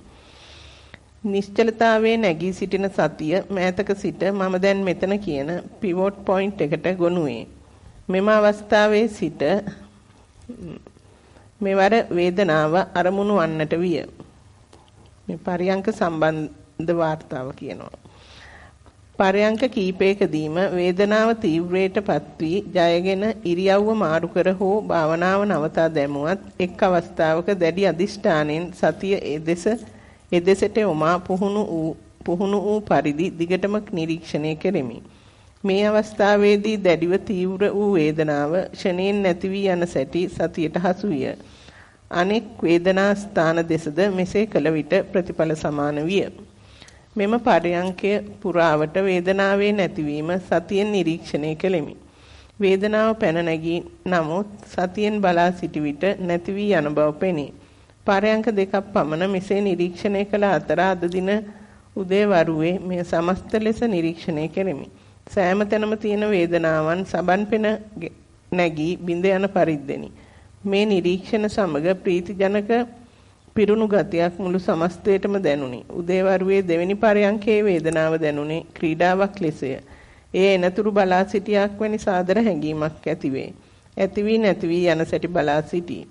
නිශ්චලතාවයේ නැගී සිටින සතිය මෑතක සිට මම දැන් මෙතන කියන පිවොට් පොයින්ට් එකට ගොනු වේ. මෙම අවස්ථාවේ සිට මෙවර වේදනාව අරමුණු වන්නට විය. මේ පරයන්ක සම්බන්ධ වාර්තාව කියනවා. පරයන්ක කීපයකදීම වේදනාව තීව්‍රයටපත් වී ජයගෙන ඉරියව්ව මාරු කර හෝ භාවනාව නවතා දැමුවත් එක් අවස්ථාවක දැඩි අදිෂ්ඨානෙන් සතිය එදෙසට යොමා පුහුණු වූ පරිදි දිගටම නිරීක්ෂණය කෙරෙමි. මේ අවස්ථාවේදී දැඩිව තීව්‍ර වූ වේදනාව ෂණයෙන් නැති වී යන සැටි සතියට හසු විය. අනෙක් වේදනා ස්ථාන දෙසද මෙසේ කළ විට ප්‍රතිඵල සමාන විය. මෙම පරයන්කය පුරාවට වේදනාවේ නැතිවීම සතියෙන් නිරීක්ෂණය කෙලෙමි. වේදනාව පැන නැගී නමුත් සතියෙන් බලා සිටි විට නැති වී යන බව පෙනේ. පරයන්ක දෙකක් පමණ මෙසේ නිරීක්ෂණය කළ අතර අද දින උදේවරුවේ මේ සමස්ත ලෙස නිරීක්ෂණය කෙරෙමි. සෑම තැනම තියෙන වේදනාවන් සබන් පෙන නැගී බිඳ යන පරිද්දෙනි. මේ නිරීක්ෂණ සමග ප්‍රීතිජනක පිරුණු ගතියක් මුළු සමස්තයටම දැනුනි. උදේවරුවේ දෙවෙනි පරයන්කේ වේදනාව දැනුනේ ක්‍රීඩාවක් ලෙසය. ඒ එනතුරු බලා සිටියක් වැනි සාදර හැඟීමක් ඇතිවේ. ඇති වී නැති වී යන සැටි බලා සිටී.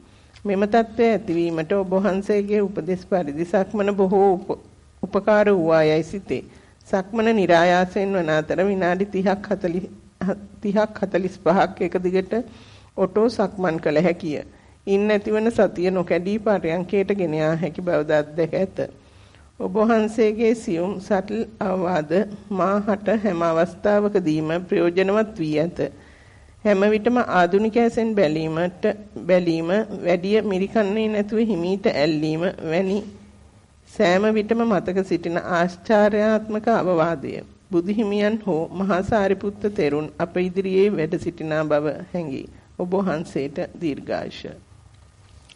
මෙම தත්ත්වය ඇතිවීමට ඔබ වහන්සේගේ උපදෙස් පරිදි සක්මන බොහෝ උපකාර වූවායයි සිතේ. සක්මන નિરાයාසයෙන් වන අතර විනාඩි 30ක් 45ක් එක දිගට ඔටෝ සක්මන් කළ හැකිය. ඉන් නැතිවන සතිය නොකැඩී පරයන්කයට ගෙන යා හැකි බව අත්දැක ඇත. ඔබ වහන්සේගේ සියුම් සටල් අවවාද මාහට හැම අවස්ථාවකදීම ප්‍රයෝජනවත් වී ඇත. හැම විටම ආධුනිකයන් බැලීම වැඩි මිරිකන්නේ නැතුව හිමීට ඇල්ලීම වැනි සෑම විටම මතක සිටින ආශ්චර්යාත්මක අවවාදය. බුදු හිමියන් හෝ මහා සාරිපුත්ත තෙරුන් අප ඉදිරියේ වැඩ සිටිනා බව හැඟී. ඔබ වහන්සේට දීර්ඝායුෂ.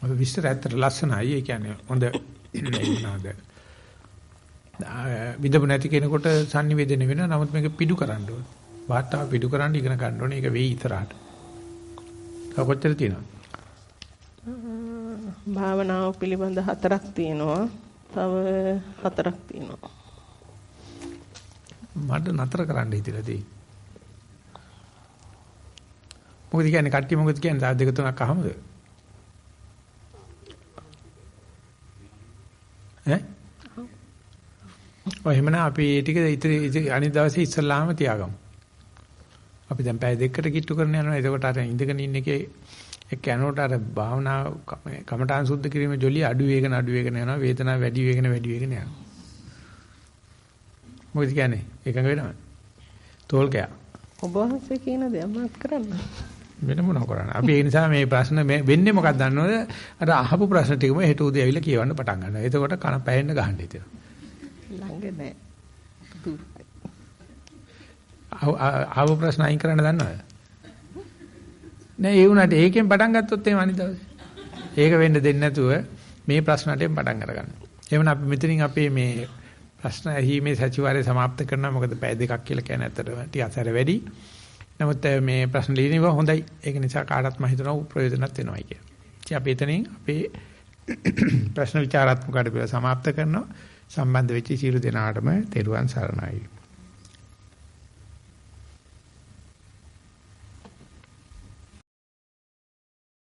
ඔබ විස්තර ඇත්තට ලස්සනයි. ඒ කියන්නේ හොඳ නේද? විදපු නැති කෙනෙකුට sannivedana වෙනවා. නමුත් මේක පිටු කරන්න ඕනේ. වාතාව පිටු කරන්න ඉගෙන ගන්න ඕනේ. ඒක වෙයි ඉතරහට. කොච්චර තියෙනවද? භාවනාව පිළිබඳ 4ක් තියෙනවා. තව 4ක් තියෙනවා. මට නතර කරන්න හිතලා තියෙන්නේ. මොකද කියන්නේ කට්ටිය මොකද කියන්නේ? තව 2 3ක් අහමුද? ඈ? ඔය එහෙමනම් අපි ටික අනිත් දවසේ ඉස්සල්ලාම තියාගමු. අපි දැන් පැය දෙකකට කිට්ටු කරන යනවා. එතකොට අර ඉඳගෙන ඉන්න එකේ එක්ක යනකොට අර භාවනා කමඨාන් සුද්ධ කිරීමේ ජොලිය අඩු වේගන යනවා. වේදනාව වැඩි වේගන යනවා. මොකද කියන්නේ? එකඟ වෙනවද? තෝල්කයා. ඔබ වහන්සේ කියන දේ අමතක කරන්න. වෙන මොනව කරන්නේ? අපි ඒ නිසා මේ ප්‍රශ්න වෙන්නේ මොකක්ද දන්නවද? අර අහපු ප්‍රශ්න ටිකම හෙට උදේ ඇවිල්ලා කියවන්න පටන් ගන්නවා. එතකොට කන පැයෙන්න ගහන්න හිතෙනවා. ළඟ නෑ. ආව ප්‍රශ්න අයින් කරන්න දන්නවද? නෑ ඒ උනාට ඒකෙන් පටන් ගත්තොත් එහෙම අනිත් දවසේ. ඒක වෙන්න දෙන්නේ නැතුව මේ ප්‍රශ්නටෙන් පටන් අරගන්න. එහෙනම් අපි මෙතනින් අපේ මේ ප්‍රශ්න ඇහිීමේ සතිವಾರය સમાપ્ત කරනවා. මොකද පැය දෙකක් කියලා කියන්නේ ඇත්තටම ටික අසර වැඩි. නමුත් මේ ප්‍රශ්න ලියනවා හොඳයි. ඒක නිසා කාටවත් මම හිතනවා ප්‍රයෝජනවත් වෙනවයි කියලා. ඉතින් අපි එතනින් අපේ ප්‍රශ්න විචාරාත්මක කඩපිල સમાપ્ત කරනවා. සම්බන්ධ වෙච්ච සියලු දෙනාටම තෙරුවන් සරණයි.